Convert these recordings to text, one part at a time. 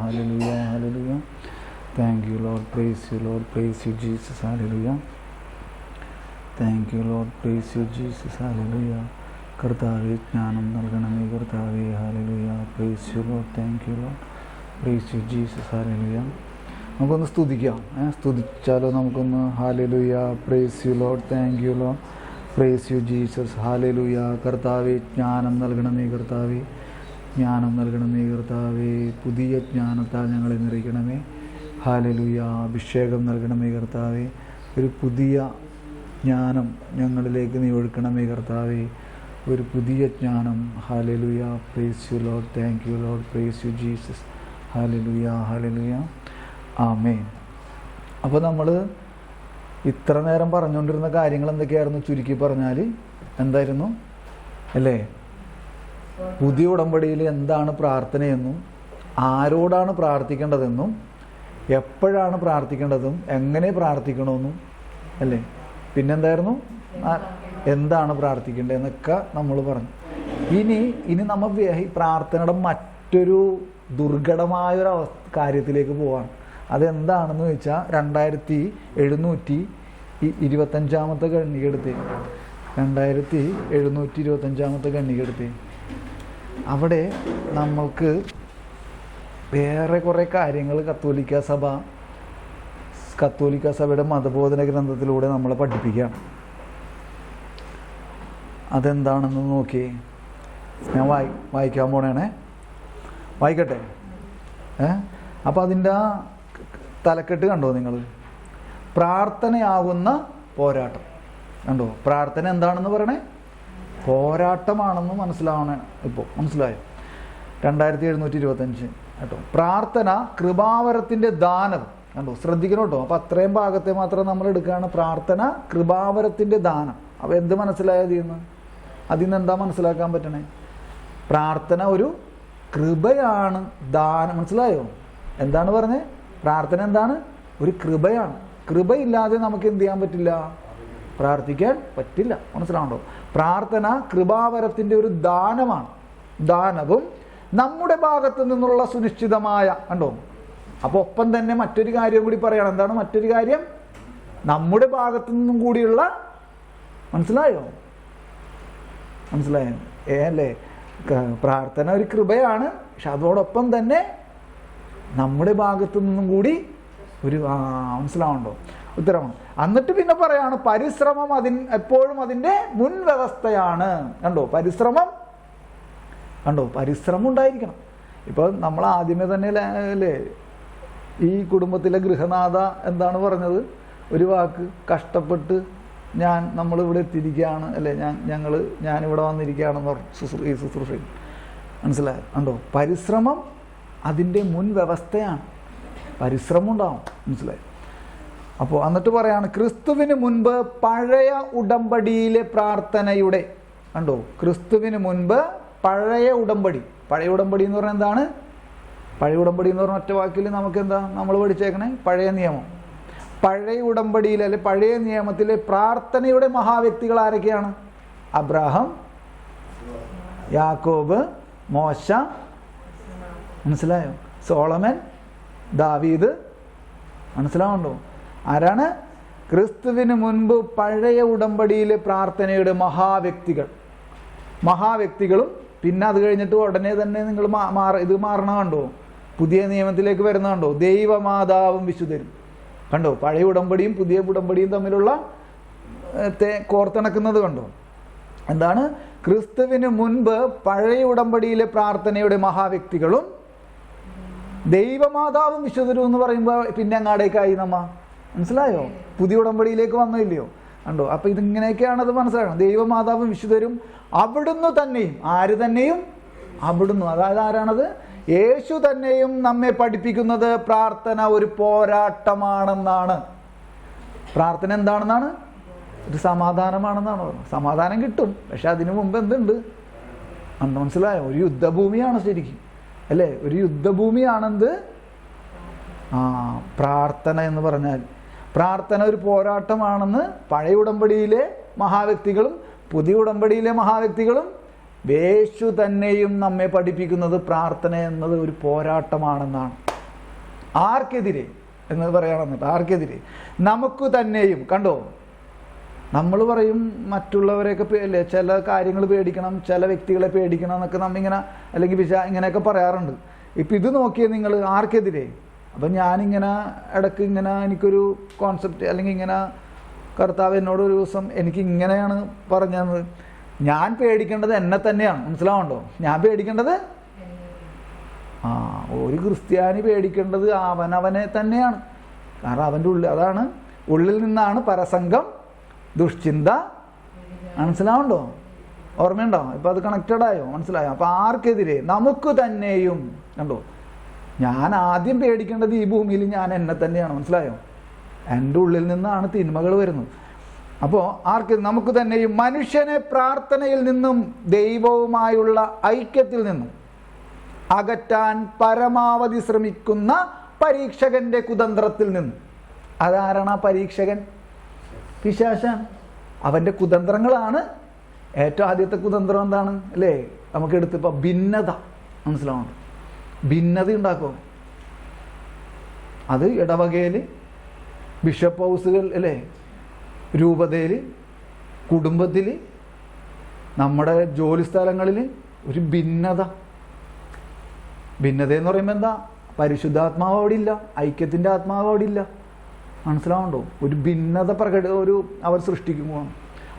hallelujah, hallelujah. Thank you, Lord. Praise you, Lord. Praise you, Jesus. Hallelujah. Thank you, Lord. Praise you, Jesus. Hallelujah. കർത്താവേ ജ്ഞാനം നൽകണമേ കർത്താവേ. Hallelujah. Praise you Lord. Thank you Lord. Praise you Jesus. Hallelujah. നമുക്കൊന്ന് സ്തുതിക്കാം. സ്തുതിച്ചാലോ നമുക്കൊന്ന്? Hallelujah. Praise you Lord. Thank you Lord. Praise you Jesus. Hallelujah. കർത്താവേ ജ്ഞാനം നൽകണമേ കർത്താവേ. ജ്ഞാനം നൽകണമേ കർത്താവേ. പുതിയ ജ്ഞാനത്താൽ ഞങ്ങളെ നിറയ്ക്കണമേ. ഹല്ലേലൂയ. അഭിഷേകം നൽകണമേ കർത്താവേ. ഒരു പുതിയ ജ്ഞാനം ഞങ്ങളിലേക്ക് നീ ഒഴുക്കണമേ കർത്താവേ. ഒരു പുതിയ ജ്ഞാനം. Hallelujah. Praise you Lord. Thank you Lord. Praise you Jesus. Hallelujah. Hallelujah. Amen. അപ്പോൾ നമ്മൾ ഇത്ര നേരം പറഞ്ഞുകൊണ്ടിരുന്ന കാര്യങ്ങൾ എന്തൊക്കെയായിരുന്നു? ചുരുക്കി പറഞ്ഞാൽ എന്തായിരുന്നു അല്ലേ? പുതിയ ഉടമ്പടിയിൽ എന്താണ് പ്രാർത്ഥനയെന്നും ആരോടാണ് പ്രാർത്ഥിക്കേണ്ടതെന്നും എപ്പോഴാണ് പ്രാർത്ഥിക്കേണ്ടതും എങ്ങനെ പ്രാർത്ഥിക്കണമെന്നും അല്ലേ? പിന്നെന്തായിരുന്നു? എന്താണ് പ്രാർത്ഥിക്കേണ്ടതെന്നൊക്കെ നമ്മൾ പറഞ്ഞു. ഇനി നമ്മൾ പ്രാർത്ഥനയുടെ മറ്റൊരു ദുർഘടമായൊരു കാര്യത്തിലേക്ക് പോവാണ്. അതെന്താണെന്ന് വെച്ചാൽ 2725 ഖണ്ഡികയെടുത്തേ. 2725 ഖണ്ഡികയെടുത്തേ. അവിടെ നമ്മൾക്ക് വേറെ കുറേ കാര്യങ്ങൾ കത്തോലിക്ക സഭയുടെ മതബോധന ഗ്രന്ഥത്തിലൂടെ നമ്മളെ പഠിപ്പിക്കുകയാണ്. അതെന്താണെന്ന് നോക്കിയേ. ഞാൻ വായിക്കാൻ പോണേണേ. വായിക്കട്ടെ. അപ്പോൾ അതിൻ്റെ ആ തലക്കെട്ട് കണ്ടോ നിങ്ങൾ? പ്രാർത്ഥനയാകുന്ന പോരാട്ടം. കണ്ടോ? പ്രാർത്ഥന എന്താണെന്ന് പറയണേ? പോരാട്ടമാണെന്ന് മനസ്സിലാവണേ. ഇപ്പോൾ മനസ്സിലായോ? 2725 കേട്ടോ. പ്രാർത്ഥന കൃപാവരത്തിൻ്റെ ദാനം. കണ്ടോ? ശ്രദ്ധിക്കണം കേട്ടോ. അപ്പോൾ അത്രയും ഭാഗത്തെ മാത്രം നമ്മൾ എടുക്കുകയാണ്. പ്രാർത്ഥന കൃപാവരത്തിൻ്റെ ദാനം. അപ്പോൾ എന്ത് മനസ്സിലായത് ഇന്ന്? അതിൽ നിന്ന് എന്താ മനസ്സിലാക്കാൻ പറ്റണേ? പ്രാർത്ഥന ഒരു കൃപയാണ്, ദാനം. മനസ്സിലായോ? എന്താണ് പറഞ്ഞത്? പ്രാർത്ഥന എന്താണ്? ഒരു കൃപയാണ്. കൃപയില്ലാതെ നമുക്ക് എന്ത് ചെയ്യാൻ പറ്റില്ല? പ്രാർത്ഥിക്കാൻ പറ്റില്ല. മനസ്സിലാവണ്ടോ? പ്രാർത്ഥന കൃപാവരത്തിൻ്റെ ഒരു ദാനമാണ്. ദാനവും നമ്മുടെ ഭാഗത്തു നിന്നുള്ള സുനിശ്ചിതമായ. കണ്ടോ? അപ്പോൾ ഒപ്പം തന്നെ മറ്റൊരു കാര്യം കൂടി പറയണം. എന്താണ് മറ്റൊരു കാര്യം? നമ്മുടെ ഭാഗത്തു നിന്നും കൂടിയുള്ള. മനസ്സിലായോ? മനസ്സിലായോ? അല്ലേ? പ്രാർത്ഥന ഒരു കൃപയാണ്, പക്ഷെ അതോടൊപ്പം തന്നെ നമ്മുടെ ഭാഗത്തു നിന്നും കൂടി ഒരു മനസ്സിലാവുണ്ടോ? ഉത്തരമാണ്. എന്നിട്ട് പിന്നെ പറയാണ് പരിശ്രമം എപ്പോഴും അതിൻ്റെ മുൻവ്യവസ്ഥയാണ്. കണ്ടോ? പരിശ്രമം. കണ്ടോ? പരിശ്രമം ഉണ്ടായിരിക്കണം. ഇപ്പോൾ നമ്മൾ ആദ്യമേ തന്നെ അല്ലേ ഈ കുടുംബത്തിലെ ഗൃഹനാഥ എന്താണ് പറഞ്ഞത്? ഒരു വാക്ക്, കഷ്ടപ്പെട്ട് നമ്മളിവിടെ എത്തിയിരിക്കുകയാണ് അല്ലേ, ഞാനിവിടെ വന്നിരിക്കുകയാണെന്ന് പറഞ്ഞു ഈ ശുശ്രൂഷയിൽ. മനസ്സിലായോ? കണ്ടോ? പരിശ്രമം അതിൻ്റെ മുൻവ്യവസ്ഥയാണ്. പരിശ്രമം ഉണ്ടാവും. മനസ്സിലായി? അപ്പോൾ എന്നിട്ട് പറയാണ് ക്രിസ്തുവിന് മുൻപ് പഴയ ഉടമ്പടിയിലെ പ്രാർത്ഥനയുടെ. കണ്ടോ? ക്രിസ്തുവിന് മുൻപ് പഴയ ഉടമ്പടി. പഴയ ഉടമ്പടി എന്ന് പറഞ്ഞാൽ എന്താണ്? പഴയ ഉടമ്പടി എന്ന് പറഞ്ഞ ഒറ്റ വാക്കിൽ നമുക്ക് എന്താ നമ്മൾ പഠിച്ചേക്കണേ? പഴയ നിയമം. പഴയ ഉടമ്പടിയിൽ അല്ലെ പഴയ നിയമത്തിലെ പ്രാർത്ഥനയുടെ മഹാവ്യക്തികൾ ആരൊക്കെയാണ്? അബ്രാഹാം, യാക്കോബ്, മോശ. മനസ്സിലായോ? സോളമൻ, ദാവീദ്. മനസ്സിലാവുണ്ടോ? ആരാണ്? ക്രിസ്തുവിന് മുൻപ് പഴയ ഉടമ്പടിയിലെ പ്രാർത്ഥനയുടെ മഹാവ്യക്തികളും. പിന്നെ അത് കഴിഞ്ഞിട്ട് ഉടനെ തന്നെ നിങ്ങൾ ഇത് മാറണം. കണ്ടോ? പുതിയ നിയമത്തിലേക്ക് വരുന്ന കണ്ടോ? ദൈവമാതാവും വിശുദ്ധരും. കണ്ടോ? പഴയ ഉടമ്പടിയും പുതിയ ഉടമ്പടിയും തമ്മിലുള്ള കോർത്തിണക്കുന്നത് കണ്ടോ? എന്താണ്? ക്രിസ്തുവിന് മുൻപ് പഴയ ഉടമ്പടിയിലെ പ്രാർത്ഥനയുടെ മഹാവ്യക്തികളും ദൈവമാതാവും വിശുദ്ധരും എന്ന് പറയുമ്പോൾ പിന്നെ അങ്ങാടേക്കായി നമ്മ. മനസ്സിലായോ? പുതിയ ഉടമ്പടിയിലേക്ക് വന്നില്ലയോ? കണ്ടോ? അപ്പൊ ഇതിങ്ങനെയൊക്കെയാണ് അത് മനസ്സിലാക്കണം. ദൈവമാതാവും വിശുദ്ധരും അവിടുന്ന് തന്നെയും. ആര് തന്നെയും? അവിടുന്ന്. അതായത് ആരാണത്? യേശു തന്നെയും നമ്മെ പഠിപ്പിക്കുന്നത് പ്രാർത്ഥന ഒരു പോരാട്ടമാണെന്നാണ്. പ്രാർത്ഥന എന്താണെന്നാണ്? ഒരു സമാധാനമാണെന്നാണ് പറഞ്ഞത്. സമാധാനം കിട്ടും, പക്ഷെ അതിനു മുമ്പ് എന്തുണ്ട്? മനസ്സിലായോ? ഒരു യുദ്ധഭൂമിയാണ് ശരിക്കും അല്ലേ? ഒരു യുദ്ധഭൂമിയാണെന്ത്? പ്രാർത്ഥന എന്ന് പറഞ്ഞാൽ. പ്രാർത്ഥന ഒരു പോരാട്ടമാണെന്ന് പഴയ ഉടമ്പടിയിലെ മഹാവ്യക്തികളും പുതിയ ഉടമ്പടിയിലെ മഹാവ്യക്തികളും യേശു തന്നെയും നമ്മെ പഠിപ്പിക്കുന്നത് പ്രാർത്ഥന എന്നത് ഒരു പോരാട്ടമാണെന്നാണ്. ആർക്കെതിരെ എന്ന് പറയണമെന്നിട്ട്, ആർക്കെതിരെ? നമുക്ക് തന്നെയും. കണ്ടോ, നമ്മൾ പറയും മറ്റുള്ളവരെയൊക്കെ അല്ലേ, ചില കാര്യങ്ങൾ പേടിക്കണം, ചില വ്യക്തികളെ പേടിക്കണം എന്നൊക്കെ നമ്മിങ്ങനെ അല്ലെങ്കിൽ ഇങ്ങനെയൊക്കെ പറയാറുണ്ട്. ഇപ്പം ഇത് നോക്കിയേ നിങ്ങൾ, ആർക്കെതിരെ? അപ്പം ഞാനിങ്ങനെ ഇടയ്ക്ക് ഇങ്ങനെ എനിക്കൊരു കോൺസെപ്റ്റ് അല്ലെങ്കിൽ ഇങ്ങനെ കർത്താവ് എന്നോട് ഒരു ദിവസം എനിക്ക് ഇങ്ങനെയാണ് പറഞ്ഞത്, ഞാൻ പേടിക്കേണ്ടത് എന്നെ തന്നെയാണ്. മനസ്സിലാവുണ്ടോ? ഞാൻ പേടിക്കേണ്ടത് ഒരു ക്രിസ്ത്യാനി പേടിക്കേണ്ടത് അവനവനെ തന്നെയാണ്. കാരണം അവൻ്റെ ഉള്ളിൽ അതാണ്, ഉള്ളിൽ നിന്നാണ് പരസംഗം, ദുഷ്ചിന്ത. മനസ്സിലാവുണ്ടോ? ഓർമ്മയുണ്ടോ? ഇപ്പം അത് കണക്റ്റഡ് ആയോ? മനസ്സിലായോ? അപ്പം ആർക്കെതിരെ? നമുക്ക് തന്നെയും. കണ്ടോ, ഞാൻ ആദ്യം പേടിക്കേണ്ടത് ഈ ഭൂമിയിൽ ഞാൻ എന്നെ തന്നെയാണ്. മനസ്സിലായോ? എൻ്റെ ഉള്ളിൽ നിന്നാണ് തിന്മകൾ വരുന്നത്. അപ്പോൾ ആർക്ക്? നമുക്ക് തന്നെയും മനുഷ്യനെ പ്രാർത്ഥനയിൽ നിന്നും ദൈവവുമായുള്ള ഐക്യത്തിൽ നിന്നും അകറ്റാൻ പരമാവധി ശ്രമിക്കുന്ന പരീക്ഷകന്റെ കുതന്ത്രത്തിൽ നിന്നും. അതാരാണ് ആ പരീക്ഷകൻ? പിശാചാൻ. അവൻ്റെ കുതന്ത്രങ്ങളാണ്. ഏറ്റവും ആദ്യത്തെ കുതന്ത്രം എന്താണ് അല്ലേ? നമുക്ക് എടുത്തിപ്പോൾ ഭിന്നത. മനസ്സിലാവുന്നുണ്ട്? ഭിന്നത ഉണ്ടാക്കും. അത് ഇടവകയിൽ, ബിഷപ്പ് ഹൗസുകൾ അല്ലേ, രൂപതയിൽ, കുടുംബത്തിൽ, നമ്മുടെ ജോലി സ്ഥലങ്ങളിൽ ഒരു ഭിന്നത. ഭിന്നത എന്ന് പറയുമ്പോൾ എന്താ? പരിശുദ്ധാത്മാവ് അവിടെ ഇല്ല, ഐക്യത്തിൻ്റെ ആത്മാവ് അവിടെ ഇല്ല. മനസ്സിലാവുന്നുണ്ടോ? ഒരു ഭിന്നത അവർ സൃഷ്ടിക്കുമ്പോൾ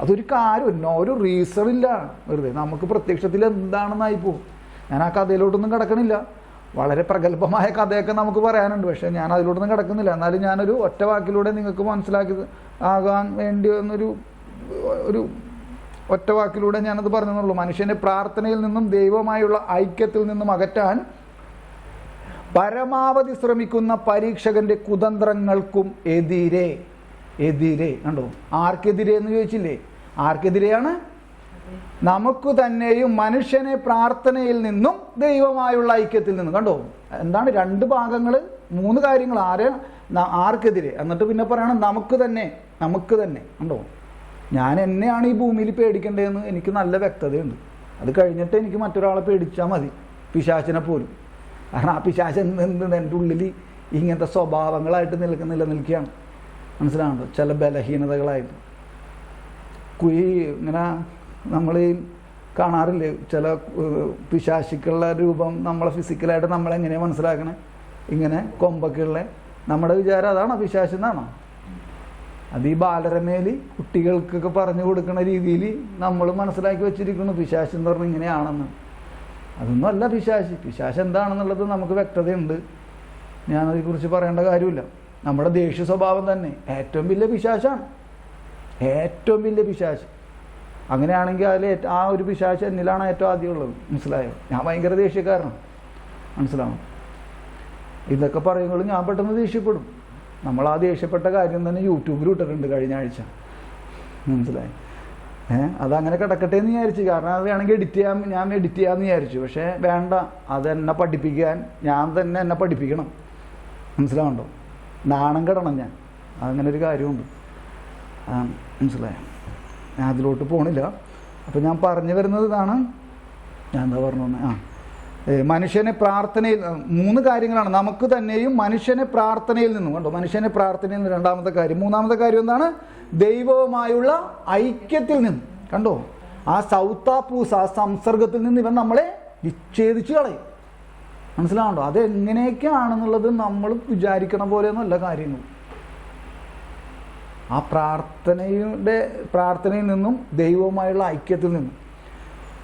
അതൊരു കാര്യം, ഒരു റീസൺ ഇല്ല, വെറുതെ നമുക്ക് പ്രത്യക്ഷത്തിൽ എന്താണെന്നായി പോകും. ഞാൻ ആ കഥയിലോട്ടൊന്നും കിടക്കണില്ല. വളരെ പ്രഗത്ഭമായ കഥയൊക്കെ നമുക്ക് പറയാനുണ്ട്, പക്ഷേ ഞാൻ അതിലോട്ടൊന്നും കിടക്കുന്നില്ല. എന്നാലും ഞാനൊരു ഒറ്റ വാക്കിലൂടെ നിങ്ങൾക്ക് മനസ്സിലാക്കി ആകാൻ വേണ്ടി ഒരു ഒറ്റ വാക്കിലൂടെ ഞാനത് പറഞ്ഞെന്നുള്ളൂ. മനുഷ്യനെ പ്രാർത്ഥനയിൽ നിന്നും ദൈവമായുള്ള ഐക്യത്തിൽ നിന്നും അകറ്റാൻ പരമാവധി ശ്രമിക്കുന്ന പരീക്ഷകന്റെ കുതന്ത്രങ്ങൾക്കും എതിരെ. കണ്ടോ, ആർക്കെതിരെ എന്ന് ചോദിച്ചില്ലേ? ആർക്കെതിരെയാണ്? നമുക്ക് തന്നെയും മനുഷ്യനെ പ്രാർത്ഥനയിൽ നിന്നും ദൈവമായുള്ള ഐക്യത്തിൽ നിന്നും. കണ്ടോ, എന്താണ്? രണ്ട് ഭാഗങ്ങൾ, മൂന്ന് കാര്യങ്ങൾ. ആർക്കെതിരെ? എന്നിട്ട് പിന്നെ പറയണം നമുക്ക് തന്നെ. കണ്ടോ, ഞാൻ എന്നെയാണ് ഈ ഭൂമിയിൽ പേടിക്കേണ്ടതെന്ന് എനിക്ക് നല്ല വ്യക്തതയുണ്ട്. അത് കഴിഞ്ഞിട്ട് എനിക്ക് മറ്റൊരാളെ പേടിച്ചാൽ മതി, പിശാചിനെ പോലും. കാരണം ആ പിശാചൻ എൻ്റെ ഉള്ളിൽ ഇങ്ങനത്തെ സ്വഭാവങ്ങളായിട്ട് നിലനിൽക്കുകയാണ്. മനസ്സിലാവുന്നുണ്ടോ? ചില ബലഹീനതകളായിട്ട് ഇങ്ങനെ നമ്മൾ ഈ കാണാറില്ലേ ചില പിശാചുക്കളുടെ രൂപം നമ്മളെ ഫിസിക്കലായിട്ട് നമ്മളെങ്ങനെയാണ് മനസ്സിലാക്കണേ? ഇങ്ങനെ കൊമ്പൊക്കെയുള്ള നമ്മുടെ വിചാരം അതാണോ പിശാചെന്നാണോ? അത് ഈ ബാലരമേൽ കുട്ടികൾക്കൊക്കെ പറഞ്ഞു കൊടുക്കുന്ന രീതിയിൽ നമ്മൾ മനസ്സിലാക്കി വെച്ചിരിക്കുന്നു പിശാചെന്ന് പറഞ്ഞാൽ ഇങ്ങനെയാണെന്ന്. അതൊന്നും അല്ല പിശാച്. പിശാച് എന്താണെന്നുള്ളത് നമുക്ക് വ്യക്തതയുണ്ട്. ഞാനതിനെക്കുറിച്ച് പറയേണ്ട കാര്യമില്ല. നമ്മുടെ ദേഷ്യ സ്വഭാവം തന്നെ ഏറ്റവും വലിയ പിശാചാണ്. ഏറ്റവും വലിയ പിശാച്. അങ്ങനെയാണെങ്കിൽ അതിൽ ആ ഒരു പിശാച് എന്നിലാണ് ഏറ്റവും ആദ്യം ഉള്ളത്. മനസ്സിലായോ? ഞാൻ ഭയങ്കര ദേഷ്യക്കാരനാണ്. മനസ്സിലാവും? ഇതൊക്കെ പറയുമ്പോൾ ഞാൻ പെട്ടെന്ന് ദേഷ്യപ്പെടും. നമ്മൾ ആ ദേഷ്യപ്പെട്ട കാര്യം തന്നെ യൂട്യൂബിൽ ഇട്ടിട്ടുണ്ട് കഴിഞ്ഞ ആഴ്ച. മനസ്സിലായി? അതങ്ങനെ കിടക്കട്ടെ എന്ന് വിചാരിച്ചു. കാരണം അത് വേണമെങ്കിൽ ഞാൻ എഡിറ്റ് ചെയ്യാമെന്ന് വിചാരിച്ചു. പക്ഷേ വേണ്ട, അതെന്നെ പഠിപ്പിക്കാൻ ഞാൻ തന്നെ എന്നെ പഠിപ്പിക്കണം. മനസ്സിലാവുണ്ടോ? നാണം കെടണം ഞാൻ. അങ്ങനെ ഒരു കാര്യമുണ്ട്. മനസ്സിലായോ? ഞാൻ അതിലോട്ട് പോണില്ല. അപ്പം ഞാൻ പറഞ്ഞു വരുന്നത് ഇതാണ്. ഞാൻ എന്താ പറഞ്ഞു? മനുഷ്യനെ പ്രാർത്ഥനയിൽ, മൂന്ന് കാര്യങ്ങളാണ്. നമുക്ക് തന്നെയും മനുഷ്യനെ പ്രാർത്ഥനയിൽ നിന്നും. കണ്ടോ, മനുഷ്യനെ പ്രാർത്ഥനയിൽ നിന്ന് രണ്ടാമത്തെ കാര്യം. മൂന്നാമത്തെ കാര്യം എന്താണ്? ദൈവവുമായുള്ള ഐക്യത്തിൽ നിന്ന്. കണ്ടോ, ആ സൗത്താപ്പൂസ്, ആ സംസർഗത്തിൽ നിന്ന് ഇവൻ നമ്മളെ വിച്ഛേദിച്ച് കളയും. മനസ്സിലാവുണ്ടോ? അതെങ്ങനെയൊക്കെയാണെന്നുള്ളത് നമ്മൾ വിചാരിക്കണ പോലെയൊന്നുമല്ല കാര്യങ്ങൾ. ആ പ്രാർത്ഥനയിൽ നിന്നും ദൈവവുമായുള്ള ഐക്യത്തിൽ നിന്നും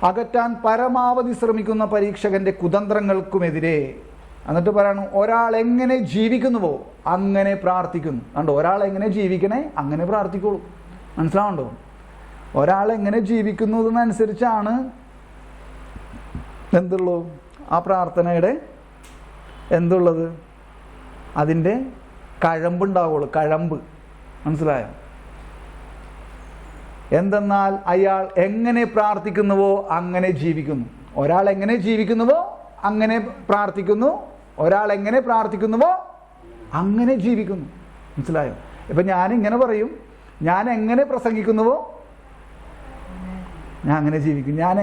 അകറ്റാൻ പരമാവധി ശ്രമിക്കുന്ന പരീക്ഷകന്റെ കുതന്ത്രങ്ങൾക്കുമെതിരെ. എന്നിട്ട് പറയണം, ഒരാൾ എങ്ങനെ ജീവിക്കുന്നുവോ അങ്ങനെ പ്രാർത്ഥിക്കുന്നു. കണ്ടോ, ഒരാൾ എങ്ങനെ ജീവിക്കണേ അങ്ങനെ പ്രാർത്ഥിക്കോളൂ. മനസ്സിലാവുണ്ടോ? ഒരാൾ എങ്ങനെ ജീവിക്കുന്നതിനനുസരിച്ചാണ് എന്തുള്ളൂ ആ പ്രാർത്ഥനയുടെ എന്തുള്ളത്? അതിൻ്റെ കഴമ്പുണ്ടാവുള്ളൂ. കഴമ്പ്. മനസ്സിലായോ? എന്തെന്നാൽ അയാൾ എങ്ങനെ പ്രാർത്ഥിക്കുന്നുവോ അങ്ങനെ ജീവിക്കുന്നു. ഒരാൾ എങ്ങനെ ജീവിക്കുന്നുവോ അങ്ങനെ പ്രാർത്ഥിക്കുന്നു. ഒരാൾ എങ്ങനെ പ്രാർത്ഥിക്കുന്നുവോ അങ്ങനെ ജീവിക്കുന്നു. മനസ്സിലായോ? ഇപ്പം ഞാനിങ്ങനെ പറയും, ഞാൻ എങ്ങനെ പ്രസംഗിക്കുന്നുവോ ഞാൻ അങ്ങനെ ജീവിക്കും. ഞാൻ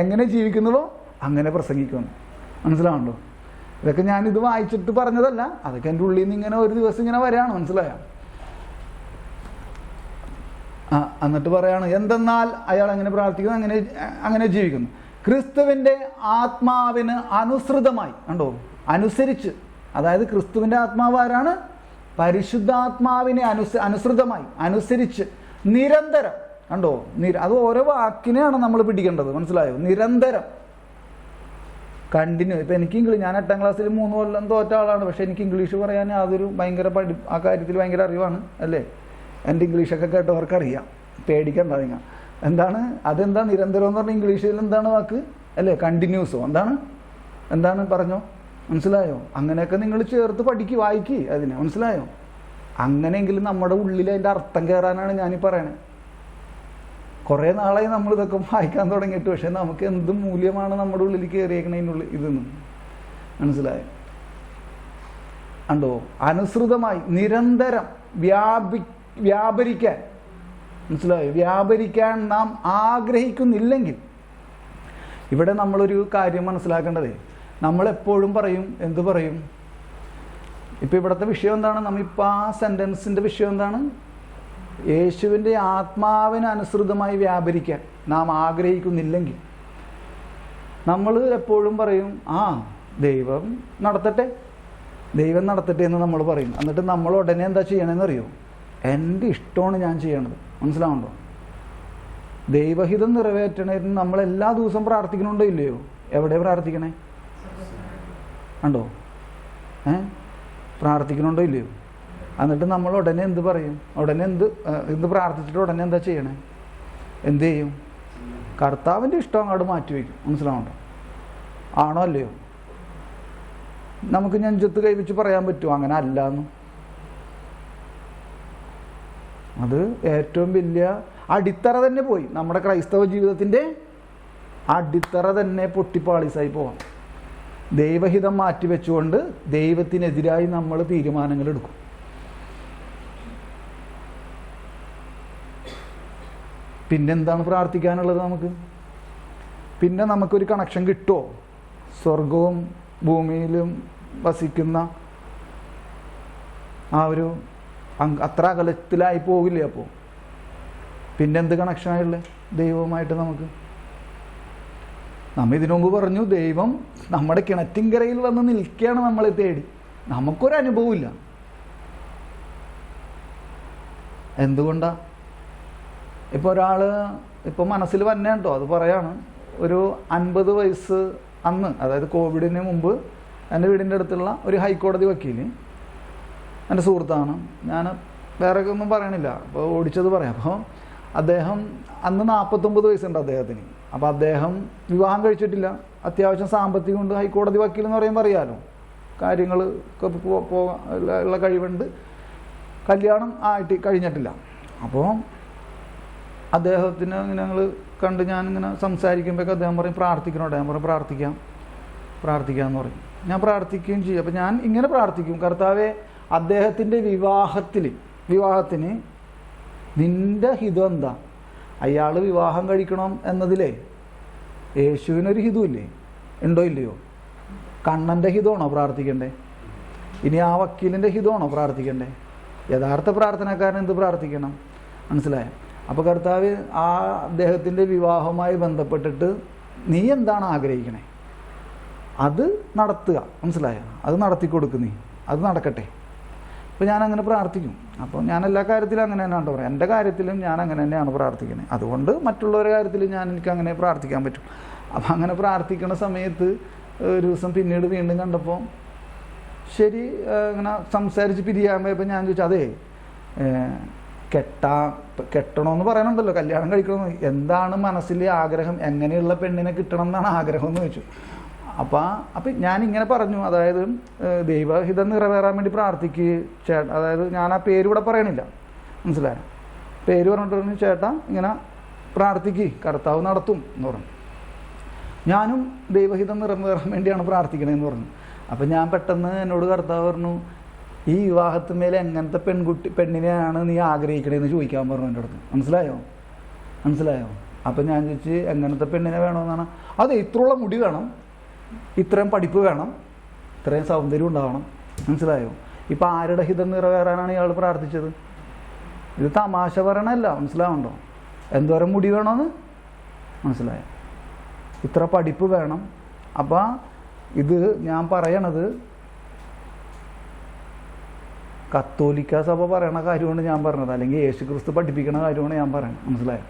എങ്ങനെ ജീവിക്കുന്നുവോ അങ്ങനെ പ്രസംഗിക്കുന്നു. മനസ്സിലാവുണ്ടോ? ഇതൊക്കെ ഞാനിത് വായിച്ചിട്ട് പറഞ്ഞതല്ല, അതൊക്കെ എൻ്റെ ഉള്ളിൽ നിന്ന് ഇങ്ങനെ ഒരു ദിവസം ഇങ്ങനെ വരികയാണ്, മനസ്സിലായോ? എന്നിട്ട് പറയാണ്, എന്തെന്നാൽ അയാൾ അങ്ങനെ പ്രാർത്ഥിക്കുന്നു, അങ്ങനെ ജീവിക്കുന്നു. ക്രിസ്തുവിൻ്റെ ആത്മാവിന് അനുസൃതമായി, കണ്ടോ, അനുസരിച്ച്. അതായത് ക്രിസ്തുവിൻ്റെ ആത്മാവ് ആരാണ്? പരിശുദ്ധാത്മാവിനെ അനുസൃതമായി, അനുസരിച്ച്, നിരന്തരം. കണ്ടോ, അത് ഓരോ വാക്കിനെയാണ് നമ്മൾ പിടിക്കേണ്ടത്, മനസ്സിലായോ? നിരന്തരം, കണ്ടിന്യൂ. ഇപ്പം എനിക്ക് ഞാൻ 8ാം ക്ലാസ്സിൽ 3 കൊല്ലം തോറ്റ ആളാണ്, പക്ഷെ എനിക്ക് ഇംഗ്ലീഷ് പറയാൻ യാതൊരു ഭയങ്കര ആ കാര്യത്തിൽ ഭയങ്കര അറിവാണ്, അല്ലേ? എൻ്റെ ഇംഗ്ലീഷൊക്കെ കേട്ടവർക്കറിയാം, പേടിക്കണ്ട നിങ്ങൾ. അതെന്താ നിരന്തരം എന്ന് പറഞ്ഞാൽ ഇംഗ്ലീഷിൽ എന്താണ് വാക്ക്, അല്ലേ? കണ്ടിന്യൂസോ എന്താണ് പറഞ്ഞോ, മനസ്സിലായോ? അങ്ങനെയൊക്കെ നിങ്ങൾ ചേർത്ത് വായിക്കി അതിനെ, മനസ്സിലായോ? അങ്ങനെയെങ്കിലും നമ്മുടെ ഉള്ളിൽ അതിൻ്റെ അർത്ഥം കയറാനാണ് ഞാനീ പറയണത്. കുറേ നാളായി നമ്മളിതൊക്കെ വായിക്കാൻ തുടങ്ങിയിട്ട്, പക്ഷെ നമുക്ക് എന്ത് മൂല്യമാണ് നമ്മുടെ ഉള്ളിൽ കയറിയേക്കണതിനുള്ളിൽ ഇതെന്നും, മനസ്സിലായോ? കണ്ടോ, അനുസൃതമായി, നിരന്തരം വ്യാപരിക്കാൻ, മനസ്സിലായോ? വ്യാപരിക്കാൻ നാം ആഗ്രഹിക്കുന്നില്ലെങ്കിൽ, ഇവിടെ നമ്മളൊരു കാര്യം മനസ്സിലാക്കേണ്ടത്, നമ്മളെപ്പോഴും പറയും, എന്ത് പറയും? ഇപ്പം ഇവിടുത്തെ വിഷയം എന്താണ്? നമ്മളിപ്പോൾ ആ സെൻറ്റൻസിൻ്റെ വിഷയം എന്താണ്? യേശുവിൻ്റെ ആത്മാവിന് അനുസൃതമായി വ്യാപരിക്കാൻ നാം ആഗ്രഹിക്കുന്നില്ലെങ്കിൽ നമ്മൾ എപ്പോഴും പറയും, ദൈവം നടത്തട്ടെ എന്ന് നമ്മൾ പറയും. എന്നിട്ട് നമ്മൾ ഉടനെ എന്താ ചെയ്യണമെന്ന് അറിയോ? എൻ്റെ ഇഷ്ടമാണ് ഞാൻ ചെയ്യണത്, മനസ്സിലാവുണ്ടോ? ദൈവഹിതം നിറവേറ്റണതിന് നമ്മൾ എല്ലാ ദിവസവും പ്രാർത്ഥിക്കണുണ്ടോ ഇല്ലയോ? എവിടെ പ്രാർത്ഥിക്കണേ? കണ്ടോ, പ്രാർത്ഥിക്കണുണ്ടോ ഇല്ലയോ? എന്നിട്ട് നമ്മൾ ഉടനെ എന്ത് പറയും? ഉടനെ എന്ത് പ്രാർത്ഥിച്ചിട്ട് ഉടനെ എന്താ ചെയ്യണേ? എന്ത് ചെയ്യും? കർത്താവിൻ്റെ ഇഷ്ടം അങ്ങോട്ട് മാറ്റിവെക്കും, മനസ്സിലാവുണ്ടോ? ആണോ അല്ലയോ? നമുക്ക് നെഞ്ചത്ത് കൈവച്ച് പറയാൻ പറ്റുമോ അങ്ങനെ അല്ലാന്ന്? അത് ഏറ്റവും വലിയ അടിത്തറ തന്നെ പോയി. നമ്മുടെ ക്രൈസ്തവ ജീവിതത്തിൻ്റെ അടിത്തറ തന്നെ പൊട്ടിപ്പാളീസായി പോവാം. ദൈവഹിതം മാറ്റിവെച്ചുകൊണ്ട് ദൈവത്തിനെതിരായി നമ്മൾ തീരുമാനങ്ങൾ എടുക്കും. പിന്നെന്താണ് പ്രാർത്ഥിക്കാനുള്ളത് നമുക്ക്? പിന്നെ നമുക്കൊരു കണക്ഷൻ കിട്ടുമോ? സ്വർഗവും ഭൂമിയിലും വസിക്കുന്ന ആ ഒരു അത്ര അകലത്തിലായി പോകില്ലേ? അപ്പോൾ പിന്നെന്ത് കണക്ഷനായുള്ളത് ദൈവവുമായിട്ട് നമുക്ക്? ഇതിനു മുമ്പ് പറഞ്ഞു, ദൈവം നമ്മുടെ കിണറ്റിൻകരയിൽ വന്ന് നിൽക്കുകയാണ് നമ്മളെ തേടി. നമുക്കൊരനുഭവമില്ല. എന്തുകൊണ്ടാ? ഇപ്പോൾ ഒരാൾ മനസ്സിൽ വന്നെ കേട്ടോ, അത് പറയാണ്. ഒരു 50 വയസ്സ് അന്ന്, അതായത് കോവിഡിന് മുമ്പ്, എൻ്റെ വീടിൻ്റെ അടുത്തുള്ള ഒരു ഹൈക്കോടതി വക്കീൽ, എൻ്റെ സുഹൃത്താണ്. ഞാൻ വേറെ ഒന്നും പറയണില്ല, അപ്പോൾ ഓടിച്ചത് പറയാം. അപ്പോൾ അദ്ദേഹം അന്ന് 49 വയസ്സുണ്ട് അദ്ദേഹത്തിന്. അപ്പോൾ അദ്ദേഹം വിവാഹം കഴിച്ചിട്ടില്ല. അത്യാവശ്യം സാമ്പത്തികം കൊണ്ട് ഹൈക്കോടതി വക്കീൽ എന്ന് പറയുമ്പോൾ അറിയാമല്ലോ, കാര്യങ്ങൾ ഉള്ള കഴിവുണ്ട്. കല്യാണം ആയിട്ട് കഴിഞ്ഞിട്ടില്ല. അപ്പോൾ അദ്ദേഹത്തിന് ഇങ്ങനെ ഞങ്ങൾ കണ്ട് ഞാനിങ്ങനെ സംസാരിക്കുമ്പോഴൊക്കെ അദ്ദേഹം പറയും പ്രാർത്ഥിക്കണോട്ടെ. ഞാൻ പറയും പ്രാർത്ഥിക്കാമെന്ന് പറയും. ഞാൻ പ്രാർത്ഥിക്കുകയും ചെയ്യും. അപ്പോൾ ഞാൻ ഇങ്ങനെ പ്രാർത്ഥിക്കും, കർത്താവേ, അദ്ദേഹത്തിൻ്റെ വിവാഹത്തിന് നിൻ്റെ ഹിതം എന്താ? അയാൾ വിവാഹം കഴിക്കണം എന്നതിലേ യേശുവിനൊരു ഹിതമില്ലേ? ഉണ്ടോ ഇല്ലയോ? കണ്ണൻ്റെ ഹിതമാണോ പ്രാർത്ഥിക്കണ്ടേ? ഇനി ആ വക്കീലിൻ്റെ ഹിതമാണോ പ്രാർത്ഥിക്കണ്ടേ? യഥാർത്ഥ പ്രാർത്ഥനക്കാരൻ എന്ത് പ്രാർത്ഥിക്കണം? മനസ്സിലായോ? അപ്പോൾ കർത്താവ് ആ അദ്ദേഹത്തിൻ്റെ വിവാഹവുമായി ബന്ധപ്പെട്ടിട്ട് നീ എന്താണ് ആഗ്രഹിക്കണേ അത് നടത്തുക, മനസ്സിലായോ? അത് നടത്തിക്കൊടുക്കും, അത് നടക്കട്ടെ. അപ്പോൾ ഞാനങ്ങനെ പ്രാർത്ഥിക്കും. അപ്പോൾ ഞാൻ എല്ലാ കാര്യത്തിലും അങ്ങനെ തന്നെയാണ് പറയാം. എൻ്റെ കാര്യത്തിലും ഞാൻ അങ്ങനെ തന്നെയാണ് പ്രാർത്ഥിക്കുന്നത്. അതുകൊണ്ട് മറ്റുള്ളവരുടെ കാര്യത്തിലും എനിക്കങ്ങനെ പ്രാർത്ഥിക്കാൻ പറ്റും. അപ്പം അങ്ങനെ പ്രാർത്ഥിക്കുന്ന സമയത്ത് ഒരു ദിവസം പിന്നീട് വീണ്ടും കണ്ടപ്പോൾ ശരി ഇങ്ങനെ സംസാരിച്ച് പിരിയാൻ പോയപ്പോൾ ഞാൻ ചോദിച്ചു, അതേ കെട്ടണമെന്ന് പറയണുണ്ടല്ലോ, കല്യാണം കഴിക്കണമെന്ന്, എന്താണ് മനസ്സിലെ ആഗ്രഹം? എങ്ങനെയുള്ള പെണ്ണിനെ കിട്ടണം എന്നാണ് ആഗ്രഹം എന്ന് ചോദിച്ചു. അപ്പം ഞാനിങ്ങനെ പറഞ്ഞു, അതായത് ദൈവഹിതം നിറവേറാൻ വേണ്ടി പ്രാർത്ഥിക്കുക. അതായത് ഞാൻ ആ പേര് ഇവിടെ പറയണില്ല, മനസ്സിലായോ? പേര് പറഞ്ഞിട്ട് പറഞ്ഞു, ചേട്ടാ ഇങ്ങനെ പ്രാർത്ഥിക്കുക, കർത്താവ് നടത്തും എന്ന് പറഞ്ഞു. ഞാനും ദൈവഹിതം നിറവേറാൻ വേണ്ടിയാണ് പ്രാർത്ഥിക്കണതെന്ന് പറഞ്ഞു. അപ്പം ഞാൻ പെട്ടെന്ന് എന്നോട് കർത്താവ് പറഞ്ഞു, ഈ വിവാഹത്തിന്മേലെ എങ്ങനത്തെ പെണ്ണിനെയാണ് നീ ആഗ്രഹിക്കണേന്ന് ചോദിക്കാൻ പറഞ്ഞു എൻ്റെ അടുത്ത്. മനസ്സിലായോ? അപ്പം ഞാൻ ചോദിച്ച് എങ്ങനത്തെ പെണ്ണിനെ വേണമെന്നാണ്. അത് ഇത്രയുള്ള മുടി വേണം, ഇത്രയും പഠിപ്പ് വേണം, ഇത്രയും സൗന്ദര്യം ഉണ്ടാവണം. മനസ്സിലായോ? ഇപ്പം ആരുടെ ഹിതം നിറവേറാനാണ് ഇയാൾ പ്രാർത്ഥിച്ചത്? ഇത് തമാശ പറയണമല്ല. മനസ്സിലാവുണ്ടോ? എന്തോരം മുടി വേണമെന്ന് മനസ്സിലായോ? ഇത്ര പഠിപ്പ് വേണം. അപ്പം ഇത് ഞാൻ പറയണത് കത്തോലിക്ക സഭ പറയണ കാര്യമാണ് ഞാൻ പറഞ്ഞത്, അല്ലെങ്കിൽ യേശു ക്രിസ്തു പഠിപ്പിക്കണ കാര്യമാണ് ഞാൻ പറയണത്. മനസ്സിലായോ?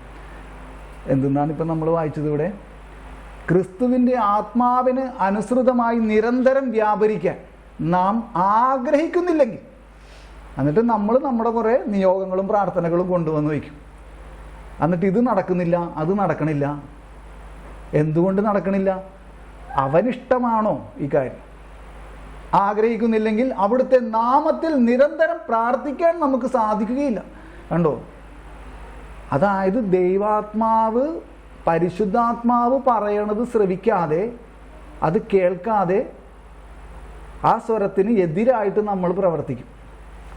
എന്തെന്നാണ് ഇപ്പം നമ്മൾ വായിച്ചത് ഇവിടെ? ക്രിസ്തുവിൻ്റെ ആത്മാവിന് അനുസൃതമായി നിരന്തരം വ്യാപരിക്കാൻ നാം ആഗ്രഹിക്കുന്നില്ലെങ്കിൽ, എന്നിട്ട് നമ്മൾ നമ്മുടെ കുറേ നിയോഗങ്ങളും പ്രാർത്ഥനകളും കൊണ്ടുവന്ന് വയ്ക്കും. എന്നിട്ട് ഇത് നടക്കുന്നില്ല, അത് നടക്കണില്ല. എന്തുകൊണ്ട് നടക്കണില്ല? അവനിഷ്ടമാണോ ഈ കാര്യം? ആഗ്രഹിക്കുന്നില്ലെങ്കിൽ അവിടുത്തെ നാമത്തിൽ നിരന്തരം പ്രാർത്ഥിക്കാൻ നമുക്ക് സാധിക്കുകയില്ല. കണ്ടോ? അതായത് ദൈവാത്മാവ്, പരിശുദ്ധാത്മാവ് പറയണത് ശ്രവിക്കാതെ, അത് കേൾക്കാതെ ആ സ്വരത്തിന് എതിരായിട്ട് നമ്മൾ പ്രവർത്തിക്കും.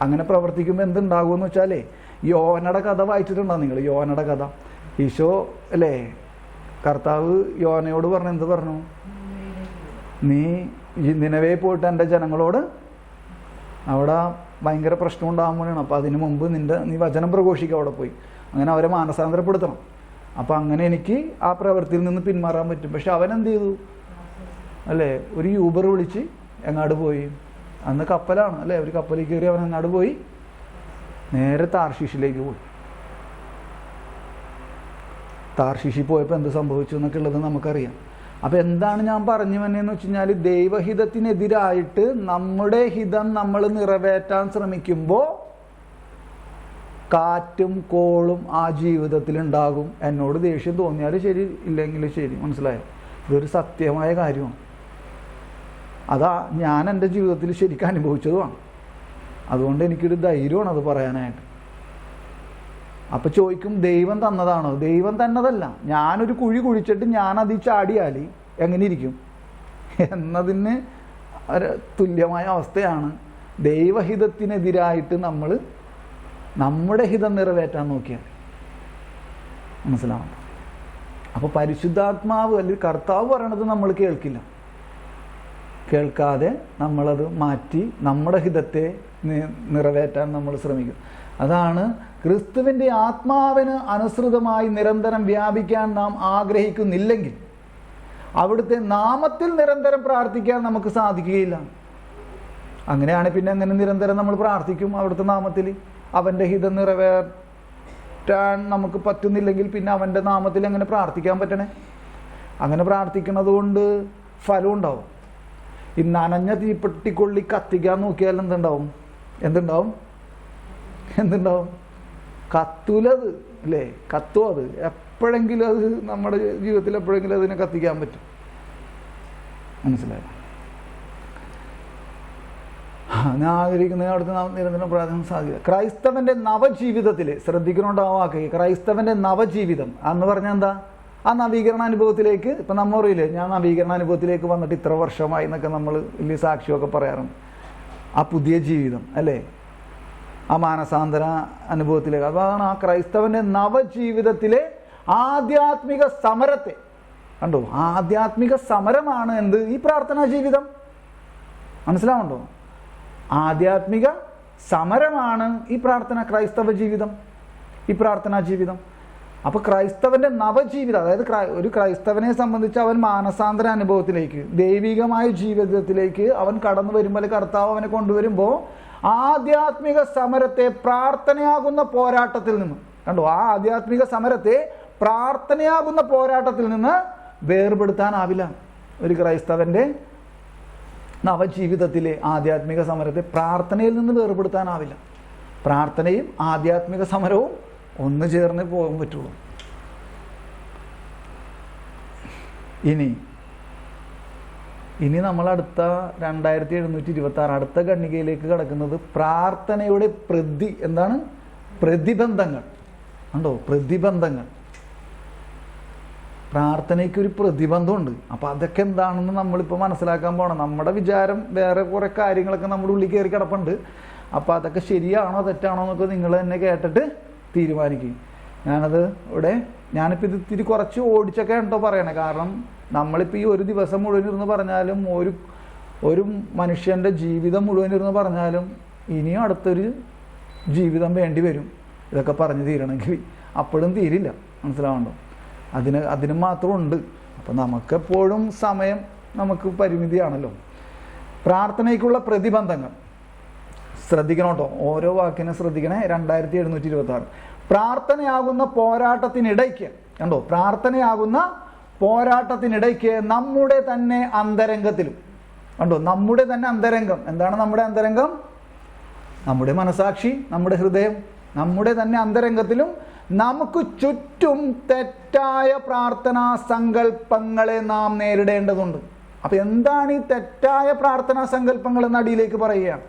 അങ്ങനെ പ്രവർത്തിക്കുമ്പോൾ എന്തുണ്ടാകുമെന്ന് വെച്ചാലേ, യോനയുടെ കഥ വായിച്ചിട്ടുണ്ടോ നിങ്ങൾ? യോനയുടെ കഥ. ഈശോ അല്ലേ, കർത്താവ് യോനയോട് പറഞ്ഞു, എന്ത് പറഞ്ഞു? നീ നിനവേ പോയിട്ട് എൻ്റെ ജനങ്ങളോട്, അവിടെ ഭയങ്കര പ്രശ്നം ഉണ്ടാകുമ്പോഴാണ്, അപ്പോൾ അതിന് മുമ്പ് നീ വചനം പ്രഘോഷിക്കുക അവിടെ പോയി, അങ്ങനെ അവരെ മാനസാന്തരപ്പെടുത്തണം. അപ്പം അങ്ങനെ എനിക്ക് ആ പ്രവൃത്തിയിൽ നിന്ന് പിന്മാറാൻ പറ്റും. പക്ഷെ അവൻ എന്ത് ചെയ്തു അല്ലേ? ഒരു യൂബർ വിളിച്ച് എങ്ങാട് പോയി. അന്ന് കപ്പലാണ് അല്ലേ? ഒരു കപ്പലിൽ കയറി അവൻ എങ്ങാട് പോയി? നേരെ താർഷീഷിലേക്ക് പോയി. താർഷീഷിൽ പോയപ്പോൾ എന്ത് സംഭവിച്ചു എന്നൊക്കെ ഉള്ളത് നമുക്കറിയാം. അപ്പം എന്താണ് ഞാൻ പറഞ്ഞു വന്നതെന്ന് വെച്ച് കഴിഞ്ഞാൽ, ദൈവഹിതത്തിനെതിരായിട്ട് നമ്മുടെ ഹിതം നമ്മൾ നിറവേറ്റാൻ ശ്രമിക്കുമ്പോൾ കാറ്റും കോളും ആ ജീവിതത്തിൽ ഉണ്ടാകും. എന്നോട് ദേഷ്യം തോന്നിയാൽ ശരി, ഇല്ലെങ്കിൽ ശരി. മനസ്സിലായോ? ഇതൊരു സത്യമായ കാര്യമാണ്. അതാ ഞാൻ എൻ്റെ ജീവിതത്തിൽ ശരിക്കും അനുഭവിച്ചതുമാണ്. അതുകൊണ്ട് എനിക്കൊരു ധൈര്യമാണ് അത് പറയാനായിട്ട്. അപ്പം ചോദിക്കും, ദൈവം തന്നതാണോ? ദൈവം തന്നതല്ല. ഞാനൊരു കുഴി കുഴിച്ചിട്ട് ഞാനതിൽ ചാടിയാൽ എങ്ങനെ ഇരിക്കും എന്നതിന് തുല്യമായ അവസ്ഥയാണ് ദൈവഹിതത്തിനെതിരായിട്ട് നമ്മൾ നമ്മുടെ ഹിതം നിറവേറ്റാൻ നോക്കിയാൽ. മനസ്സിലാവണം? അപ്പോൾ പരിശുദ്ധാത്മാവ് അല്ലെങ്കിൽ കർത്താവ് പറയണത് നമ്മൾ കേൾക്കില്ല. കേൾക്കാതെ നമ്മളത് മാറ്റി നമ്മുടെ ഹിതത്തെ നിറവേറ്റാൻ നമ്മൾ ശ്രമിക്കും. അതാണ് ക്രിസ്തുവിൻ്റെ ആത്മാവിന് അനുസൃതമായി നിരന്തരം വ്യാപിക്കാൻ നാം ആഗ്രഹിക്കുന്നില്ലെങ്കിൽ അവിടുത്തെ നാമത്തിൽ നിരന്തരം പ്രാർത്ഥിക്കാൻ നമുക്ക് സാധിക്കുകയില്ല. അങ്ങനെയാണ് പിന്നെ എങ്ങനെ നിരന്തരം നമ്മൾ പ്രാർത്ഥിക്കും അവിടുത്തെ നാമത്തിൽ? അവൻ്റെ ഹിതം നിറവേറ്റാൻ നമുക്ക് പറ്റുന്നില്ലെങ്കിൽ പിന്നെ അവൻ്റെ നാമത്തിൽ എങ്ങനെ പ്രാർത്ഥിക്കാൻ പറ്റണേ? അങ്ങനെ പ്രാർത്ഥിക്കുന്നത് കൊണ്ട് ഫലം ഉണ്ടാവും. ഈ നനഞ്ഞ തീപ്പെട്ടിക്കൊള്ളി കത്തിക്കാൻ നോക്കിയാൽ എന്തുണ്ടാവും? എന്തുണ്ടാവും? കത്തൂലത് അല്ലേ? കത്തും. അത് എപ്പോഴെങ്കിലും അത് നമ്മുടെ ജീവിതത്തിൽ എപ്പോഴെങ്കിലും അതിനെ കത്തിക്കാൻ പറ്റും. മനസ്സിലായോ? ഞാൻ ആഗ്രഹിക്കുന്ന അവിടുത്തെ നിരന്തരം പ്രാർത്ഥന സാധിക്കുക. ക്രൈസ്തവന്റെ നവജീവിതത്തിൽ ശ്രദ്ധിക്കണോണ്ടാവാക്കി. ക്രൈസ്തവന്റെ നവജീവിതം എന്ന് പറഞ്ഞാൽ എന്താ? ആ നവീകരണ അനുഭവത്തിലേക്ക്, ഇപ്പം നമ്മൾ അറിയില്ലേ, ഞാൻ നവീകരണ അനുഭവത്തിലേക്ക് വന്നിട്ട് ഇത്ര വർഷമായി എന്നൊക്കെ നമ്മൾ വലിയ സാക്ഷ്യമൊക്കെ പറയാറുണ്ട്. ആ പുതിയ ജീവിതം അല്ലേ? ആ മാനസാന്തര അനുഭവത്തിലേക്ക്. അതാണ് ആ ക്രൈസ്തവന്റെ നവജീവിതത്തിലെ ആധ്യാത്മിക സമരത്തെ കണ്ടോ? ആധ്യാത്മിക സമരമാണ് എന്ത്? ഈ പ്രാർത്ഥനാ ജീവിതം. മനസ്സിലാവുണ്ടോ? ആധ്യാത്മിക സമരമാണ് ഈ ക്രൈസ്തവ ജീവിതം, ഈ പ്രാർത്ഥനാ ജീവിതം. അപ്പോൾ ക്രൈസ്തവന്റെ നവജീവിതം, അതായത് ഒരു ക്രൈസ്തവനെ സംബന്ധിച്ച് അവൻ മാനസാന്തര അനുഭവത്തിലേക്ക്, ദൈവികമായ ജീവിതത്തിലേക്ക് അവൻ കടന്നു വരുമ്പോൾ, കർത്താവ് അവനെ കൊണ്ടുവരുമ്പോൾ ആധ്യാത്മിക സമരത്തെ പ്രാർത്ഥനയാകുന്ന പോരാട്ടത്തിൽ നിന്ന് കണ്ടോ? ആ ആധ്യാത്മിക സമരത്തെ പ്രാർത്ഥനയാകുന്ന പോരാട്ടത്തിൽ നിന്ന് വേർപെടുത്താനാവില്ല. ഒരു ക്രൈസ്തവന്റെ നവജീവിതത്തിലെ ആധ്യാത്മിക സമരത്തെ പ്രാർത്ഥനയിൽ നിന്ന് വേർപെടുത്താനാവില്ല. പ്രാർത്ഥനയും ആധ്യാത്മിക സമരവും ഒന്ന് ചേർന്ന് പോകാൻ പറ്റുള്ളൂ. ഇനി നമ്മൾ അടുത്ത 2726 അടുത്ത ഖണ്ഡികയിലേക്ക് കടക്കുന്നത് പ്രാർത്ഥനയുടെ പ്രതിബന്ധങ്ങൾ. ഉണ്ടോ? പ്രതിബന്ധങ്ങൾ. പ്രാർത്ഥനയ്ക്കൊരു പ്രതിബന്ധമുണ്ട്. അപ്പം അതൊക്കെ എന്താണെന്ന് നമ്മളിപ്പോൾ മനസ്സിലാക്കാൻ പോകണം. നമ്മുടെ വിചാരം വേറെ കുറേ കാര്യങ്ങളൊക്കെ നമ്മുടെ ഉള്ളിൽ കയറി കിടപ്പുണ്ട്. അപ്പോൾ അതൊക്കെ ശരിയാണോ തെറ്റാണോ എന്നൊക്കെ നിങ്ങൾ തന്നെ കേട്ടിട്ട് തീരുമാനിക്കും. ഞാനിപ്പോൾ ഇത് ഇത്തിരി കുറച്ച് ഓടിച്ചൊക്കെ ഉണ്ടോ പറയണേ. കാരണം നമ്മളിപ്പോൾ ഈ ഒരു ദിവസം മുഴുവൻ ഇരുന്ന് പറഞ്ഞാലും ഒരു മനുഷ്യൻ്റെ ജീവിതം മുഴുവൻ ഇരുന്ന് പറഞ്ഞാലും ഇനിയും അടുത്തൊരു ജീവിതം വേണ്ടി വരും ഇതൊക്കെ പറഞ്ഞു തീരണമെങ്കിൽ. അപ്പോഴും തീരില്ല, മനസ്സിലാവണ്ടോ? അതിന് മാത്രമുണ്ട്. അപ്പം നമുക്കെപ്പോഴും സമയം നമുക്ക് പരിമിതിയാണല്ലോ. പ്രാർത്ഥനയ്ക്കുള്ള പ്രതിബന്ധങ്ങൾ ശ്രദ്ധിക്കണം കേട്ടോ, ഓരോ വാക്കിനെ ശ്രദ്ധിക്കണേ. 2726 പ്രാർത്ഥനയാകുന്ന പോരാട്ടത്തിനിടയ്ക്ക് കണ്ടോ, പ്രാർത്ഥനയാകുന്ന പോരാട്ടത്തിനിടയ്ക്ക് നമ്മുടെ തന്നെ അന്തരംഗത്തിലും കണ്ടോ, നമ്മുടെ തന്നെ അന്തരംഗം. എന്താണ് നമ്മുടെ അന്തരംഗം? നമ്മുടെ മനസാക്ഷി, നമ്മുടെ ഹൃദയം. നമ്മുടെ തന്നെ അന്തരംഗത്തിലും നമുക്ക് ചുറ്റും തെറ്റായ പ്രാർത്ഥനാ സങ്കല്പങ്ങളെ നാം നേരിടേണ്ടതുണ്ട്. അപ്പം എന്താണ് ഈ തെറ്റായ പ്രാർത്ഥനാ സങ്കല്പങ്ങൾ എന്ന അടിയിലേക്ക് പറയുകയാണ്.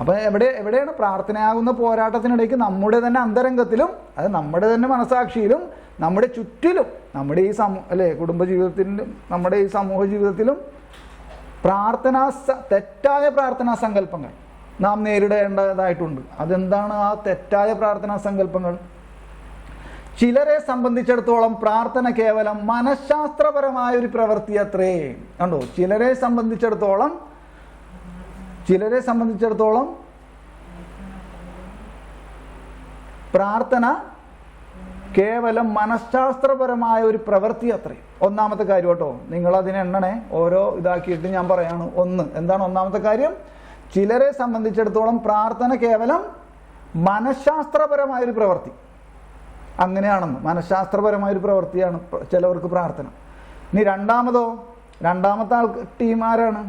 അപ്പം എവിടെയാണ് പ്രാർത്ഥനയാകുന്ന പോരാട്ടത്തിനിടയ്ക്ക് നമ്മുടെ തന്നെ അന്തരംഗത്തിലും, അത് നമ്മുടെ തന്നെ മനസാക്ഷിയിലും, നമ്മുടെ ചുറ്റിലും, നമ്മുടെ ഈ കുടുംബജീവിതത്തിലും നമ്മുടെ ഈ സമൂഹ ജീവിതത്തിലും തെറ്റായ പ്രാർത്ഥനാ സങ്കല്പങ്ങൾ നാം നേരിടേണ്ടതായിട്ടുണ്ട്. അതെന്താണ് ആ തെറ്റായ പ്രാർത്ഥനാ സങ്കല്പങ്ങൾ? ചിലരെ സംബന്ധിച്ചിടത്തോളം പ്രാർത്ഥന കേവലം മനഃശാസ്ത്രപരമായ ഒരു പ്രവൃത്തി അത്രേ. കണ്ടോ, ചിലരെ സംബന്ധിച്ചിടത്തോളം പ്രാർത്ഥന കേവലം മനഃശാസ്ത്രപരമായ ഒരു പ്രവൃത്തി അത്രേ. ഒന്നാമത്തെ കാര്യം കേട്ടോ, നിങ്ങളതിനെ എണ്ണണേ, ഓരോ ഇതാക്കിയിട്ട് ഞാൻ പറയാണ്. എന്താണ് ഒന്നാമത്തെ കാര്യം? ചിലരെ സംബന്ധിച്ചിടത്തോളം പ്രാർത്ഥന കേവലം മനഃശാസ്ത്രപരമായൊരു പ്രവൃത്തി. അങ്ങനെയാണെന്ന്, മനഃശാസ്ത്രപരമായൊരു പ്രവൃത്തിയാണ് ചിലവർക്ക് പ്രാർത്ഥന. ഇനി രണ്ടാമത്തെ ടീം ആരാണ്?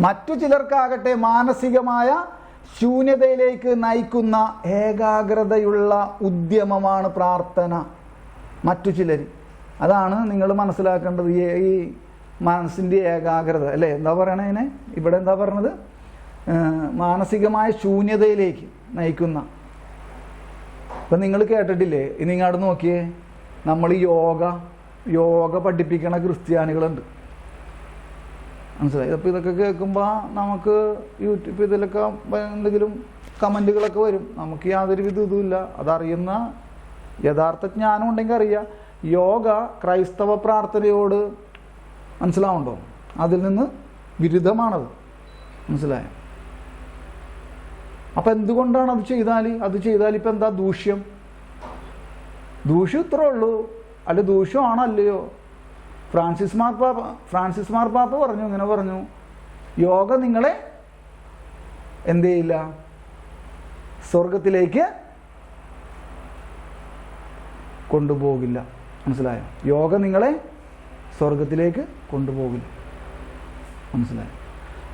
മറ്റു ചിലർക്കാകട്ടെ മാനസികമായ ശൂന്യതയിലേക്ക് നയിക്കുന്ന ഏകാഗ്രതയുള്ള ഉദ്യമമാണ് പ്രാർത്ഥന. മറ്റു ചിലർ, അതാണ് നിങ്ങൾ മനസ്സിലാക്കേണ്ടത്. ഈ മനസ്സിൻ്റെ ഏകാഗ്രത അല്ലേ, എന്താ പറയണേ ഇതിനെ? ഇവിടെ എന്താ പറയണത്? മാനസികമായ ശൂന്യതയിലേക്ക് നയിക്കുന്ന. ഇപ്പം നിങ്ങൾ കേട്ടിട്ടില്ലേ, നിങ്ങോട്ട് നോക്കിയേ, നമ്മൾ യോഗ പഠിപ്പിക്കണ ക്രിസ്ത്യാനികളുണ്ട്, മനസ്സിലായി? അപ്പോൾ ഇതൊക്കെ കേൾക്കുമ്പോൾ നമുക്ക് യൂട്യൂബ് ഇതിലൊക്കെ എന്തെങ്കിലും കമൻറ്റുകളൊക്കെ വരും. നമുക്ക് യാതൊരു വിധ ഇതുമില്ല. അതറിയുന്ന യഥാർത്ഥ ജ്ഞാനം ഉണ്ടെങ്കിൽ അറിയാം. യോഗ ക്രൈസ്തവ പ്രാർത്ഥനയോട് മനസ്സിലാവുണ്ടോ? അതിൽ നിന്ന് വിരുദ്ധമാണത്, മനസ്സിലായോ? അപ്പം എന്തുകൊണ്ടാണ് അത് ചെയ്താൽ ഇപ്പം എന്താ ദൂഷ്യം ഇത്രേ ഉള്ളൂ. അല്ല, ദൂഷ്യമാണല്ലയോ? ഫ്രാൻസിസ് മാർപ്പാപ്പ ഇങ്ങനെ പറഞ്ഞു, യോഗ നിങ്ങളെ എന്ത് ചെയ്യില്ല, സ്വർഗത്തിലേക്ക് കൊണ്ടുപോകില്ല, മനസ്സിലായോ? യോഗ നിങ്ങളെ സ്വർഗത്തിലേക്ക് കൊണ്ടുപോകില്ല, മനസ്സിലായോ?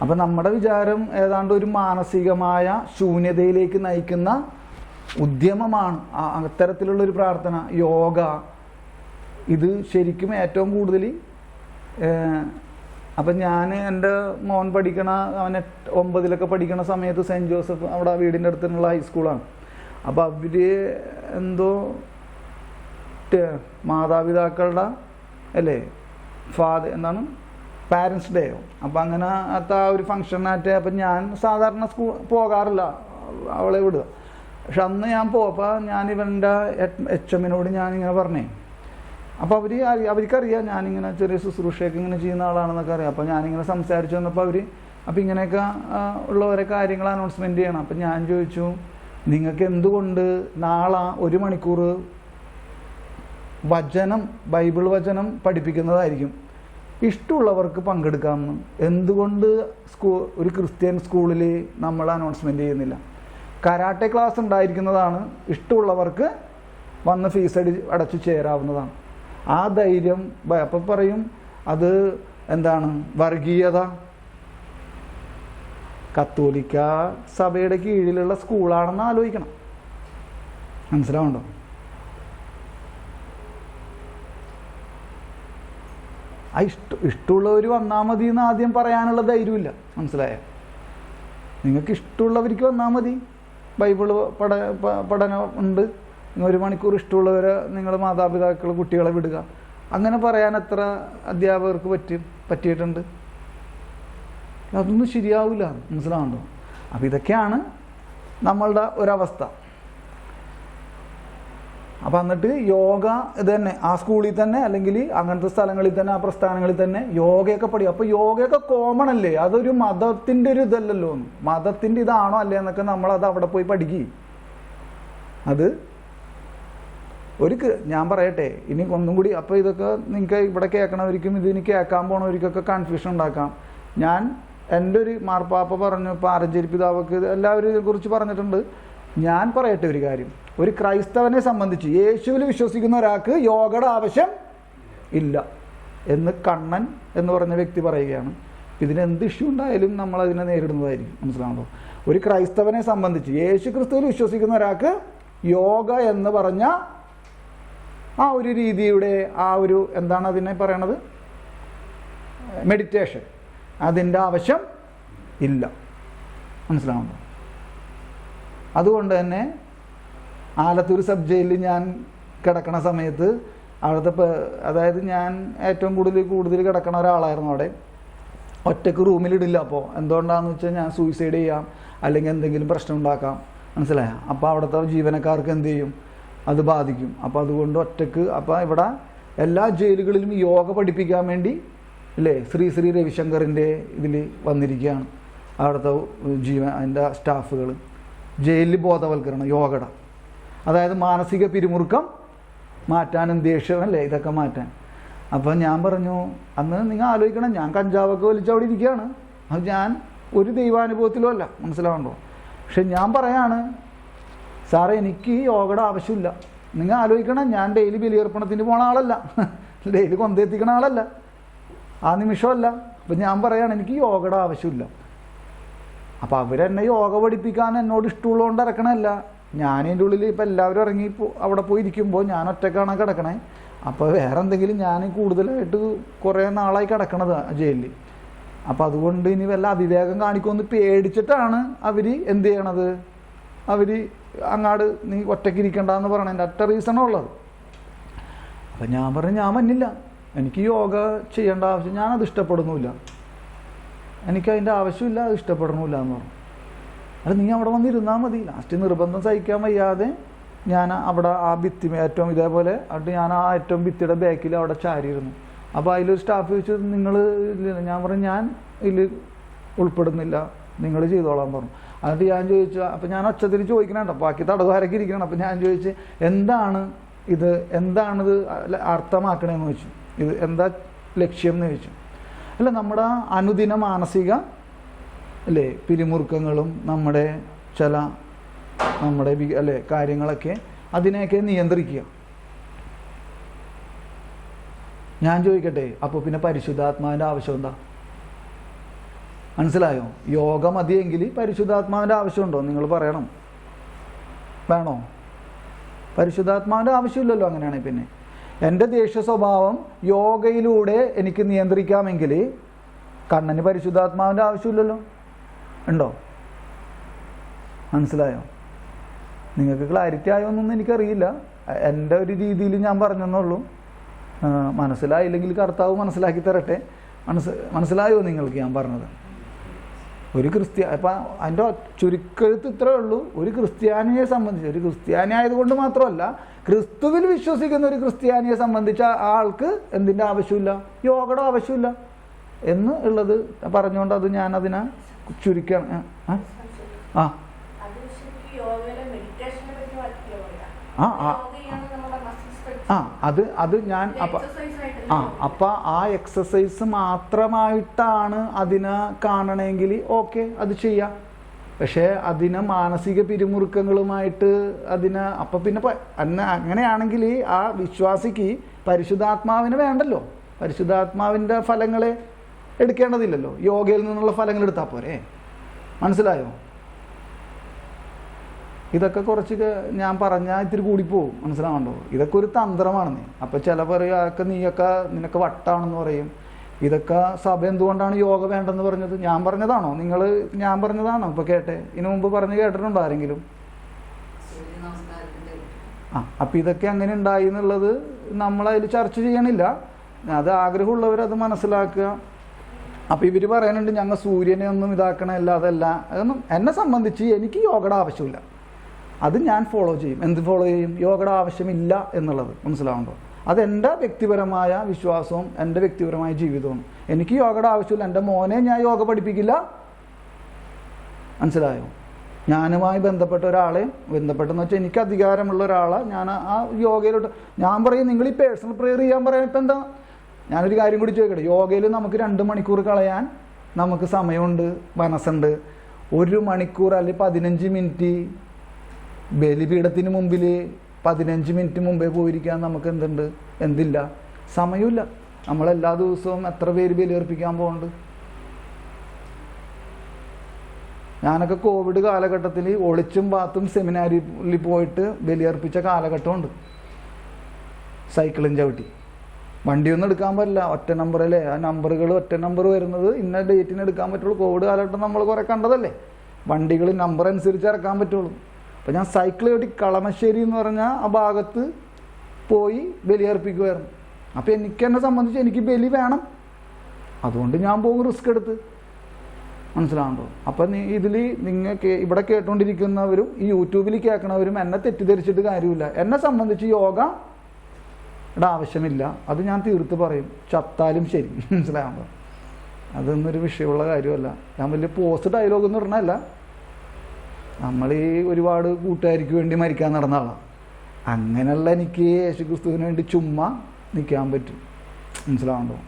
അപ്പം നമ്മുടെ വിചാരം ഏതാണ്ട് ഒരു മാനസികമായ ശൂന്യതയിലേക്ക് നയിക്കുന്ന ഉദ്യമമാണ് അത്തരത്തിലുള്ളൊരു പ്രാർത്ഥന, യോഗ. ഇത് ശരിക്കും ഏറ്റവും കൂടുതൽ അപ്പം ഞാൻ എൻ്റെ മോൻ അവൻ 9 പഠിക്കണ സമയത്ത് സെൻറ്റ് ജോസഫ് അവിടെ വീടിൻ്റെ അടുത്തുള്ള ഹൈസ്കൂളാണ്. അപ്പോൾ അവർ എന്തോ മാതാപിതാക്കളുടെ പാരൻസ് ഡേയോ, അപ്പം അങ്ങനെ ആ ഒരു ഫംഗ്ഷനായിട്ട്. അപ്പം ഞാൻ സാധാരണ പോകാറില്ല, അവളെ വിടുക. പക്ഷെ അന്ന് ഞാൻ പോയപ്പോൾ ഞാൻ ഇവൻ്റെ HMനോട് ഞാനിങ്ങനെ പറഞ്ഞേ. അപ്പോൾ അവർക്കറിയാം ഞാനിങ്ങനെ ചെറിയ ശുശ്രൂഷയൊക്കെ ഇങ്ങനെ ചെയ്യുന്ന ആളാണെന്നൊക്കെ അറിയാം. അപ്പോൾ ഞാനിങ്ങനെ സംസാരിച്ചു വന്നപ്പോൾ അപ്പോൾ ഇങ്ങനെയൊക്കെ ഉള്ളവരെ കാര്യങ്ങൾ അനൗൺസ്മെൻറ്റ് ചെയ്യണം. അപ്പം ഞാൻ ചോദിച്ചു, നിങ്ങൾക്ക് എന്തുകൊണ്ട് നാളെ 1 മണിക്കൂർ ബൈബിൾ വചനം പഠിപ്പിക്കുന്നതായിരിക്കും, ഇഷ്ടമുള്ളവർക്ക് പങ്കെടുക്കാമെന്ന്. എന്തുകൊണ്ട് ഒരു ക്രിസ്ത്യൻ സ്കൂളിൽ നമ്മൾ അനൗൺസ്മെൻറ്റ് ചെയ്യുന്നില്ല? കരാട്ടെ ക്ലാസ് ഉണ്ടായിരിക്കുന്നതാണ്, ഇഷ്ടമുള്ളവർക്ക് വന്ന് ഫീസ് അടച്ചു ചേരാവുന്നതാണ്. ആ ധൈര്യം അപ്പം പറയും അത് എന്താണ് വർഗീയത. കത്തോലിക്ക സഭയുടെ കീഴിലുള്ള സ്കൂളാണെന്ന് ആലോചിക്കണം, മനസ്സിലാവുണ്ടോ? ഇഷ്ടമുള്ളവർ വന്നാൽ മതി എന്ന് ആദ്യം പറയാനുള്ള ധൈര്യമില്ല, മനസ്സിലായോ? നിങ്ങൾക്ക് ഇഷ്ടമുള്ളവർക്ക് വന്നാൽ മതി, ബൈബിള് പഠനം ഉണ്ട്, 1 മണിക്കൂർ ഇഷ്ടമുള്ളവരെ നിങ്ങൾ മാതാപിതാക്കൾ കുട്ടികളെ വിടുക. അങ്ങനെ പറയാൻ എത്ര അധ്യാപകർക്ക് പറ്റിയിട്ടുണ്ട്? അതൊന്നും ശരിയാവില്ല, മനസ്സിലാവുണ്ടോ? അപ്പം ഇതൊക്കെയാണ് നമ്മളുടെ ഒരവസ്ഥ. അപ്പം എന്നിട്ട് യോഗ ഇത് തന്നെ ആ സ്കൂളിൽ തന്നെ അല്ലെങ്കിൽ അങ്ങനത്തെ സ്ഥലങ്ങളിൽ തന്നെ ആ പ്രസ്ഥാനങ്ങളിൽ തന്നെ യോഗയൊക്കെ പഠിക്കും. അപ്പോൾ യോഗയൊക്കെ കോമൺ അല്ലേ, അതൊരു മതത്തിൻ്റെ ഒരു ഇതല്ലല്ലോ, മതത്തിൻ്റെ ഇതാണോ അല്ലേ എന്നൊക്കെ നമ്മളത് അവിടെ പോയി പഠിക്കുക. അത് ഞാൻ പറയട്ടെ ഇനി ഒന്നും കൂടി. അപ്പോൾ ഇതൊക്കെ നിങ്ങൾക്ക് ഇവിടെ കേൾക്കണവർക്കും ഇതിന് കേൾക്കാൻ പോണവർക്കൊക്കെ കൺഫ്യൂഷൻ ഉണ്ടാക്കാം. ഞാൻ എൻ്റെ ഒരു മാർപ്പാപ്പ പറഞ്ഞു, പാരഞ്ചേരി പിതാവൊക്കെ എല്ലാവരും ഇതിനെക്കുറിച്ച് പറഞ്ഞിട്ടുണ്ട്. ഞാൻ പറയട്ടെ ഒരു കാര്യം, ഒരു ക്രൈസ്തവനെ സംബന്ധിച്ച് യേശുവിൽ വിശ്വസിക്കുന്ന ഒരാൾക്ക് യോഗയുടെ ആവശ്യം ഇല്ല എന്ന് കണ്ണൻ എന്ന് പറഞ്ഞ വ്യക്തി പറയുകയാണ്. ഇതിനെന്ത് ഇഷ്യൂ ഉണ്ടായാലും നമ്മളതിനെ നേരിടുന്നതായിരിക്കും. മനസ്സിലാണല്ലോ? ഒരു ക്രൈസ്തവനെ സംബന്ധിച്ച് യേശു ക്രിസ്തുവിൽ വിശ്വസിക്കുന്ന ഒരാൾക്ക് യോഗ എന്ന് പറഞ്ഞ ആ ഒരു രീതിയുടെ ആ ഒരു എന്താണ് അതിനെ പറയണത്, മെഡിറ്റേഷൻ, അതിൻ്റെ ആവശ്യം ഇല്ല. മനസ്സിലാവുന്നു? അതുകൊണ്ട് തന്നെ ആലത്തൂർ സബ് ജയിലിൽ ഞാൻ കിടക്കണ സമയത്ത് അവിടുത്തെ അതായത് ഞാൻ ഏറ്റവും കൂടുതൽ കിടക്കണ ഒരാളായിരുന്നു അവിടെ. ഒറ്റയ്ക്ക് റൂമിലിടില്ല. അപ്പോൾ എന്തുകൊണ്ടാണെന്ന് വെച്ചാൽ ഞാൻ സൂയിസൈഡ് ചെയ്യാം അല്ലെങ്കിൽ എന്തെങ്കിലും പ്രശ്നം ഉണ്ടാക്കാം. മനസ്സിലായ? അപ്പോൾ അവിടുത്തെ ജീവനക്കാർക്ക് എന്ത് ചെയ്യും, അത് ബാധിക്കും. അപ്പോൾ അതുകൊണ്ട് ഒറ്റയ്ക്ക്. അപ്പോൾ ഇവിടെ എല്ലാ ജയിലുകളിലും യോഗ പഠിപ്പിക്കാൻ വേണ്ടി അല്ലേ ശ്രീ രവിശങ്കറിൻ്റെ ഇതിൽ വന്നിരിക്കുകയാണ് അവിടുത്തെ അതിൻ്റെ സ്റ്റാഫുകൾ. ജയിലിൽ ബോധവൽക്കരണം യോഗയുടെ, അതായത് മാനസിക പിരിമുറുക്കം മാറ്റാനും ദേഷ്യം അല്ലേ ഇതൊക്കെ മാറ്റാൻ. അപ്പം ഞാൻ പറഞ്ഞു, അന്ന് നിങ്ങൾ ആലോചിക്കണം, ഞാൻ കഞ്ചാവൊക്കെ വലിച്ച് അവിടെ ഇരിക്കുകയാണ്. അത് ഞാൻ ഒരു ദൈവാനുഭവത്തിലും അല്ല. മനസ്സിലാവുണ്ടോ? പക്ഷെ ഞാൻ പറയാണ് സാറേ എനിക്ക് യോഗയുടെ ആവശ്യമില്ല. നിങ്ങൾ ആലോചിക്കണം, ഞാൻ ഡെയിലി ബലിയർപ്പണത്തിന് പോണ ആളല്ല, ഡെയിലി കൊന്തെത്തിക്കണ ആളല്ല, ആ നിമിഷമല്ല. അപ്പം ഞാൻ പറയാണ് എനിക്ക് യോഗയുടെ ആവശ്യമില്ല. അപ്പം അവരെന്നെ യോഗ പഠിപ്പിക്കാൻ എന്നോട് ഇഷ്ടമുള്ളതുകൊണ്ട് ഇറക്കണമല്ല. ഞാനതിൻ്റെ ഉള്ളിൽ ഇപ്പം എല്ലാവരും ഇറങ്ങി അവിടെ പോയി ഇരിക്കുമ്പോൾ ഞാൻ ഒറ്റക്കാണ് കിടക്കണേ. അപ്പോൾ വേറെ എന്തെങ്കിലും ഞാൻ കൂടുതലായിട്ട് കുറേ നാളായി കിടക്കണത് ജയിലിൽ. അപ്പം അതുകൊണ്ട് ഇനി വല്ല അവിവേകം കാണിക്കുമെന്ന് പേടിച്ചിട്ടാണ് അവർ എന്ത് ചെയ്യണത്, അവർ അങ്ങാട് നീ ഒറ്റയ്ക്ക് ഇരിക്കണ്ടെന്ന് പറയണതിൻ്റെ ഒറ്റ റീസണുള്ളത്. അപ്പം ഞാൻ പറഞ്ഞു ഞാൻ മന്നില്ല, എനിക്ക് യോഗ ചെയ്യേണ്ട ആവശ്യം, ഞാനത് ഇഷ്ടപ്പെടുന്നുമില്ല, എനിക്കതിൻ്റെ ആവശ്യമില്ല, അത് ഇഷ്ടപ്പെടണമില്ല എന്ന് പറഞ്ഞു. അത് നീ അവിടെ വന്നിരുന്നാൽ മതി. ലാസ്റ്റ് നിർബന്ധം സഹിക്കാൻ വയ്യാതെ ഞാൻ അവിടെ ആ ഭിത്തി ഏറ്റവും ഇതേപോലെ അവിടെ ഞാൻ ആ ഏറ്റവും ഭിത്തിയുടെ ബാക്കിൽ അവിടെ ചാരിയിരുന്നു. അപ്പോൾ അതിലൊരു സ്റ്റാഫ് ചോദിച്ചു നിങ്ങൾ ഇല്ല. ഞാൻ പറഞ്ഞു ഞാൻ ഇതിൽ ഉൾപ്പെടുന്നില്ല, നിങ്ങൾ ചെയ്തോളാൻ പറഞ്ഞു. എന്നിട്ട് ഞാൻ ചോദിച്ചു, അപ്പം ഞാൻ ഒച്ചത്തിൽ ചോദിക്കണുണ്ടോ, ബാക്കി തടവുകാരൊക്കെ ഇരിക്കണം. അപ്പം ഞാൻ ചോദിച്ചു എന്താണിത് അർത്ഥമാക്കണേന്ന് ചോദിച്ചു, ഇത് എന്താ ലക്ഷ്യം എന്ന് ചോദിച്ചു. അല്ല നമ്മുടെ അനുദിന മാനസിക അല്ലേ പിരിമുറുക്കങ്ങളും നമ്മുടെ ചില അല്ലേ കാര്യങ്ങളൊക്കെ അതിനെയൊക്കെ നിയന്ത്രിക്കുക. ഞാൻ ചോദിക്കട്ടെ, അപ്പോൾ പിന്നെ പരിശുദ്ധാത്മാവിൻ്റെ ആവശ്യം എന്താ? മനസ്സിലായോ? യോഗ മതിയെങ്കിൽ പരിശുദ്ധാത്മാവിൻ്റെ ആവശ്യമുണ്ടോ നിങ്ങൾ പറയണം. വേണോ? പരിശുദ്ധാത്മാവിൻ്റെ ആവശ്യമില്ലല്ലോ. അങ്ങനെയാണെങ്കിൽ പിന്നെ എൻ്റെ ദേഷ്യ സ്വഭാവം യോഗയിലൂടെ എനിക്ക് നിയന്ത്രിക്കാമെങ്കിൽ കണ്ണന് പരിശുദ്ധാത്മാവിൻ്റെ ആവശ്യമില്ലല്ലോ. ഉണ്ടോ? മനസ്സിലായോ? നിങ്ങൾക്ക് ക്ലാരിറ്റി ആയോ എന്നൊന്നും എനിക്കറിയില്ല. എൻ്റെ ഒരു രീതിയിൽ ഞാൻ പറഞ്ഞെന്നുള്ളൂ. മനസ്സിലായില്ലെങ്കിൽ കർത്താവ് മനസ്സിലാക്കി തരട്ടെ. മനസ്സിലായോ നിങ്ങൾക്ക് ഞാൻ പറഞ്ഞത്? ഒരു അപ്പം അതിൻ്റെ ചുരുക്കെഴുത്ത് ഇത്രയേ ഉള്ളൂ. ഒരു ക്രിസ്ത്യാനിയെ സംബന്ധിച്ച്, ഒരു ക്രിസ്ത്യാനി ആയതുകൊണ്ട് മാത്രമല്ല, ക്രിസ്തുവിൽ വിശ്വസിക്കുന്ന ഒരു ക്രിസ്ത്യാനിയെ സംബന്ധിച്ച ആൾക്ക് എന്തിൻ്റെ ആവശ്യമില്ല, യോഗയുടെ ആവശ്യമില്ല എന്ന് ഉള്ളത് പറഞ്ഞുകൊണ്ട് അത് ഞാൻ അതിനെ ചുരുക്കാണ്. അത് ഞാൻ അപ്പം ആ എക്സസൈസ് മാത്രമായിട്ടാണ് അതിനെ കാണണമെങ്കിൽ ഓക്കെ, അത് ചെയ്യാം. പക്ഷേ അതിനെ മാനസിക പിരിമുറുക്കങ്ങളുമായിട്ട് അതിനെ അപ്പം പിന്നെ അങ്ങനെയാണെങ്കിൽ ആ വിശ്വാസിക്ക് പരിശുദ്ധാത്മാവിന് വേണ്ടല്ലോ, പരിശുദ്ധാത്മാവിൻ്റെ ഫലങ്ങളെ എടുക്കേണ്ടതില്ലല്ലോ, യോഗയിൽ നിന്നുള്ള ഫലങ്ങൾ എടുത്താൽ പോരെ. മനസ്സിലായോ? ഇതൊക്കെ കുറച്ച് ഞാൻ പറഞ്ഞാൽ ഇത്തിരി കൂടിപ്പോവും. മനസ്സിലാവണ്ടോ? ഇതൊക്കെ ഒരു തന്ത്രമാണ്. നീ അപ്പം ചില പറയുക നിനക്ക് വട്ടാണെന്ന് പറയും. ഇതൊക്കെ സഭ എന്തുകൊണ്ടാണ് യോഗ വേണ്ടെന്ന് പറഞ്ഞത്? ഞാൻ പറഞ്ഞതാണോ? ഞാൻ പറഞ്ഞതാണോ ഇപ്പം കേട്ടെ? ഇതിനു മുമ്പ് പറഞ്ഞ് കേട്ടിട്ടുണ്ടോ ആരെങ്കിലും? അപ്പം ഇതൊക്കെ അങ്ങനെ ഉണ്ടായി എന്നുള്ളത് നമ്മളതിൽ ചർച്ച ചെയ്യണില്ല. അത് ആഗ്രഹമുള്ളവരത് മനസ്സിലാക്കുക. അപ്പം ഇവർ പറയുന്നുണ്ട് ഞങ്ങൾ സൂര്യനെ ഒന്നും ഇതാക്കണമല്ല, അതല്ല. അതൊന്നും എന്നെ സംബന്ധിച്ച് എനിക്ക് യോഗയുടെ ആവശ്യമില്ല. അത് ഞാൻ ഫോളോ ചെയ്യും. എന്ത് ഫോളോ ചെയ്യും? യോഗയുടെ ആവശ്യമില്ല എന്നുള്ളത് മനസ്സിലാവുണ്ടോ? അതെൻ്റെ വ്യക്തിപരമായ വിശ്വാസവും എൻ്റെ വ്യക്തിപരമായ ജീവിതവും. എനിക്ക് യോഗയുടെ ആവശ്യമില്ല. എൻ്റെ മോനെ ഞാൻ യോഗ പഠിപ്പിക്കില്ല. മനസ്സിലായോ? ഞാനുമായി ബന്ധപ്പെട്ട ഒരാളെ, ബന്ധപ്പെട്ടെന്ന് വെച്ചാൽ എനിക്ക് അധികാരമുള്ള ഒരാളെ ഞാൻ ആ യോഗയിലോട്ട് ഞാൻ പറയും, നിങ്ങൾ ഈ പേഴ്സണൽ പ്രെയർ ചെയ്യാൻ പറയാം. ഇപ്പം എന്താ, ഞാനൊരു കാര്യം കൂടി ചോദിക്കട്ടെ. യോഗയിൽ നമുക്ക് 2 മണിക്കൂർ കളയാൻ നമുക്ക് സമയമുണ്ട്, മനസ്സുണ്ട്. 1 മണിക്കൂർ അല്ലെങ്കിൽ 15 മിനിറ്റ് ബലിപീഠത്തിന് മുമ്പിൽ 15 മിനിറ്റ് മുമ്പേ പോയിരിക്കാൻ നമുക്ക് എന്തുണ്ട്? എന്തില്ല? സമയമില്ല. നമ്മളെല്ലാ ദിവസവും എത്ര പേര് ബലിയർപ്പിക്കാൻ പോകുന്നുണ്ട്? ഞാനൊക്കെ കോവിഡ് കാലഘട്ടത്തിൽ ഒളിച്ചും പാത്തും സെമിനാരിൽ പോയിട്ട് ബലിയർപ്പിച്ച കാലഘട്ടമുണ്ട്. സൈക്കിളും ചവിട്ടി. വണ്ടിയൊന്നും എടുക്കാൻ പറ്റില്ല, ഒറ്റ നമ്പറല്ലേ. ആ നമ്പറുകൾ ഒറ്റ നമ്പർ വരുന്നത് ഇന്ന ഡേറ്റിന് എടുക്കാൻ പറ്റുള്ളൂ. കോവിഡ് കാലഘട്ടം നമ്മൾ കുറേ കണ്ടതല്ലേ. വണ്ടികൾ നമ്പർ അനുസരിച്ച് ഇറക്കാൻ പറ്റുള്ളൂ. അപ്പോൾ ഞാൻ സൈക്കിൾ ചവിട്ടി കളമശ്ശേരി എന്ന് പറഞ്ഞാൽ ആ ഭാഗത്ത് പോയി ബലിയർപ്പിക്കുമായിരുന്നു. അപ്പോൾ എന്നെ സംബന്ധിച്ച് എനിക്ക് ബലി വേണം. അതുകൊണ്ട് ഞാൻ പോകും റിസ്ക് എടുത്ത്. മനസ്സിലാവുണ്ടോ? അപ്പം ഇതിൽ നിങ്ങൾക്ക് ഇവിടെ കേട്ടുകൊണ്ടിരിക്കുന്നവരും ഈ യൂട്യൂബിൽ കേൾക്കണവരും എന്നെ തെറ്റിദ്ധരിച്ചിട്ട് കാര്യമില്ല. എന്നെ സംബന്ധിച്ച് യോഗയുടെ ആവശ്യമില്ല. അത് ഞാൻ തീർത്ത് പറയും, ചത്താലും ശരി. മനസ്സിലാവുമ്പോൾ അതൊന്നൊരു വിഷയമുള്ള കാര്യമല്ല. ഞാൻ വലിയ പോസ്റ്റ് ഡയലോഗ് എന്ന് പറഞ്ഞല്ല. നമ്മൾ ഈ ഒരുപാട് കൂട്ടുകാർക്ക് വേണ്ടി മരിക്കാൻ നടന്ന ആളാണ്. അങ്ങനെയുള്ള എനിക്ക് യേശുക്രിസ്തുവിന് വേണ്ടി ചുമ്മാ നിൽക്കാൻ പറ്റും. മനസ്സിലാവുണ്ടോ?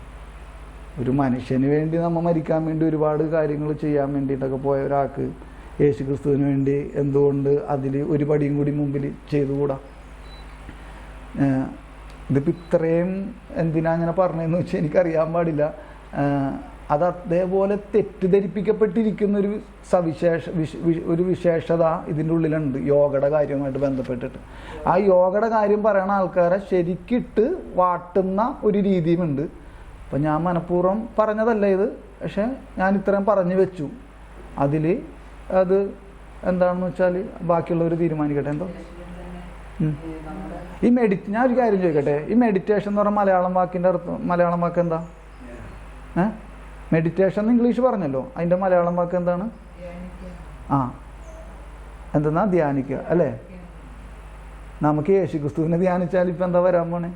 ഒരു മനുഷ്യന് വേണ്ടി നമ്മൾ മരിക്കാൻ വേണ്ടി ഒരുപാട് കാര്യങ്ങൾ ചെയ്യാൻ വേണ്ടിയിട്ടൊക്കെ പോയ ഒരാൾക്ക് യേശുക്രിസ്തുവിന് വേണ്ടി എന്തുകൊണ്ട് അതിൽ ഒരു പടിയും കൂടി മുമ്പിൽ ചെയ്തുകൂടാ? ഇതിപ്പോൾ ഇത്രയും എന്തിനാ അങ്ങനെ പറഞ്ഞതെന്ന് വെച്ചാൽ എനിക്കറിയാൻ പാടില്ല. അത് അതേപോലെ തെറ്റിദ്ധരിപ്പിക്കപ്പെട്ടിരിക്കുന്നൊരു ഒരു വിശേഷത ഇതിൻ്റെ ഉള്ളിലുണ്ട് യോഗയുടെ കാര്യവുമായിട്ട് ബന്ധപ്പെട്ടിട്ട്. ആ യോഗയുടെ കാര്യം പറയുന്ന ആൾക്കാരെ ശരിക്കിട്ട് വാട്ടുന്ന ഒരു രീതിയുമുണ്ട്. അപ്പം ഞാൻ മനഃപൂർവ്വം പറഞ്ഞതല്ല ഇത്, പക്ഷെ ഞാൻ ഇത്രയും പറഞ്ഞു വെച്ചു. അതിൽ അത് എന്താണെന്ന് വെച്ചാൽ ബാക്കിയുള്ളവർ തീരുമാനിക്കട്ടെ. എന്തോ ഈ ഞാൻ ഒരു കാര്യം ചോദിക്കട്ടെ. ഈ മെഡിറ്റേഷൻ എന്ന് പറഞ്ഞാൽ മലയാളം വാക്കിൻ്റെ അർത്ഥം, മലയാളം വാക്ക് എന്താ? മെഡിറ്റേഷൻ ഇംഗ്ലീഷ് പറഞ്ഞല്ലോ, അതിൻ്റെ മലയാളം വാക്ക് എന്താണ്? എന്തെന്നാ? ധ്യാനിക്കുക അല്ലേ? നമുക്ക് യേശുക്രിസ്തുവിനെ ധ്യാനിച്ചാൽ ഇപ്പം എന്താ വരാൻ പോണേ?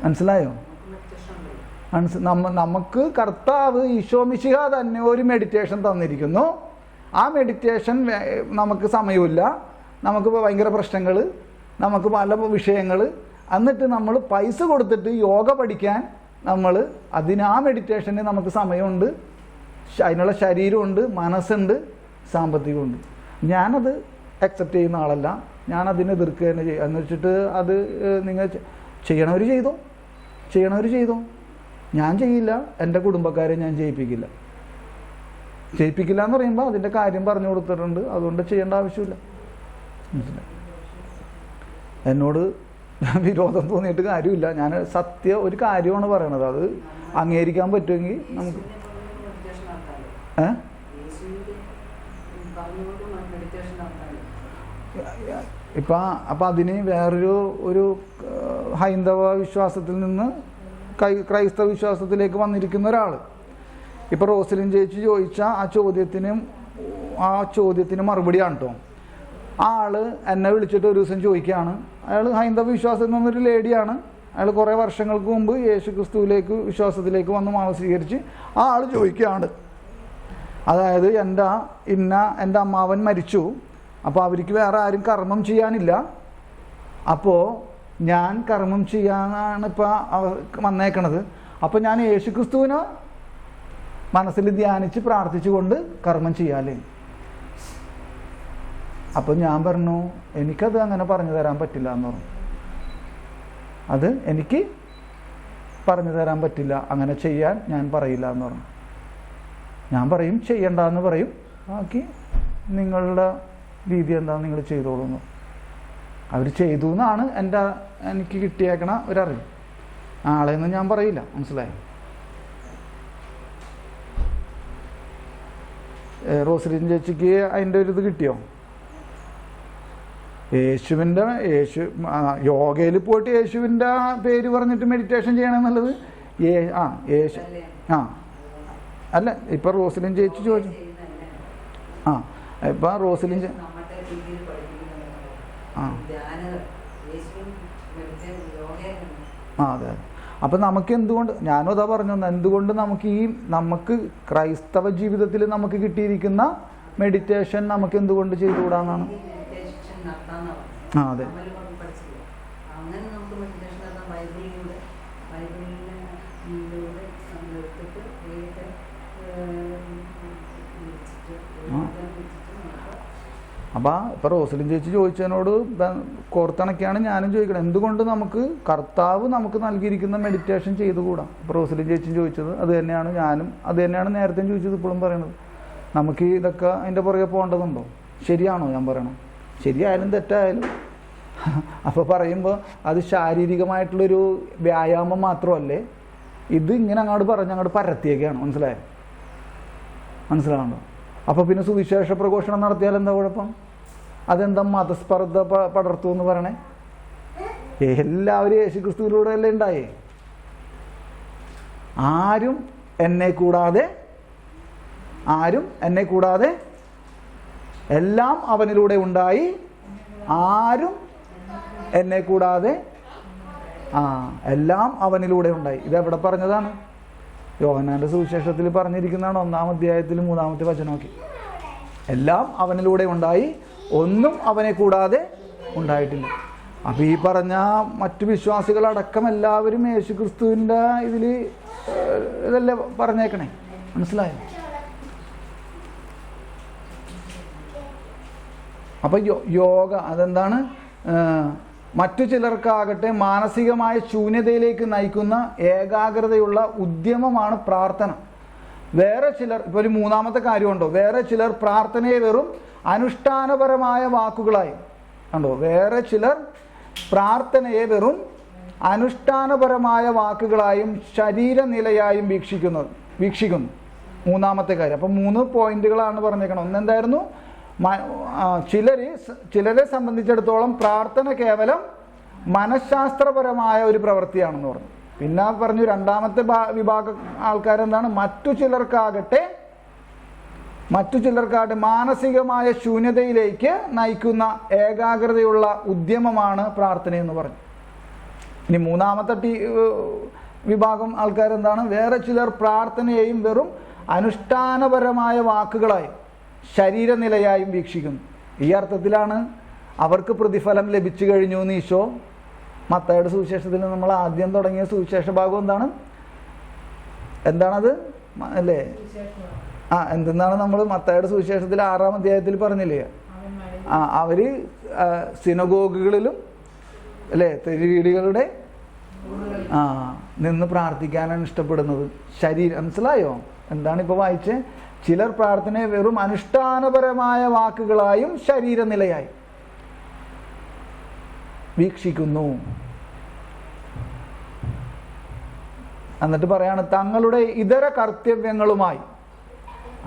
മനസ്സിലായോ? നമുക്ക് കർത്താവ് ഈശോ മിശിഹ തന്നെ ഒരു മെഡിറ്റേഷൻ തന്നിരിക്കുന്നു. ആ മെഡിറ്റേഷൻ നമുക്ക് സമയമില്ല, നമുക്ക് ഭയങ്കര പ്രശ്നങ്ങൾ, നമുക്ക് പല വിഷയങ്ങൾ. എന്നിട്ട് നമ്മൾ പൈസ കൊടുത്തിട്ട് യോഗ പഠിക്കാൻ നമ്മൾ ആ മെഡിറ്റേഷന് നമുക്ക് സമയമുണ്ട്, അതിനുള്ള ശരീരമുണ്ട്, മനസ്സുണ്ട്, സാമ്പത്തികമുണ്ട്. ഞാനത് അക്സെപ്റ്റ് ചെയ്യുന്ന ആളല്ല. ഞാൻ അതിനെ എതിർക്കുക തന്നെ ചെയ്യും. എന്ന് വെച്ചിട്ട് അത് നിങ്ങൾ ചെയ്യണവർ ചെയ്തോ. ഞാൻ ചെയ്യില്ല. എൻ്റെ കുടുംബക്കാരെ ഞാൻ ചെയ്യിപ്പിക്കില്ല എന്ന് പറയുമ്പോൾ അതിൻ്റെ കാര്യം പറഞ്ഞു കൊടുത്തിട്ടുണ്ട്. അതുകൊണ്ട് ചെയ്യേണ്ട ആവശ്യമില്ല. മനസ്സിലായി? എന്നോട് വിരോധം തോന്നിയിട്ട് കാര്യമില്ല. ഞാൻ ഒരു കാര്യമാണ് പറയണത്. അത് അംഗീകരിക്കാൻ പറ്റുമെങ്കിൽ നമുക്ക് അപ്പം അതിന് വേറൊരു ഹൈന്ദവ വിശ്വാസത്തിൽ നിന്ന് ക്രൈസ്തവ വിശ്വാസത്തിലേക്ക് വന്നിരിക്കുന്ന ഒരാൾ ഇപ്പോൾ റോസലിൻ ചേച്ചി ചോദിച്ച ആ ചോദ്യത്തിന് മറുപടിയാണ് കേട്ടോ. ആ ആള് എന്നെ വിളിച്ചിട്ട് ഒരു ദിവസം ചോദിക്കുകയാണ്. അയാൾ ഹൈന്ദവ വിശ്വാസത്തിൽ നിന്നൊരു ലേഡിയാണ്. അയാൾ കുറേ വർഷങ്ങൾക്ക് മുമ്പ് യേശുക്രിസ്തുവിലേക്ക് വിശ്വാസത്തിലേക്ക് വന്ന് മാവ് സ്വീകരിച്ച് ആ ആൾ ചോദിക്കുകയാണ്, അതായത് എൻ്റെ അമ്മാവൻ മരിച്ചു, അപ്പോൾ അവർക്ക് വേറെ ആരും കർമ്മം ചെയ്യാനില്ല, അപ്പോൾ ഞാൻ കർമ്മം ചെയ്യാനാണ് ഇപ്പോൾ വന്നേക്കണത്. അപ്പോൾ ഞാൻ യേശുക്രിസ്തുവിനെ മനസ്സിൽ ധ്യാനിച്ച് പ്രാർത്ഥിച്ചുകൊണ്ട് കർമ്മം ചെയ്യാലേ? അപ്പം ഞാൻ പറഞ്ഞു, എനിക്കത് അങ്ങനെ പറഞ്ഞു തരാൻ പറ്റില്ല എന്ന് പറഞ്ഞു. അത് എനിക്ക് പറഞ്ഞു തരാൻ പറ്റില്ല, അങ്ങനെ ചെയ്യാൻ ഞാൻ പറയില്ല എന്ന് പറഞ്ഞു. ഞാൻ പറയും ചെയ്യണ്ടെന്ന് പറയും, ബാക്കി നിങ്ങളുടെ രീതി എന്താണെന്ന് നിങ്ങൾ ചെയ്തോളൂ എന്ന്. അവർ ചെയ്തു എന്നാണ് എനിക്ക് കിട്ടിയേക്കണ ഒരറിവ്. ആളെയൊന്നും ഞാൻ പറയില്ല. മനസ്സിലായോ? റോസലിൻ ചേച്ചിക്ക് അതിൻ്റെ ഒരു ഇത് കിട്ടിയോ? യോഗയിൽ പോയിട്ട് യേശുവിൻ്റെ പേര് പറഞ്ഞിട്ട് മെഡിറ്റേഷൻ ചെയ്യണമെന്നുള്ളത് അല്ല. ഇപ്പം റോസലിൻ ചേച്ചി ചോദിച്ചു. ഇപ്പം റോസലിൻ അതെ. അപ്പം നമുക്ക് എന്തുകൊണ്ട്, ഞാനും അതാ പറഞ്ഞു, എന്തുകൊണ്ട് നമുക്ക് ക്രൈസ്തവ ജീവിതത്തിൽ നമുക്ക് കിട്ടിയിരിക്കുന്ന മെഡിറ്റേഷൻ നമുക്ക് എന്തുകൊണ്ട് ചെയ്തുകൂടാന്നാണ്. അതെ. അപ്പം ഇപ്പം റോസലിൻ ചേച്ചി ചോദിച്ചതിനോട് കോർത്തിണക്കിയാണ് ഞാനും ചോദിക്കണം, എന്തുകൊണ്ട് നമുക്ക് കർത്താവ് നമുക്ക് നൽകിയിരിക്കുന്ന മെഡിറ്റേഷൻ ചെയ്തുകൂടാ. ഇപ്പോൾ റോസലിൻ ചേച്ചി ചോദിച്ചത് അത് തന്നെയാണ്, ഞാനും അത് തന്നെയാണ് നേരത്തെ ചോദിച്ചത്, ഇപ്പോഴും പറയണത്. നമുക്ക് ഇതൊക്കെ അതിൻ്റെ പുറകെ പോകേണ്ടതുണ്ടോ? ശരിയാണോ ഞാൻ പറയണം? ശരിയായാലും തെറ്റായാലും അപ്പോൾ പറയുമ്പോൾ അത് ശാരീരികമായിട്ടുള്ളൊരു വ്യായാമം മാത്രമല്ലേ, ഇത് ഇങ്ങനെ അങ്ങോട്ട് അങ്ങോട്ട് പരത്തിയൊക്കെയാണ്. മനസ്സിലാവുണ്ടോ? അപ്പോൾ പിന്നെ സുവിശേഷ പ്രഘോഷണം നടത്തിയാൽ എന്താ കുഴപ്പം? അതെന്താ മതസ്പർദ്ധ പടർത്തു എന്ന് പറയണേ? എല്ലാവരും യേശുക്രിസ്തുവിലൂടെ അല്ലേ ഉണ്ടായേ. ആരും എന്നെ കൂടാതെ എല്ലാം അവനിലൂടെ ഉണ്ടായി, ആരും എന്നെ കൂടാതെ എല്ലാം അവനിലൂടെ ഉണ്ടായി. ഇതെവിടെ പറഞ്ഞതാണ്? യോഹന്നാന്റെ സുവിശേഷത്തിൽ പറഞ്ഞിരിക്കുന്നതാണ്, 1-ാം അധ്യായത്തിൽ 3-ാമത്തെ വചനമൊക്കെ. എല്ലാം അവനിലൂടെ ഉണ്ടായി, ഒന്നും അവനെ കൂടാതെ ഉണ്ടായിട്ടില്ല. അപ്പം ഈ പറഞ്ഞ മറ്റു വിശ്വാസികളടക്കം എല്ലാവരും യേശുക്രിസ്തുവിൻ്റെ ഇതല്ലേ പറഞ്ഞേക്കണേ. മനസ്സിലായോ? അപ്പം യോഗ അതെന്താണ്? മറ്റു ചിലർക്കാകട്ടെ മാനസികമായ ശൂന്യതയിലേക്ക് നയിക്കുന്ന ഏകാഗ്രതയുള്ള ഉദ്യമമാണ് പ്രാർത്ഥന. വേറെ ചിലർ, ഇപ്പോൾ ഒരു 3-ാമത്തെ കാര്യമുണ്ടോ? വേറെ ചിലർ പ്രാർത്ഥനയെ വെറും അനുഷ്ഠാനപരമായ വാക്കുകളായി കണ്ടോ. വേറെ ചിലർ പ്രാർത്ഥനയെ വെറും അനുഷ്ഠാനപരമായ വാക്കുകളായും ശരീരനിലയായും വീക്ഷിക്കുന്നു. 3-ാമത്തെ കാര്യം. അപ്പം 3 പോയിന്റുകളാണ് പറഞ്ഞേക്കണം. ഒന്നെന്തായിരുന്നു? ചിലരെ സംബന്ധിച്ചിടത്തോളം പ്രാർത്ഥന കേവലം മനഃശാസ്ത്രപരമായ ഒരു പ്രവൃത്തിയാണെന്ന് പറഞ്ഞു. പിന്നെ പറഞ്ഞു 2-ാമത്തെ വിഭാഗം ആൾക്കാരെന്താണ്? മറ്റു ചിലർക്കാകട്ടെ മാനസികമായ ശൂന്യതയിലേക്ക് നയിക്കുന്ന ഏകാഗ്രതയുള്ള ഉദ്യമമാണ് പ്രാർത്ഥനയെന്ന് പറഞ്ഞു. ഇനി 3-ാമത്തെ വിഭാഗം ആൾക്കാരെന്താണ്? വേറെ ചിലർ പ്രാർത്ഥനയെയും വെറും അനുഷ്ഠാനപരമായ വാക്കുകളായി ശരീരനിലയായും വീക്ഷിക്കുന്നു. ഈ അർത്ഥത്തിലാണ് അവർക്ക് പ്രതിഫലം ലഭിച്ചു കഴിഞ്ഞു എന്ന് ഈശോ മത്തായിയുടെ സുവിശേഷത്തിൽ നമ്മൾ ആദ്യം തുടങ്ങിയ സുവിശേഷ ഭാഗം എന്താണത് അല്ലേ? എന്തെന്നാണ് നമ്മൾ മത്തായിയുടെ സുവിശേഷത്തിൽ 6-ാം അധ്യായത്തിൽ പറഞ്ഞില്ലേ? അവര് സിനഗോഗുകളിലും അല്ലേ തെരുവീടുകളുടെ നിന്ന് പ്രാർത്ഥിക്കാനാണ് ഇഷ്ടപ്പെടുന്നത്. മനസ്സിലായോ എന്താണ് ഇപ്പോൾ വായിച്ചേ? ചിലർ പ്രാർത്ഥനയെ വെറും അനുഷ്ഠാനപരമായ വാക്കുകളായും ശരീരനിലയായി വീക്ഷിക്കുന്നു. എന്നിട്ട് പറയാണ് തങ്ങളുടെ ഇതര കർത്തവ്യങ്ങളുമായി,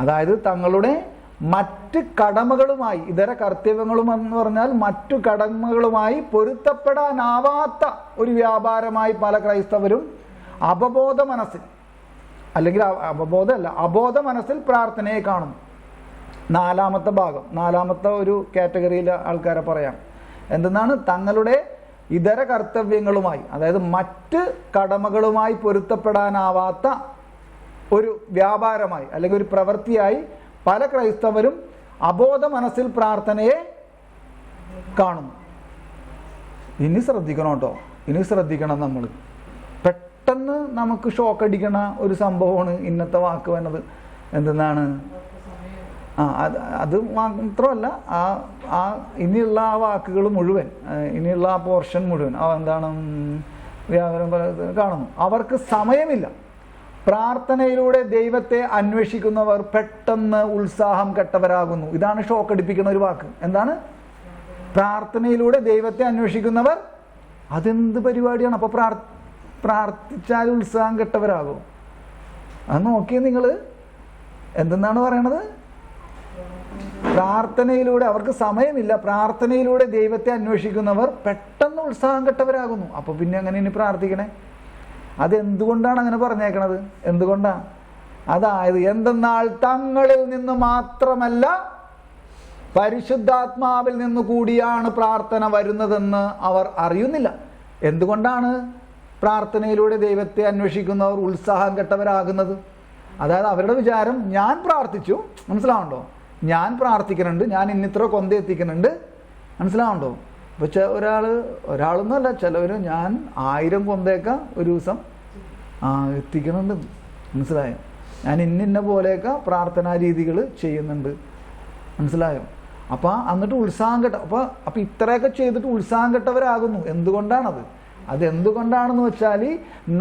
അതായത് തങ്ങളുടെ മറ്റ് കടമകളുമായി, ഇതര കർത്തവ്യങ്ങളും എന്ന് പറഞ്ഞാൽ മറ്റു കടമകളുമായി പൊരുത്തപ്പെടാനാവാത്ത ഒരു വ്യാപാരമായി പല ക്രൈസ്തവരും അബോധ മനസ്സിൽ, അല്ലെങ്കിൽ അബോധ മനസ്സിൽ പ്രാർത്ഥനയെ കാണുന്നു. 4-ാമത്തെ ഭാഗം, 4-ാമത്തെ ഒരു കാറ്റഗറിയിൽ ആൾക്കാരെ പറയാം. എന്തെന്നാണ്? തങ്ങളുടെ ഇതര കർത്തവ്യങ്ങളുമായി, അതായത് മറ്റ് കടമകളുമായി പൊരുത്തപ്പെടാനാവാത്ത ഒരു വ്യാപാരമായി അല്ലെങ്കിൽ ഒരു പ്രവൃത്തിയായി പല ക്രൈസ്തവരും അബോധ മനസ്സിൽ പ്രാർത്ഥനയെ കാണുന്നു. ഇനി ശ്രദ്ധിക്കണം കേട്ടോ, ഇനി ശ്രദ്ധിക്കണം. നമ്മൾ പെട്ടെന്ന് നമുക്ക് ഷോക്ക് അടിക്കണ ഒരു സംഭവമാണ് ഇന്നത്തെ വാക്ക് വന്നത്. എന്തെന്നാണ്? അത് മാത്രമല്ല, ഇനിയുള്ള ആ വാക്കുകൾ മുഴുവൻ, ഇനിയുള്ള ആ പോർഷൻ മുഴുവൻ എന്താണ് വ്യാപാരം കാണുന്നു. അവർക്ക് സമയമില്ല. പ്രാർത്ഥനയിലൂടെ ദൈവത്തെ അന്വേഷിക്കുന്നവർ പെട്ടെന്ന് ഉത്സാഹം കെട്ടവരാകുന്നു. ഇതാണ് ഷോക്ക് അടിപ്പിക്കുന്ന ഒരു വാക്ക്. എന്താണ്? പ്രാർത്ഥനയിലൂടെ ദൈവത്തെ അന്വേഷിക്കുന്നവർ. അതെന്ത് പരിപാടിയാണ്? അപ്പോൾ പ്രാർത്ഥിച്ചാൽ ഉത്സാഹം കെട്ടവരാകും. അത് നോക്കിയേ നിങ്ങൾ. എന്തെന്നാണ് പറയണത്? പ്രാർത്ഥനയിലൂടെ അവർക്ക് സമയമില്ല. പ്രാർത്ഥനയിലൂടെ ദൈവത്തെ അന്വേഷിക്കുന്നവർ പെട്ടെന്ന് ഉത്സാഹം കെട്ടവരാകുന്നു. അപ്പൊ പിന്നെ അങ്ങനെ ഇനി പ്രാർത്ഥിക്കണേ? അതെന്തുകൊണ്ടാണ് അങ്ങനെ പറഞ്ഞേക്കണത്? എന്തുകൊണ്ടാണ്? അതായത് എന്തെന്നാൽ തങ്ങളിൽ നിന്ന് മാത്രമല്ല പരിശുദ്ധാത്മാവിൽ നിന്ന് കൂടിയാണ് പ്രാർത്ഥന വരുന്നതെന്ന് അവർ അറിയുന്നില്ല. എന്തുകൊണ്ടാണ് പ്രാർത്ഥനയിലൂടെ ദൈവത്തെ അന്വേഷിക്കുന്നവർ ഉത്സാഹം കെട്ടവരാകുന്നത്? അതായത് അവരുടെ വിചാരം, ഞാൻ പ്രാർത്ഥിച്ചു, മനസ്സിലാവുണ്ടോ, ഞാൻ പ്രാർത്ഥിക്കുന്നുണ്ട്, ഞാൻ ഇന്നിത്ര കൊന്ത എത്തിക്കുന്നുണ്ട്, മനസ്സിലാവുണ്ടോ. ഇപ്പോൾ ഒരാളൊന്നുമല്ല, ചിലവർ ഞാൻ 1000 കൊന്തയൊക്കെ ഒരു ദിവസം എത്തിക്കുന്നുണ്ട്, മനസ്സിലായോ, ഞാൻ ഇന്ന പോലെയൊക്കെ പ്രാർത്ഥനാ രീതികൾ ചെയ്യുന്നുണ്ട്, മനസ്സിലായോ. അപ്പോൾ എന്നിട്ട് ഉത്സാഹം കെട്ട അപ്പോൾ ഇത്രയൊക്കെ ചെയ്തിട്ട് ഉത്സാഹം കെട്ടവരാകുന്നു. എന്തുകൊണ്ടാണത്? അതെന്തുകൊണ്ടാണെന്ന് വെച്ചാൽ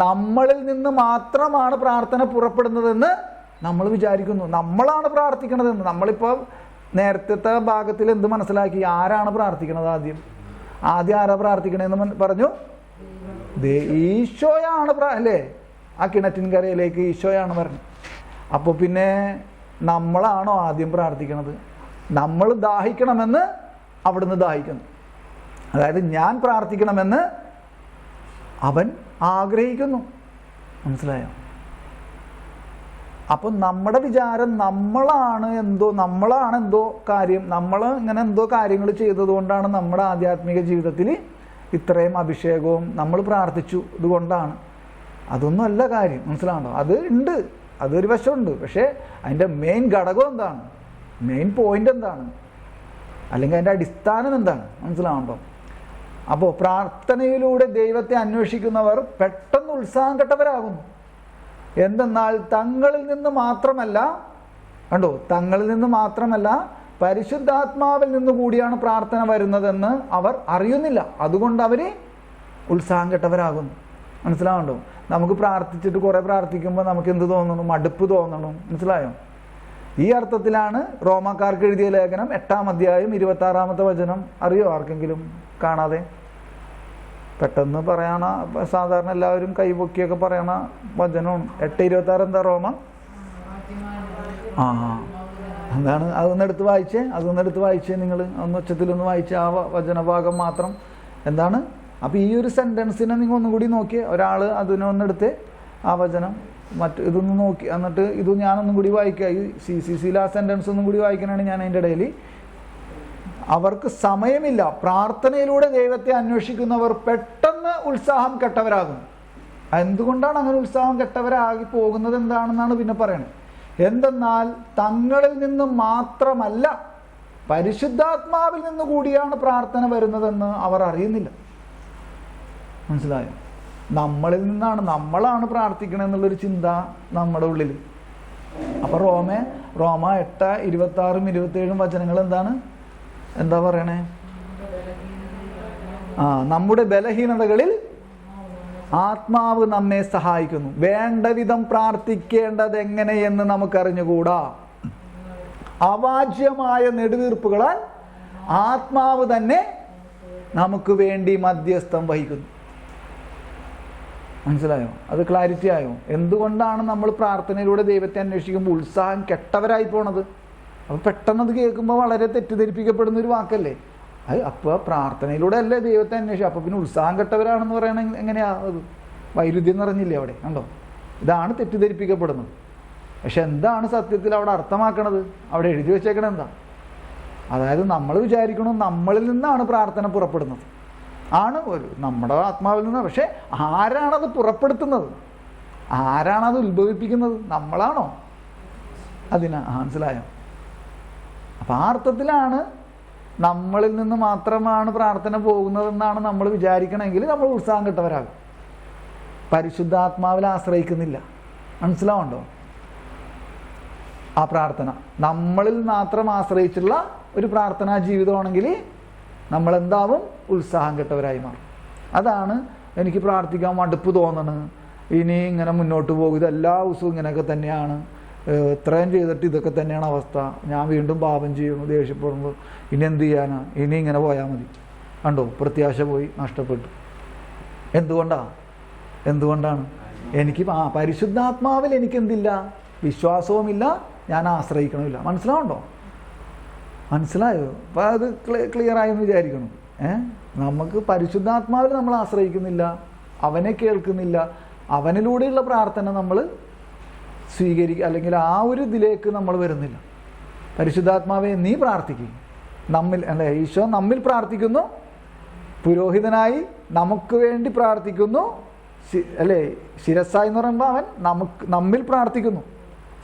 നമ്മളിൽ നിന്ന് മാത്രമാണ് പ്രാർത്ഥന പുറപ്പെടുന്നതെന്ന് നമ്മൾ വിചാരിക്കുന്നു. നമ്മളാണ് പ്രാർത്ഥിക്കണതെന്ന്. നമ്മളിപ്പോൾ നേരത്തെ ഭാഗത്തിൽ എന്ത് മനസ്സിലാക്കി? ആരാണ് പ്രാർത്ഥിക്കണത്? ആദ്യം ആരാ പ്രാർത്ഥിക്കണതെന്ന് പറഞ്ഞു? ഈശോയാണ് അല്ലേ? ആ കിണറ്റിൻകരയിലേക്ക് ഈശോയാണ് പറഞ്ഞത്. അപ്പോൾ പിന്നെ നമ്മളാണോ ആദ്യം പ്രാർത്ഥിക്കണത്? നമ്മൾ ദാഹിക്കണമെന്ന് അവിടുന്ന് ദാഹിക്കുന്നു. അതായത് ഞാൻ പ്രാർത്ഥിക്കണമെന്ന് അവൻ ആഗ്രഹിക്കുന്നു, മനസ്സിലായോ. അപ്പം നമ്മുടെ വിചാരം നമ്മളാണ് എന്തോ കാര്യം, നമ്മൾ ഇങ്ങനെ എന്തോ കാര്യങ്ങൾ ചെയ്തതുകൊണ്ടാണ് നമ്മുടെ ആധ്യാത്മിക ജീവിതത്തിൽ ഇത്രയും അഭിഷേകവും നമ്മൾ പ്രാർത്ഥിച്ചു ഇതുകൊണ്ടാണ്. അതൊന്നുമല്ല കാര്യം, മനസ്സിലാണോ. അത് ഉണ്ട്, അതൊരു വശമുണ്ട്. പക്ഷേ അതിൻ്റെ മെയിൻ ഘടകം എന്താണ്, മെയിൻ പോയിന്റ് എന്താണ്, അല്ലെങ്കിൽ അതിൻ്റെ അടിസ്ഥാനം എന്താണ്, മനസ്സിലാവുണ്ടോ. അപ്പോൾ പ്രാർത്ഥനയിലൂടെ ദൈവത്തെ അന്വേഷിക്കുന്നവർ പെട്ടെന്ന് ഉത്സാഹം കെട്ടവരാകുന്നു. എന്തെന്നാൽ തങ്ങളിൽ നിന്ന് മാത്രമല്ല പരിശുദ്ധാത്മാവിൽ നിന്ന് കൂടിയാണ് പ്രാർത്ഥന വരുന്നതെന്ന് അവർ അറിയുന്നില്ല. അതുകൊണ്ട് അവർ ഉത്സാഹം കെട്ടവരാകുന്നു, മനസ്സിലാവുണ്ടോ. നമുക്ക് പ്രാർത്ഥിച്ചിട്ട് കുറേ പ്രാർത്ഥിക്കുമ്പോൾ നമുക്ക് എന്ത് തോന്നണം? മടുപ്പ് തോന്നണം, മനസ്സിലായോ. ഈ അർത്ഥത്തിലാണ് റോമാക്കാർക്ക് എഴുതിയ ലേഖനം 8-ാം അധ്യായം 26-ാമത്തെ വചനം. അറിയോ ആർക്കെങ്കിലും? കാണാതെ പെട്ടെന്ന് പറയണ, സാധാരണ എല്ലാവരും കൈപൊക്കിയൊക്കെ പറയണ വചനമാണ്. 8:26 എന്താ? റോമ എന്താണ്? അതൊന്ന് എടുത്ത് വായിച്ചേ നിങ്ങൾ. ഒന്ന് ഉച്ചത്തിലൊന്ന് വായിച്ചേ ആ വചനഭാഗം മാത്രം. എന്താണ്? അപ്പോൾ ഈ ഒരു സെൻറ്റൻസിനെ നിങ്ങൾ ഒന്നും കൂടി നോക്കിയേ. ഒരാൾ അതിനൊന്നെടുത്ത് ആ വചനം ഇതൊന്ന് നോക്കി, എന്നിട്ട് ഇത് ഞാനൊന്നും കൂടി വായിക്കുക. ഈ CCCയിൽ ആ സെൻറ്റൻസ് ഒന്നും കൂടി വായിക്കാനാണ് ഞാൻ അതിൻ്റെ ഇടയിൽ. അവർക്ക് സമയമില്ല. പ്രാർത്ഥനയിലൂടെ ദൈവത്തെ അന്വേഷിക്കുന്നവർ പെട്ടെന്ന് ഉത്സാഹം കെട്ടവരാകും. എന്തുകൊണ്ടാണ് അങ്ങനെ ഉത്സാഹം കെട്ടവരാകി പോകുന്നത് എന്താണെന്നാണ് പിന്നെ പറയണത്. എന്തെന്നാൽ തങ്ങളിൽ നിന്ന് മാത്രമല്ല പരിശുദ്ധാത്മാവിൽ നിന്ന് കൂടിയാണ് പ്രാർത്ഥന വരുന്നതെന്ന് അവർ അറിയുന്നില്ല, മനസ്സിലായോ. നമ്മളിൽ നിന്നാണ്, നമ്മളാണ് പ്രാർത്ഥിക്കണമെന്നുള്ളൊരു ചിന്ത നമ്മുടെ ഉള്ളിൽ. അപ്പം റോമ 8:26-27 വചനങ്ങൾ എന്താ പറയണേ? നമ്മുടെ ബലഹീനതകളിൽ ആത്മാവ് നമ്മെ സഹായിക്കുന്നു. വേണ്ട വിധം പ്രാർത്ഥിക്കേണ്ടത് എങ്ങനെയെന്ന് നമുക്കറിഞ്ഞുകൂടാ. അവാച്യമായ നെടുവീർപ്പുകളാൽ ആത്മാവ് തന്നെ നമുക്ക് വേണ്ടി മധ്യസ്ഥം വഹിക്കുന്നു. മനസ്സിലായോ? അത് ക്ലാരിറ്റി ആയോ? എന്തുകൊണ്ടാണ് നമ്മൾ പ്രാർത്ഥനയിലൂടെ ദൈവത്തെ അന്വേഷിക്കുമ്പോൾ ഉത്സാഹം കെട്ടവരായി പോണത്? അപ്പോൾ പെട്ടെന്നത് കേൾക്കുമ്പോൾ വളരെ തെറ്റിദ്ധരിപ്പിക്കപ്പെടുന്ന ഒരു വാക്കല്ലേ അത്. അപ്പോൾ പ്രാർത്ഥനയിലൂടെ അല്ലേ ദൈവത്തെ അന്വേഷിക്കുക. അപ്പോൾ പിന്നെ ഉത്സാഹം കെട്ടവരാണെന്ന് പറയണത് എങ്ങനെയാ? അത് വൈരുദ്ധ്യം നിറഞ്ഞില്ലേ അവിടെ? കണ്ടോ? ഇതാണ് തെറ്റിദ്ധരിപ്പിക്കപ്പെടുന്നത്. പക്ഷെ എന്താണ് സത്യത്തിൽ അവിടെ അർത്ഥമാക്കണത്? അവിടെ എഴുതി വെച്ചേക്കണത് എന്താ? അതായത് നമ്മൾ വിചാരിക്കണം നമ്മളിൽ നിന്നാണ് പ്രാർത്ഥന പുറപ്പെടുന്നത്, നമ്മുടെ ആത്മാവിൽ നിന്ന്. പക്ഷെ ആരാണത് പുറപ്പെടുത്തുന്നത്? ആരാണത് ഉത്ഭവിപ്പിക്കുന്നത്? നമ്മളാണോ? മനസ്സിലായോ? അപ്പം ആ അർത്ഥത്തിലാണ് നമ്മളിൽ നിന്ന് മാത്രമാണ് പ്രാർത്ഥന പോകുന്നതെന്നാണ് നമ്മൾ വിചാരിക്കണമെങ്കിൽ നമ്മൾ ഉത്സാഹം കെട്ടവരാകും. പരിശുദ്ധാത്മാവിൽ ആശ്രയിക്കുന്നില്ല, മനസ്സിലാവുണ്ടോ? ആ പ്രാർത്ഥന നമ്മളിൽ മാത്രം ആശ്രയിച്ചുള്ള ഒരു പ്രാർത്ഥനാ ജീവിതമാണെങ്കിൽ നമ്മളെന്താവും? ഉത്സാഹം കെട്ടവരായി മാറും. അതാണ് എനിക്ക് പ്രാർത്ഥിക്കാൻ മടുപ്പ് തോന്നണം, ഇനി ഇങ്ങനെ മുന്നോട്ട് പോകും, ഇതെല്ലാ ദിവസവും ഇങ്ങനെയൊക്കെ തന്നെയാണ്, ഇത്രയും ചെയ്തിട്ട് ഇതൊക്കെ തന്നെയാണ് അവസ്ഥ, ഞാൻ വീണ്ടും പാപം ചെയ്യുന്നു, ദേഷ്യപ്പെടുമ്പോൾ ഇനി എന്ത് ചെയ്യാനാ, ഇനി ഇങ്ങനെ പോയാൽ മതി. കണ്ടോ? പ്രത്യാശ പോയി, നഷ്ടപ്പെട്ടു. എന്തുകൊണ്ടാണ്? എനിക്ക് പരിശുദ്ധാത്മാവിൽ എനിക്കെന്തില്ല? വിശ്വാസവുമില്ല, ഞാൻ ആശ്രയിക്കണമില്ല. മനസ്സിലായോ? അപ്പം അത് ക്ലിയർ ആയെന്ന് വിചാരിക്കണം. നമുക്ക് പരിശുദ്ധാത്മാവിൽ നമ്മൾ ആശ്രയിക്കുന്നില്ല, അവനെ കേൾക്കുന്നില്ല, അവനിലൂടെയുള്ള പ്രാർത്ഥന നമ്മൾ അല്ലെങ്കിൽ ആ ഒരു ഇതിലേക്ക് നമ്മൾ വരുന്നില്ല. പരിശുദ്ധാത്മാവെ നീ പ്രാർത്ഥിക്കും, നമ്മിൽ അല്ലെ, ഈശോ നമ്മിൽ പ്രാർത്ഥിക്കുന്നു, പുരോഹിതനായി നമുക്ക് വേണ്ടി പ്രാർത്ഥിക്കുന്നു, അല്ലേ? ശിരസ്സായി എന്ന് പറയുമ്പോൾ അവൻ നമ്മിൽ പ്രാർത്ഥിക്കുന്നു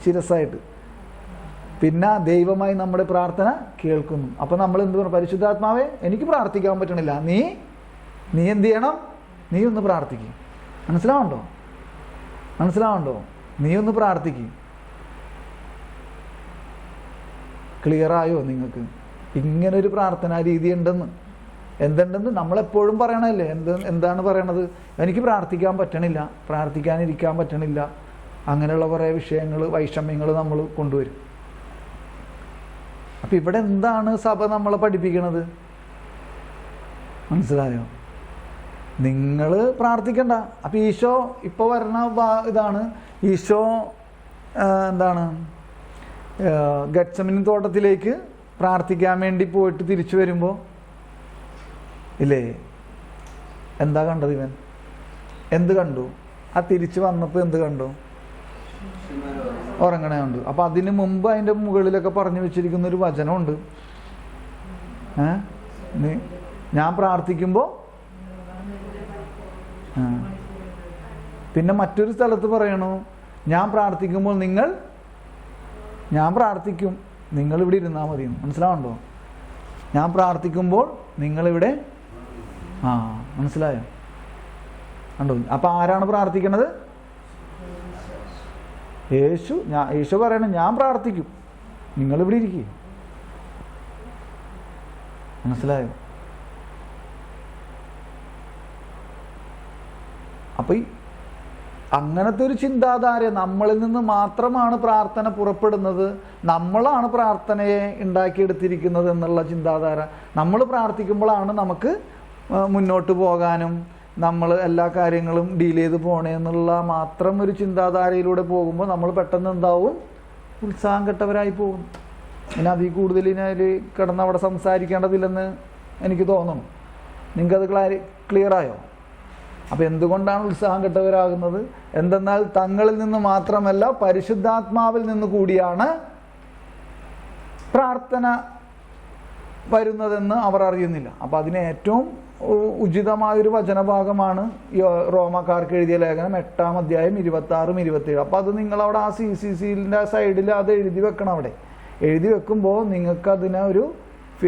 ശിരസ്സായിട്ട്. പിന്നെ ദൈവമായി നമ്മുടെ പ്രാർത്ഥന കേൾക്കുന്നു. അപ്പം നമ്മൾ എന്ത് പറഞ്ഞു? പരിശുദ്ധാത്മാവേ, എനിക്ക് പ്രാർത്ഥിക്കാൻ പറ്റണില്ല, നീ എന്ത് ചെയ്യണം? നീ ഒന്ന് പ്രാർത്ഥിക്കും. മനസ്സിലാവുണ്ടോ? നീ ഒന്ന് പ്രാർത്ഥിക്കും. ക്ലിയറായോ നിങ്ങൾക്ക്? ഇങ്ങനൊരു പ്രാർത്ഥനാ രീതി ഉണ്ടെന്ന്. എന്തുണ്ടെന്ന് നമ്മളെപ്പോഴും പറയണല്ലേ? എന്താണ് പറയണത്? എനിക്ക് പ്രാർത്ഥിക്കാൻ പറ്റണില്ല, പ്രാർത്ഥിക്കാനിരിക്കാൻ പറ്റണില്ല, അങ്ങനെയുള്ള കുറേ വിഷയങ്ങൾ, വൈഷമ്യങ്ങൾ നമ്മൾ കൊണ്ടുവരും. അപ്പം ഇവിടെ എന്താണ് സഭ നമ്മളെ പഠിപ്പിക്കണത്? മനസ്സിലായോ? നിങ്ങൾ പ്രാർത്ഥിക്കണ്ട. അപ്പം ഈശോ ഇപ്പോൾ വരുന്ന ഇതാണ്, ഈശോ എന്താണ് ഗെത്സമനി തോട്ടത്തിലേക്ക് പ്രാർത്ഥിക്കാൻ വേണ്ടി പോയിട്ട് തിരിച്ചു വരുമ്പോൾ ഇല്ലേ, എന്താ കണ്ടത്? ഇവൻ എന്ത് കണ്ടു? ആ തിരിച്ചു വന്നപ്പോൾ എന്ത് കണ്ടു? ഉറങ്ങണേ കണ്ടു. അപ്പം അതിന് മുമ്പ് അതിൻ്റെ മുകളിലൊക്കെ പറഞ്ഞു വെച്ചിരിക്കുന്ന ഒരു വചനമുണ്ട്. ഞാൻ പ്രാർത്ഥിക്കുമ്പോൾ, പിന്നെ മറ്റൊരു സ്ഥലത്ത് പറയണു, ഞാൻ പ്രാർത്ഥിക്കുമ്പോൾ ഞാൻ പ്രാർത്ഥിക്കും, നിങ്ങളിവിടെ ഇരുന്നാൽ മതി. മനസ്സിലാവുണ്ടോ? ഞാൻ പ്രാർത്ഥിക്കുമ്പോൾ നിങ്ങളിവിടെ, മനസ്സിലായോ? കണ്ടോ? അപ്പം ആരാണ് പ്രാർത്ഥിക്കണത്? യേശു പറയണം, ഞാൻ പ്രാർത്ഥിക്കും, നിങ്ങളിവിടെ ഇരിക്കുക. മനസ്സിലായോ? അപ്പം അങ്ങനത്തെ ഒരു ചിന്താധാര, നമ്മളിൽ നിന്ന് മാത്രമാണ് പ്രാർത്ഥന പുറപ്പെടുന്നത്, നമ്മളാണ് പ്രാർത്ഥനയെ ഉണ്ടാക്കിയെടുത്തിരിക്കുന്നത് എന്നുള്ള ചിന്താധാര. നമ്മൾ പ്രാർത്ഥിക്കുമ്പോഴാണ് നമുക്ക് മുന്നോട്ട് പോകാനും നമ്മൾ എല്ലാ കാര്യങ്ങളും ഡീൽ ചെയ്ത് പോകണേ എന്നുള്ള മാത്രം ഒരു ചിന്താധാരയിലൂടെ പോകുമ്പോൾ നമ്മൾ പെട്ടെന്ന് എന്താവും? ഉത്സാഹം കെട്ടവരായി പോകും. പിന്നെ അതിൽ കൂടുതൽ അതിൽ കിടന്ന് അവിടെ സംസാരിക്കേണ്ടതില്ലെന്ന് എനിക്ക് തോന്നുന്നു. നിങ്ങൾക്കത് ക്ലിയറായോ? അപ്പം എന്തുകൊണ്ടാണ് ഉത്സാഹം കെട്ടവരാകുന്നത്? എന്തെന്നാൽ തങ്ങളിൽ നിന്ന് മാത്രമല്ല പരിശുദ്ധാത്മാവിൽ നിന്ന് കൂടിയാണ് പ്രാർത്ഥന വരുന്നതെന്ന് അവർ അറിയുന്നില്ല. അപ്പം അതിന് ഏറ്റവും ഉചിതമായൊരു വചനഭാഗമാണ് റോമാക്കാർക്ക് എഴുതിയ ലേഖനം 8-ാം അധ്യായം 26-27. അപ്പം അത് നിങ്ങളവിടെ ആ CCCൻ്റെ സൈഡിൽ അത് എഴുതി വെക്കണം. അവിടെ എഴുതി വെക്കുമ്പോൾ നിങ്ങൾക്ക് അതിനൊരു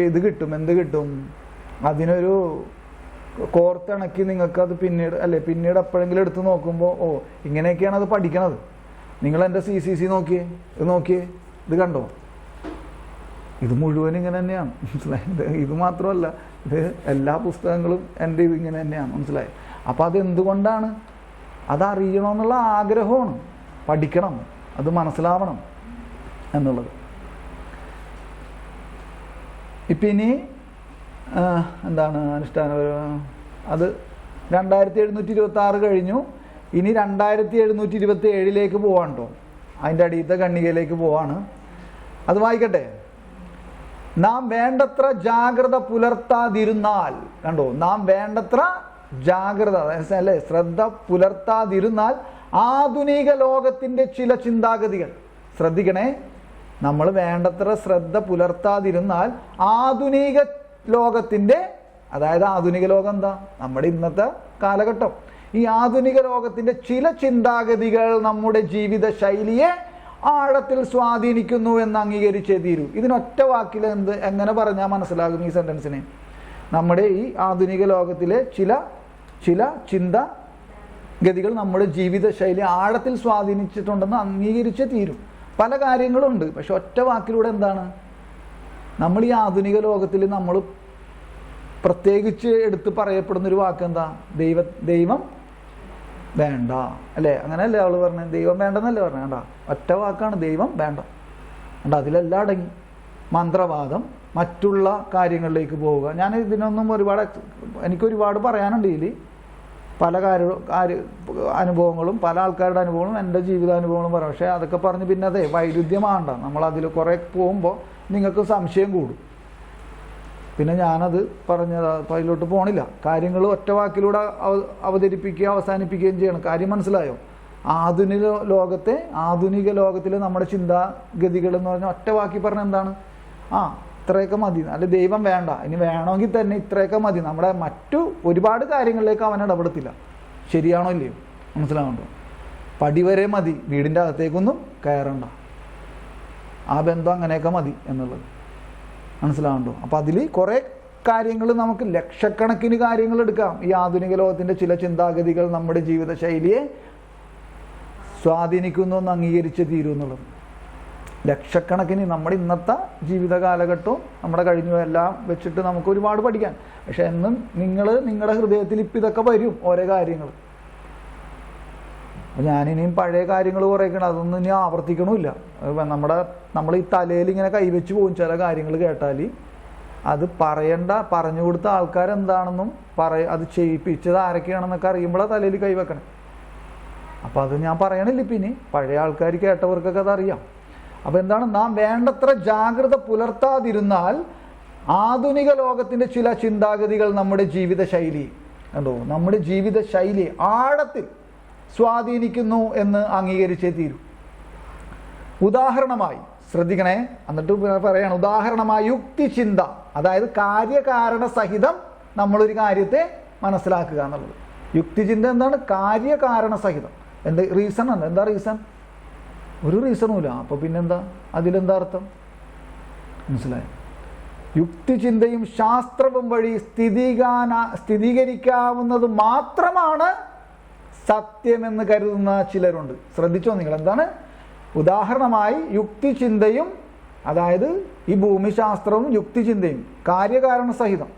ഇത് കിട്ടും. എന്ത് കിട്ടും? അതിനൊരു കോർത്തിണക്കി നിങ്ങൾക്കത് പിന്നീട് എപ്പോഴെങ്കിലും എടുത്ത് നോക്കുമ്പോൾ, ഇങ്ങനെയൊക്കെയാണ് അത് പഠിക്കണത്. നിങ്ങൾ എൻ്റെ CCC നോക്കിയേ, ഇത് കണ്ടോ? ഇത് മുഴുവൻ ഇങ്ങനെ തന്നെയാണ്. മനസ്സിലായത്? ഇത് മാത്രമല്ല, ഇത് എല്ലാ പുസ്തകങ്ങളും എൻ്റെ ഇത് ഇങ്ങനെ തന്നെയാണ്. മനസ്സിലായി? അപ്പം അതെന്തുകൊണ്ടാണ്? അതറിയണമെന്നുള്ള ആഗ്രഹമാണ്, പഠിക്കണം, അത് മനസ്സിലാവണം എന്നുള്ളത്. ഇപ്പം ഇനി എന്താണ് അനുഷ്ഠാനം? അത് 2726 കഴിഞ്ഞു. ഇനി 2727 പോവാണ്. അതിൻ്റെ അടിയത്തെ ഖണ്ഡികയിലേക്ക് പോവാണ്. അത് വായിക്കട്ടെ. നാം വേണ്ടത്ര ജാഗ്രത പുലർത്താതിരുന്നാൽ, കണ്ടോ? നാം വേണ്ടത്ര ജാഗ്രത അല്ലേ, ശ്രദ്ധ പുലർത്താതിരുന്നാൽ ആധുനിക ലോകത്തിൻ്റെ ചില ചിന്താഗതികൾ, ശ്രദ്ധിക്കണേ, നമ്മൾ വേണ്ടത്ര ശ്രദ്ധ പുലർത്താതിരുന്നാൽ ആധുനിക ലോകത്തിൻ്റെ, അതായത് ആധുനിക ലോകം എന്താ? നമ്മുടെ ഇന്നത്തെ കാലഘട്ടം. ഈ ആധുനിക ലോകത്തിൻ്റെ ചില ചിന്താഗതികൾ നമ്മുടെ ജീവിത ശൈലിയെ ആഴത്തിൽ സ്വാധീനിക്കുന്നു എന്ന് അംഗീകരിച്ചേ തീരൂ. ഇതിനൊറ്റ വാക്കിൽ എങ്ങനെ പറഞ്ഞാൽ മനസ്സിലാകും ഈ സെന്റൻസിനെ? നമ്മുടെ ഈ ആധുനിക ലോകത്തിലെ ചില ചിന്താഗതികൾ നമ്മുടെ ജീവിതശൈലി ആഴത്തിൽ സ്വാധീനിച്ചിട്ടുണ്ടെന്ന് അംഗീകരിച്ചേ തീരും. പല കാര്യങ്ങളുണ്ട്, പക്ഷെ ഒറ്റ വാക്കിലൂടെ എന്താണ്? നമ്മൾ ഈ ആധുനിക ലോകത്തിൽ നമ്മൾ പ്രത്യേകിച്ച് എടുത്ത് പറയപ്പെടുന്നൊരു വാക്ക് എന്താ? ദൈവം വേണ്ട, അല്ലേ? അങ്ങനെയല്ലേ അവള് പറഞ്ഞത്? ദൈവം വേണ്ടെന്നല്ലേ പറഞ്ഞത്? വേണ്ട, ഒറ്റ വാക്കാണ്, ദൈവം വേണ്ട. വേണ്ട, അതിലെല്ലാം അടങ്ങി. മന്ത്രവാദം, മറ്റുള്ള കാര്യങ്ങളിലേക്ക് പോവുക. ഞാൻ ഇതിനൊന്നും എനിക്കൊരുപാട് പറയാനുണ്ട്. ഇതിൽ പല അനുഭവങ്ങളും, പല ആൾക്കാരുടെ അനുഭവങ്ങളും, എൻ്റെ ജീവിതാനുഭവങ്ങളും പറയാം. പക്ഷേ അതൊക്കെ പറഞ്ഞ് പിന്നെ അതെ വൈരുദ്ധ്യമാണ്ട. നമ്മളതിൽ കുറേ പോകുമ്പോൾ നിങ്ങൾക്ക് സംശയം കൂടും. പിന്നെ ഞാനത് പറഞ്ഞത് അപ്പം അതിലോട്ട് പോണില്ല. കാര്യങ്ങൾ ഒറ്റ വാക്കിലൂടെ അവതരിപ്പിക്കുകയും അവസാനിപ്പിക്കുകയും ചെയ്യണം. കാര്യം മനസ്സിലായോ? ആധുനിക ലോകത്തിലെ നമ്മുടെ ചിന്താഗതികൾ എന്ന് പറഞ്ഞാൽ ഒറ്റ വാക്കി പറഞ്ഞാൽ എന്താണ്? ഇത്രയൊക്കെ മതി, അല്ലെ ദൈവം വേണ്ട, ഇനി വേണമെങ്കിൽ തന്നെ ഇത്രയൊക്കെ മതി, നമ്മുടെ മറ്റു ഒരുപാട് കാര്യങ്ങളിലേക്ക് അവൻ ഇടപെടത്തില്ല. ശരിയാണോ ഇല്ലയോ? മനസ്സിലാവുന്നുണ്ടോ? പടി വരെ മതി, വീടിൻ്റെ അകത്തേക്കൊന്നും കയറണ്ട, ആ ബന്ധം അങ്ങനെയൊക്കെ മതി എന്നുള്ളത് മനസ്സിലാവുന്നുണ്ടോ? അപ്പം അതിൽ കുറേ കാര്യങ്ങൾ, നമുക്ക് ലക്ഷക്കണക്കിന് കാര്യങ്ങൾ എടുക്കാം. ഈ ആധുനിക ലോകത്തിൻ്റെ ചില ചിന്താഗതികൾ നമ്മുടെ ജീവിതശൈലിയെ സ്വാധീനിക്കുന്നു എന്ന് അംഗീകരിച്ച് തീരും എന്നുള്ളത്. ലക്ഷക്കണക്കിന് നമ്മുടെ ഇന്നത്തെ ജീവിത കാലഘട്ടവും നമ്മുടെ കഴിഞ്ഞു എല്ലാം വെച്ചിട്ട് നമുക്ക് ഒരുപാട് പഠിക്കാൻ. പക്ഷെ എന്നും നിങ്ങളുടെ ഹൃദയത്തിൽ ഇപ്പം ഇതൊക്കെ വരും ഓരോ കാര്യങ്ങൾ. ഞാനിനിയും പഴയ കാര്യങ്ങൾ കുറേക്കണം, അതൊന്നും ഇനി ആവർത്തിക്കണമില്ല. നമ്മൾ ഈ തലയിൽ ഇങ്ങനെ കൈവച്ച് പോകും ചില കാര്യങ്ങൾ കേട്ടാൽ. അത് പറഞ്ഞു കൊടുത്ത ആൾക്കാരെന്താണെന്നും അത് ചെയ്യിപ്പിച്ചത് ആരൊക്കെയാണെന്നൊക്കെ അറിയുമ്പോഴാണ് തലയിൽ കൈവെക്കണം. അപ്പം അത് ഞാൻ പറയണില്ല. പിന്നെ പഴയ ആൾക്കാർ കേട്ടവർക്കൊക്കെ അതറിയാം. അപ്പം എന്താണ്, നാം വേണ്ടത്ര ജാഗ്രത പുലർത്താതിരുന്നാൽ ആധുനിക ലോകത്തിൻ്റെ ചില ചിന്താഗതികൾ നമ്മുടെ ജീവിതശൈലി നമ്മുടെ ജീവിതശൈലിയെ ആഴത്തിൽ സ്വാധീനിക്കുന്നു എന്ന് അംഗീകരിച്ചേ തീരൂ. ഉദാഹരണമായി ശ്രദ്ധിക്കണേ, എന്നിട്ട് പറയാണ്, ഉദാഹരണമായി യുക്തിചിന്ത, അതായത് കാര്യകാരണ സഹിതം നമ്മളൊരു കാര്യത്തെ മനസ്സിലാക്കുക എന്നുള്ളത്. യുക്തിചിന്ത എന്താണ്? കാര്യകാരണ സഹിതം. റീസൺ ആണ്. എന്താ റീസൺ? ഒരു റീസണുമില്ല. അപ്പോൾ പിന്നെന്താ? അതിലെന്താ അർത്ഥം? മനസ്സിലായോ? യുക്തിചിന്തയും ശാസ്ത്രവും വഴി സ്ഥിരീകരിക്കാവുന്നത് മാത്രമാണ് സത്യമെന്ന് കരുതുന്ന ചിലരുണ്ട്. ശ്രദ്ധിച്ചോ നിങ്ങൾ? എന്താണ്? ഉദാഹരണമായി യുക്തിചിന്തയും, അതായത് ഈ ഭൂമിശാസ്ത്രവും യുക്തിചിന്തയും കാര്യകാരണ സഹിതം,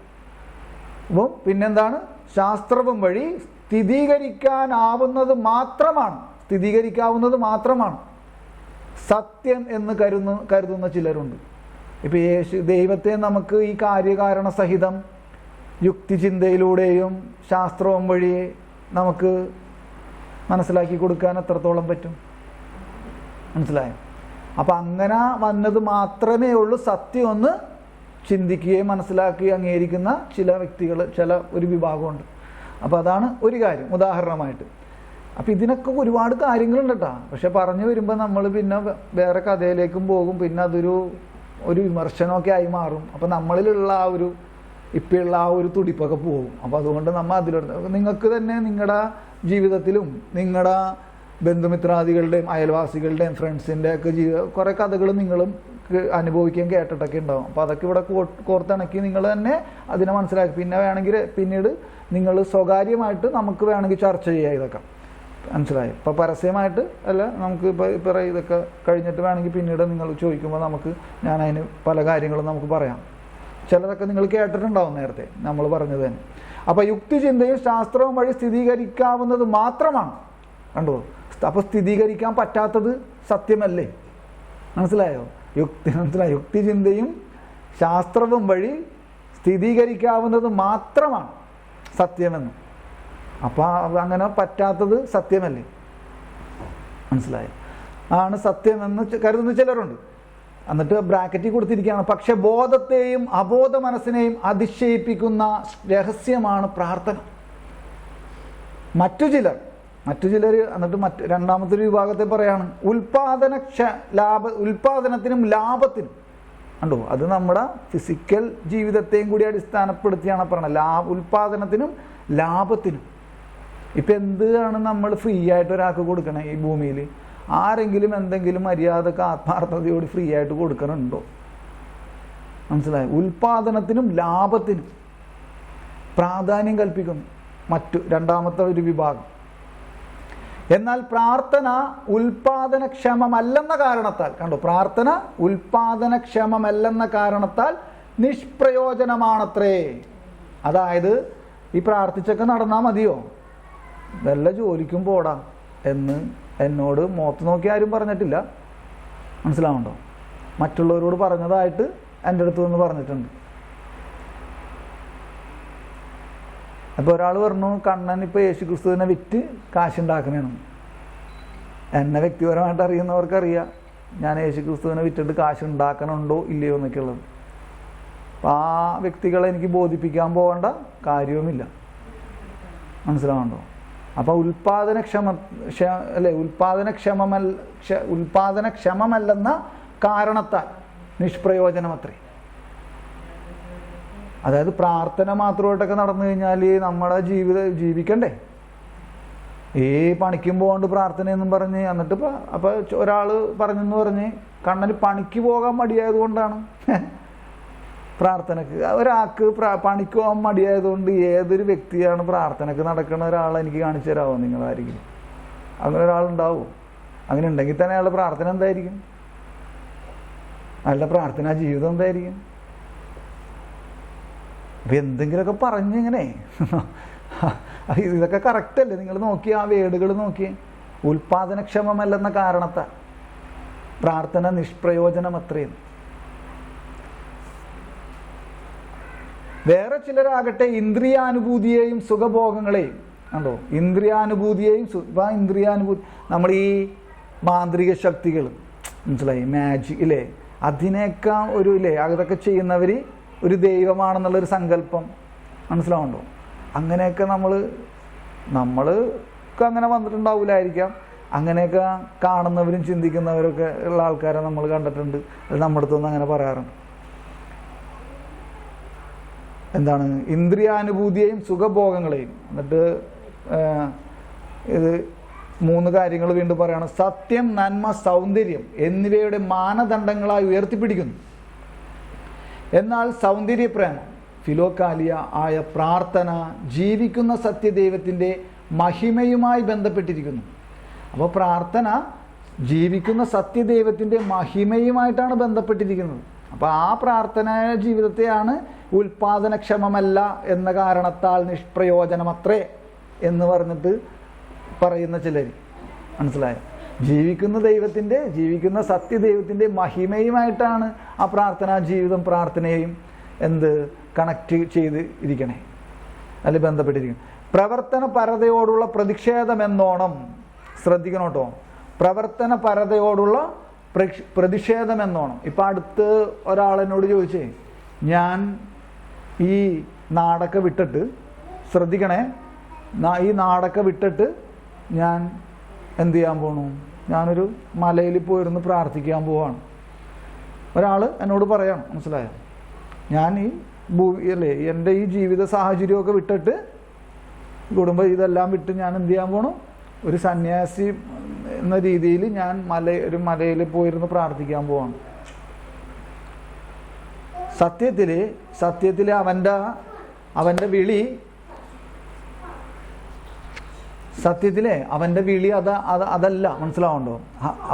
അപ്പം പിന്നെന്താണ്? ശാസ്ത്രവും വഴി സ്ഥിരീകരിക്കാവുന്നത് മാത്രമാണ് സത്യം എന്ന് കരുതുന്ന ചിലരുണ്ട്. ഇപ്പം ദൈവത്തെ നമുക്ക് ഈ കാര്യകാരണ സഹിതം യുക്തിചിന്തയിലൂടെയും ശാസ്ത്രവും വഴി നമുക്ക് മനസ്സിലാക്കി കൊടുക്കാൻ എത്രത്തോളം പറ്റും? മനസ്സിലായോ? അപ്പം അങ്ങനെ വന്നത് മാത്രമേ ഉള്ളൂ സത്യം ഒന്ന് ചിന്തിക്കുകയും മനസ്സിലാക്കുകയും അംഗീകരിക്കുന്ന ചില വ്യക്തികൾ, ഒരു വിഭാഗമുണ്ട്. അപ്പോൾ അതാണ് ഒരു കാര്യം ഉദാഹരണമായിട്ട്. അപ്പം ഇതിനൊക്കെ ഒരുപാട് കാര്യങ്ങളുണ്ട് കേട്ടോ. പക്ഷെ പറഞ്ഞു വരുമ്പോൾ നമ്മൾ പിന്നെ വേറെ കഥയിലേക്കും പോകും. പിന്നെ അതൊരു വിമർശനമൊക്കെ ആയി മാറും. അപ്പം നമ്മളിലുള്ള ഇപ്പോഴുള്ള ആ ഒരു തുടിപ്പൊക്കെ പോകും. അപ്പോൾ അതുകൊണ്ട് നമ്മൾ നിങ്ങൾക്ക് തന്നെ നിങ്ങളുടെ ജീവിതത്തിലും നിങ്ങളുടെ ബന്ധുമിത്രാദികളുടെയും അയൽവാസികളുടെയും ഫ്രണ്ട്സിൻ്റെ ഒക്കെ കുറേ കഥകൾ നിങ്ങളും അനുഭവിക്കാൻ കേട്ടിട്ടൊക്കെ ഉണ്ടാവും. അപ്പോൾ അതൊക്കെ ഇവിടെ കോർത്തിണക്കി നിങ്ങൾ തന്നെ അതിനെ മനസ്സിലാക്കി പിന്നെ വേണമെങ്കിൽ പിന്നീട് നിങ്ങൾ സ്വകാര്യമായിട്ട് നമുക്ക് വേണമെങ്കിൽ ചർച്ച ചെയ്യാം ഇതൊക്കെ. മനസ്സിലായി? ഇപ്പോൾ പരസ്യമായിട്ട് അല്ല, നമുക്ക് ഇപ്പോൾ ഇതൊക്കെ കഴിഞ്ഞിട്ട് വേണമെങ്കിൽ പിന്നീട് നിങ്ങൾ ചോദിക്കുമ്പോൾ ഞാൻ അതിന് പല കാര്യങ്ങളും നമുക്ക് പറയാം. ചിലതൊക്കെ നിങ്ങൾ കേട്ടിട്ടുണ്ടാവും നേരത്തെ നമ്മൾ പറഞ്ഞത് തന്നെ. അപ്പോൾ യുക്തിചിന്തയും ശാസ്ത്രവും വഴി സ്ഥിരീകരിക്കാവുന്നത് മാത്രമാണ്. കണ്ടോ? അപ്പോൾ സ്ഥിരീകരിക്കാൻ പറ്റാത്തത് സത്യമല്ലേ? മനസ്സിലായോ? യുക്തിചിന്തയും ശാസ്ത്രവും വഴി സ്ഥിരീകരിക്കാവുന്നത് മാത്രമാണ് സത്യമെന്ന്. അപ്പോൾ അങ്ങനെ പറ്റാത്തത് സത്യമല്ലേ? മനസ്സിലായോ? ആണ് സത്യമെന്ന് കരുതുന്ന ചിലരുണ്ട്. എന്നിട്ട് ബ്രാക്കറ്റിൽ കൊടുത്തിരിക്കുകയാണ്, പക്ഷെ ബോധത്തെയും അബോധ മനസ്സിനെയും അതിശയിപ്പിക്കുന്ന രഹസ്യമാണ് പ്രാർത്ഥന. മറ്റു ചിലർ എന്നിട്ട് രണ്ടാമത്തെ ഒരു വിഭാഗത്തെ പറയാണ്, ഉൽപാദനത്തിനും ലാഭത്തിനും. കണ്ടോ? അത് നമ്മുടെ ഫിസിക്കൽ ജീവിതത്തെയും കൂടി അടിസ്ഥാനപ്പെടുത്തിയാണ് പറയുന്നത്. ഉൽപാദനത്തിനും ലാഭത്തിനും. ഇപ്പം എന്താണ് നമ്മൾ ഫ്രീ ആയിട്ട് ഒരാൾക്ക് കൊടുക്കണേ ഈ ഭൂമിയിൽ? ആരെങ്കിലും എന്തെങ്കിലും മര്യാദക്ക് ആത്മാർത്ഥതയോട് ഫ്രീ ആയിട്ട് കൊടുക്കണുണ്ടോ? മനസ്സിലായി? ഉൽപാദനത്തിനും ലാഭത്തിനും പ്രാധാന്യം കൽപ്പിക്കുന്നു രണ്ടാമത്തെ ഒരു വിഭാഗം. എന്നാൽ പ്രാർത്ഥന ഉൽപാദനക്ഷമമല്ലെന്ന കാരണത്താൽ, കണ്ടോ? പ്രാർത്ഥന ഉൽപാദനക്ഷമമല്ലെന്ന കാരണത്താൽ നിഷ്പ്രയോജനമാണത്രേ. അതായത് ഈ പ്രാർത്ഥിച്ചൊക്കെ നടന്നാൽ മതിയോ? വല്ല ജോലിക്കും പോടാ എന്ന് എന്നോട് മുഖത്ത് നോക്കി ആരും പറഞ്ഞിട്ടില്ല. മനസ്സിലാവുന്നുണ്ടോ? മറ്റുള്ളവരോട് പറഞ്ഞതായിട്ട് എൻ്റെ അടുത്ത് നിന്ന് പറഞ്ഞിട്ടുണ്ട്. അപ്പോൾ ഒരാൾ പറഞ്ഞു, കണ്ണൻ ഇപ്പോൾ യേശുക്രിസ്തുവിനെ വിറ്റ് കാശുണ്ടാക്കണേണ്. എന്നെ വ്യക്തിപരമായിട്ട് അറിയുന്നവർക്കറിയാം ഞാൻ യേശുക്രിസ്തുവിനെ വിറ്റിട്ട് കാശുണ്ടാക്കണുണ്ടോ ഇല്ലയോ എന്നൊക്കെ ഉള്ളത്. അപ്പോൾ ആ വ്യക്തികളെ എനിക്ക് ബോധിപ്പിക്കാൻ പോകേണ്ട കാര്യവുമില്ല. മനസ്സിലാവുന്നുണ്ടോ? അപ്പോൾ ഉൽപാദനക്ഷമമല്ലെന്ന കാരണത്താൽ നിഷ്പ്രയോജനമത്രേ. അതായത് പ്രാർത്ഥന മാത്രമായിട്ടൊക്കെ നടന്നു കഴിഞ്ഞാൽ നമ്മുടെ ജീവിക്കണ്ടേ? പണിക്കും പോകാണ്ട് പ്രാർത്ഥനയെന്നും പറഞ്ഞ് എന്നിട്ട് അപ്പോൾ ഒരാൾ പറഞ്ഞെന്ന് പറഞ്ഞ് കണ്ണന് പണിക്ക് പോകാൻ മടിയായതുകൊണ്ടാണ് പ്രാർത്ഥനക്ക്. ഒരാൾക്ക് പണിക്ക് പോകാൻ മടിയായതുകൊണ്ട് ഏതൊരു വ്യക്തിയാണ് പ്രാർത്ഥനക്ക് നടക്കുന്ന ഒരാൾ എനിക്ക് കാണിച്ചു തരാമോ നിങ്ങളായിരിക്കും? അങ്ങനെ ഒരാളുണ്ടാവും. അങ്ങനെ ഉണ്ടെങ്കിൽ തന്നെ അയാളുടെ പ്രാർത്ഥന എന്തായിരിക്കും? അയാളുടെ പ്രാർത്ഥനാ ജീവിതം എന്തായിരിക്കും? അപ്പം എന്തെങ്കിലുമൊക്കെ പറഞ്ഞിങ്ങനെ ഇതൊക്കെ കറക്റ്റല്ലേ? നിങ്ങൾ നോക്കിയേ, ആ വേർഡുകൾ നോക്കിയേ. ഉൽപാദനക്ഷമമല്ലെന്ന കാരണത്താൽ പ്രാർത്ഥന നിഷ്പ്രയോജനം അത്രയും. വേറെ ചിലരാകട്ടെ ഇന്ദ്രിയാനുഭൂതിയെയും സുഖഭോഗങ്ങളെയും കണ്ടോ, ഇന്ദ്രിയാനുഭൂതി നമ്മൾ ഈ മാന്ത്രിക ശക്തികൾ മനസ്സിലായി, മാജിക് ഇല്ലേ, അതിനേക്കാൾ ഒരു ഇല്ലേ അതൊക്കെ ചെയ്യുന്നവർ ഒരു ദൈവമാണെന്നുള്ളൊരു സങ്കല്പം മനസ്സിലാവുണ്ടോ? അങ്ങനെയൊക്കെ നമ്മൾക്ക് അങ്ങനെ വന്നിട്ടുണ്ടാവില്ലായിരിക്കാം. അങ്ങനെയൊക്കെ കാണുന്നവരും ചിന്തിക്കുന്നവരൊക്കെ ഉള്ള ആൾക്കാരെ നമ്മൾ കണ്ടിട്ടുണ്ട്. അത് നമ്മുടെ അടുത്തൊന്നും അങ്ങനെ പറയാറുണ്ട്. എന്താണ് ഇന്ദ്രിയാനുഭൂതിയെയും സുഖഭോഗങ്ങളെയും. എന്നിട്ട് ഇത് 3 കാര്യങ്ങൾ വീണ്ടും പറയാണ്. സത്യം, നന്മ, സൗന്ദര്യം എന്നിവയുടെ മാനദണ്ഡങ്ങളായി ഉയർത്തിപ്പിടിക്കുന്നു. എന്നാൽ സൗന്ദര്യപ്രേമം ഫിലോക്കാലിയ ആയ പ്രാർത്ഥന ജീവിക്കുന്ന സത്യദൈവത്തിൻ്റെ മഹിമയുമായി ബന്ധപ്പെട്ടിരിക്കുന്നു. അപ്പോൾ പ്രാർത്ഥന ജീവിക്കുന്ന സത്യദൈവത്തിൻ്റെ മഹിമയുമായിട്ടാണ് ബന്ധപ്പെട്ടിരിക്കുന്നത്. അപ്പോൾ ആ പ്രാർത്ഥന ജീവിതത്തെയാണ് ഉൽപാദനക്ഷമമല്ല എന്ന കാരണത്താൽ നിഷ്പ്രയോജനമത്രേ എന്ന് പറഞ്ഞിട്ട് പറയുന്ന ചിലർ. മനസ്സിലായോ? ജീവിക്കുന്ന സത്യദൈവത്തിൻ്റെ മഹിമയുമായിട്ടാണ് ആ പ്രാർത്ഥനാ ജീവിതം പ്രാർത്ഥനയെയും കണക്ട് ചെയ്ത് ഇരിക്കണേ, അതിൽ ബന്ധപ്പെട്ടിരിക്കണം. പ്രവർത്തന പരതയോടുള്ള പ്രതിഷേധം എന്നോണം ശ്രദ്ധിക്കണം കേട്ടോ. പ്രവർത്തന പരതയോടുള്ള പ്രതിഷേധം എന്നോണം. ഇപ്പം അടുത്ത് ഒരാളെന്നോട് ചോദിച്ചേ, ഞാൻ ഈ നാടൊക്കെ വിട്ടിട്ട്, ശ്രദ്ധിക്കണേ, ഈ നാടൊക്കെ വിട്ടിട്ട് ഞാൻ എന്ത് ചെയ്യാൻ പോണു? ഞാനൊരു മലയിൽ പോയിരുന്ന് പ്രാർത്ഥിക്കാൻ പോവാണ്. ഒരാൾ എന്നോട് പറയാണ്, മനസ്സിലായോ? ഞാൻ ഈ അല്ലേ എൻ്റെ ഈ ജീവിത സാഹചര്യമൊക്കെ വിട്ടിട്ട്, കുടുംബം ഇതെല്ലാം വിട്ട് ഞാൻ എന്ത് ചെയ്യാൻ പോണു? ഒരു സന്യാസി എന്ന രീതിയിൽ ഞാൻ ഒരു മലയിൽ പോയിരുന്ന് പ്രാർത്ഥിക്കാൻ പോവാണ്. സത്യത്തിൽ അവൻ്റെ വിളി, സത്യത്തിലെ അവൻ്റെ വിളി അതല്ല. മനസ്സിലാവുണ്ടോ?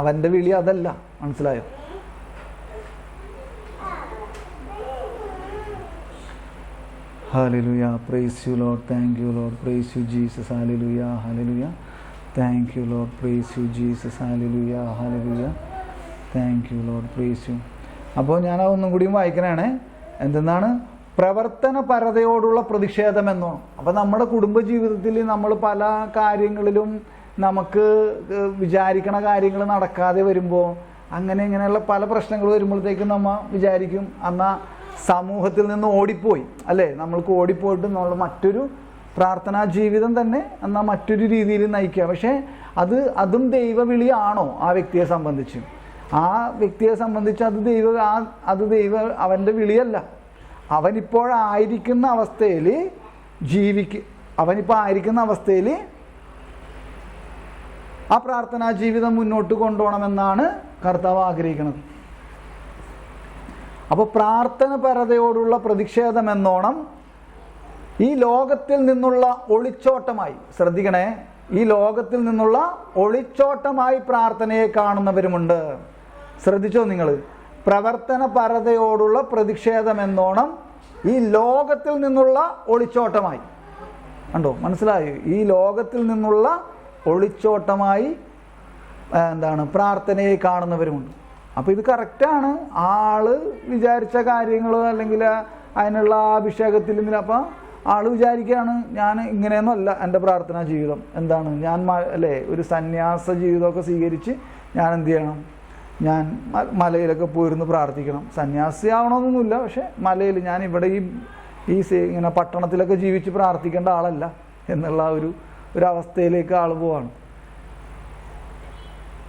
അവൻ്റെ വിളി അതല്ല. മനസ്സിലായോ? Hallelujah, praise you Lord, thank you Lord, praise you Jesus, hallelujah, hallelujah, thank you Lord, praise you Jesus, hallelujah, hallelujah, thank you Lord, praise you. അപ്പോൾ ഞാൻ ഒന്നും കൂടിയും വായിക്കണേ. എന്തെന്നാണ്? പ്രവർത്തന പരതയോടുള്ള പ്രതിഷേധം എന്നോ. അപ്പോൾ നമ്മുടെ കുടുംബജീവിതത്തിൽ നമ്മൾ പല കാര്യങ്ങളിലും നമുക്ക് വിചാരിക്കണ കാര്യങ്ങൾ നടക്കാതെ വരുമ്പോൾ, ഇങ്ങനെയുള്ള പല പ്രശ്നങ്ങൾ വരുമ്പോഴത്തേക്കും നമ്മൾ വിചാരിക്കും എന്നാൽ സമൂഹത്തിൽ നിന്ന് ഓടിപ്പോയി അല്ലേ, നമ്മൾക്ക് ഓടിപ്പോയിട്ട് നമ്മൾ മറ്റൊരു പ്രാർത്ഥനാ ജീവിതം തന്നെ എന്നാൽ മറ്റൊരു രീതിയിൽ നയിക്കുക. പക്ഷേ അതും ദൈവവിളിയാണോ ആ വ്യക്തിയെ സംബന്ധിച്ച്? ആ വ്യക്തിയെ സംബന്ധിച്ച് അത് അവൻ്റെ വിളിയല്ല. അവനിപ്പോഴായിരിക്കുന്ന അവസ്ഥയിൽ ആ പ്രാർത്ഥനാ ജീവിതം മുന്നോട്ട് കൊണ്ടുപോകണമെന്നാണ് കർത്താവ് ആഗ്രഹിക്കുന്നത്. അപ്പോൾ പ്രാർത്ഥന പരതയോടുള്ള പ്രതിഷേധം എന്നോണം ഈ ലോകത്തിൽ നിന്നുള്ള ഒളിച്ചോട്ടമായി, ശ്രദ്ധിക്കണേ, ഈ ലോകത്തിൽ നിന്നുള്ള ഒളിച്ചോട്ടമായി പ്രാർത്ഥനയെ കാണുന്നവരുമുണ്ട്. ശ്രദ്ധിച്ചോ നിങ്ങൾ? പ്രവർത്തന പരതയോടുള്ള പ്രതിഷേധം എന്നോണം ഈ ലോകത്തിൽ നിന്നുള്ള ഒളിച്ചോട്ടമായി. കണ്ടോ? മനസ്സിലായോ? ഈ ലോകത്തിൽ നിന്നുള്ള ഒളിച്ചോട്ടമായി പ്രാർത്ഥനയെ കാണുന്നവരുമുണ്ട്. അപ്പോൾ ഇത് കറക്റ്റാണ്. ആള് വിചാരിച്ച കാര്യങ്ങളോ അല്ലെങ്കിൽ അതിനുള്ള അഭിഷേകത്തിൽ നിന്നില്ല. അപ്പം ആള് വിചാരിക്കുകയാണ് ഞാൻ ഇങ്ങനെയൊന്നുമല്ല എൻ്റെ പ്രാർത്ഥനാ ജീവിതം. ഞാൻ ഒരു സന്യാസ ജീവിതമൊക്കെ സ്വീകരിച്ച് ഞാൻ എന്ത് ചെയ്യണം? ഞാൻ മലയിലൊക്കെ പോയിരുന്ന് പ്രാർത്ഥിക്കണം. സന്യാസി ആവണമെന്നൊന്നുമില്ല, പക്ഷെ മലയിൽ ഞാൻ ഇവിടെ ഇങ്ങനെ പട്ടണത്തിലൊക്കെ ജീവിച്ച് പ്രാർത്ഥിക്കേണ്ട ആളല്ല എന്നുള്ള ഒരു അവസ്ഥയിലേക്ക് ആൾ പോവാണ്.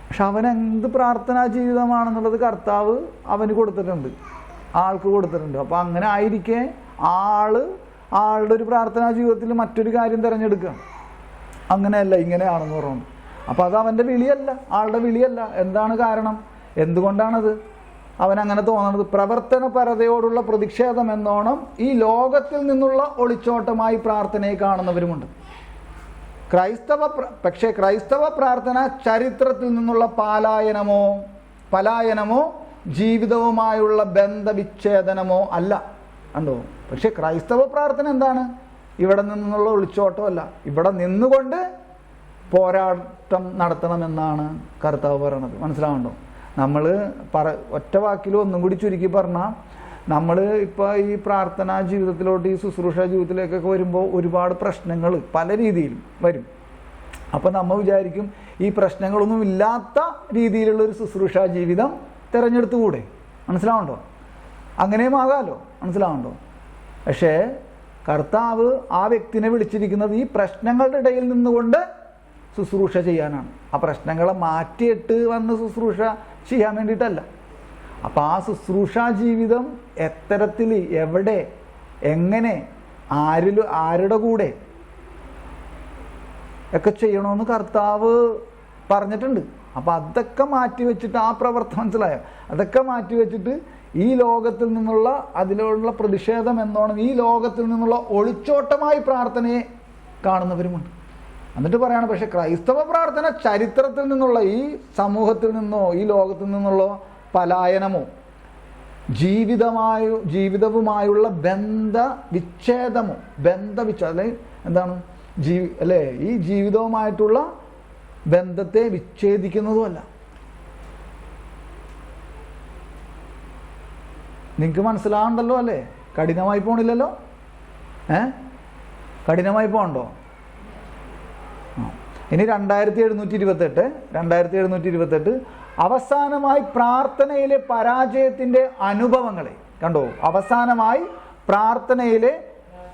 പക്ഷെ അവനെന്ത് പ്രാർത്ഥനാ ജീവിതമാണെന്നുള്ളത് കർത്താവ് അവന് കൊടുത്തിട്ടുണ്ട്. ആൾക്ക് കൊടുത്തിട്ടുണ്ട്. അപ്പോൾ അങ്ങനെ ആയിരിക്കെ ആളുടെ ഒരു പ്രാർത്ഥനാ ജീവിതത്തിൽ മറ്റൊരു കാര്യം തിരഞ്ഞെടുക്കുക. അങ്ങനെയല്ല, ഇങ്ങനെയാണെന്ന് പറഞ്ഞു. അപ്പോൾ അത് അവൻ്റെ വിളിയല്ല, ആളുടെ വിളിയല്ല. എന്താണ് കാരണം? എന്തുകൊണ്ടാണത് അവനങ്ങനെ തോന്നണത്? പ്രവർത്തനപരതയോടുള്ള പ്രതിഷേധം എന്നോണം ഈ ലോകത്തിൽ നിന്നുള്ള ഒളിച്ചോട്ടമായി പ്രാർത്ഥനയെ കാണുന്നവരുമുണ്ട്. പക്ഷേ ക്രൈസ്തവ പ്രാർത്ഥന ചരിത്രത്തിൽ നിന്നുള്ള പലായനമോ ജീവിതവുമായുള്ള ബന്ധവിച്ഛേദനമോ അല്ല. കണ്ടോ? പക്ഷെ ക്രൈസ്തവ പ്രാർത്ഥന എന്താണ്? ഇവിടെ നിന്നുള്ള ഒളിച്ചോട്ടമല്ല, ഇവിടെ നിന്നുകൊണ്ട് പോരാട്ടം നടത്തണമെന്നാണ് കർത്താവ് പറയണത്. മനസ്സിലാവുന്നുണ്ടോ? നമ്മൾ ഒറ്റ വാക്കിൽ ഒന്നും കൂടി ചുരുക്കി പറഞ്ഞാൽ, നമ്മൾ ഇപ്പോൾ ഈ പ്രാർത്ഥനാ ജീവിതത്തിലോട്ട്, ഈ ശുശ്രൂഷ ജീവിതത്തിലേക്കൊക്കെ വരുമ്പോൾ ഒരുപാട് പ്രശ്നങ്ങൾ പല രീതിയിലും വരും. അപ്പോൾ നമ്മൾ വിചാരിക്കും ഈ പ്രശ്നങ്ങളൊന്നും ഇല്ലാത്ത രീതിയിലുള്ളൊരു ശുശ്രൂഷാ ജീവിതം തിരഞ്ഞെടുത്തുകൂടെ? മനസ്സിലാവുന്നുണ്ടോ? അങ്ങനെയും ആകാമല്ലോ. മനസ്സിലാവുന്നുണ്ടോ? പക്ഷേ കർത്താവ് ആ വ്യക്തിനെ വിളിച്ചിരിക്കുന്നത് ഈ പ്രശ്നങ്ങളുടെ ഇടയിൽ നിന്നുകൊണ്ട് ശുശ്രൂഷ ചെയ്യാനാണ്. ആ പ്രശ്നങ്ങളെ മാറ്റിയിട്ട് വന്ന് ശുശ്രൂഷ ചെയ്യാൻ വേണ്ടിയിട്ടല്ല. അപ്പം ആ ശുശ്രൂഷാ ജീവിതം എത്തരത്തിൽ, എവിടെ, എങ്ങനെ, ആരുടെ കൂടെ ഒക്കെ ചെയ്യണമെന്ന് കർത്താവ് പറഞ്ഞിട്ടുണ്ട്. അപ്പം അതൊക്കെ മാറ്റി വെച്ചിട്ട്, ആ പ്രവർത്തനം മനസ്സിലായോ? അതൊക്കെ മാറ്റി വെച്ചിട്ട് ഈ ലോകത്തിൽ നിന്നുള്ള അതിലുള്ള പ്രതിഷേധം എന്നോണം ഈ ലോകത്തിൽ നിന്നുള്ള ഒളിച്ചോട്ടമായി പ്രാർത്ഥനയെ കാണുന്നവരുമുണ്ട്. എന്നിട്ട് പറയാണ്, പക്ഷെ ക്രൈസ്തവ പ്രാർത്ഥന ചരിത്രത്തിൽ നിന്നുള്ള, ഈ സമൂഹത്തിൽ നിന്നോ ഈ ലോകത്തിൽ നിന്നുള്ള പലായനമോ ജീവിതവുമായുള്ള ബന്ധവിച്ഛേദമോ അല്ലെ എന്താണ് അല്ലേ, ഈ ജീവിതവുമായിട്ടുള്ള ബന്ധത്തെ വിച്ഛേദിക്കുന്നതുമല്ല. നിങ്ങൾക്ക് മനസ്സിലാവണ്ടല്ലോ അല്ലേ? കഠിനമായി പോണില്ലല്ലോ? കഠിനമായി പോകണ്ടോ? ഇനി 2728 അവസാനമായി പ്രാർത്ഥനയിലെ പരാജയത്തിൻ്റെ അനുഭവങ്ങളെ കണ്ടോ. അവസാനമായി പ്രാർത്ഥനയിലെ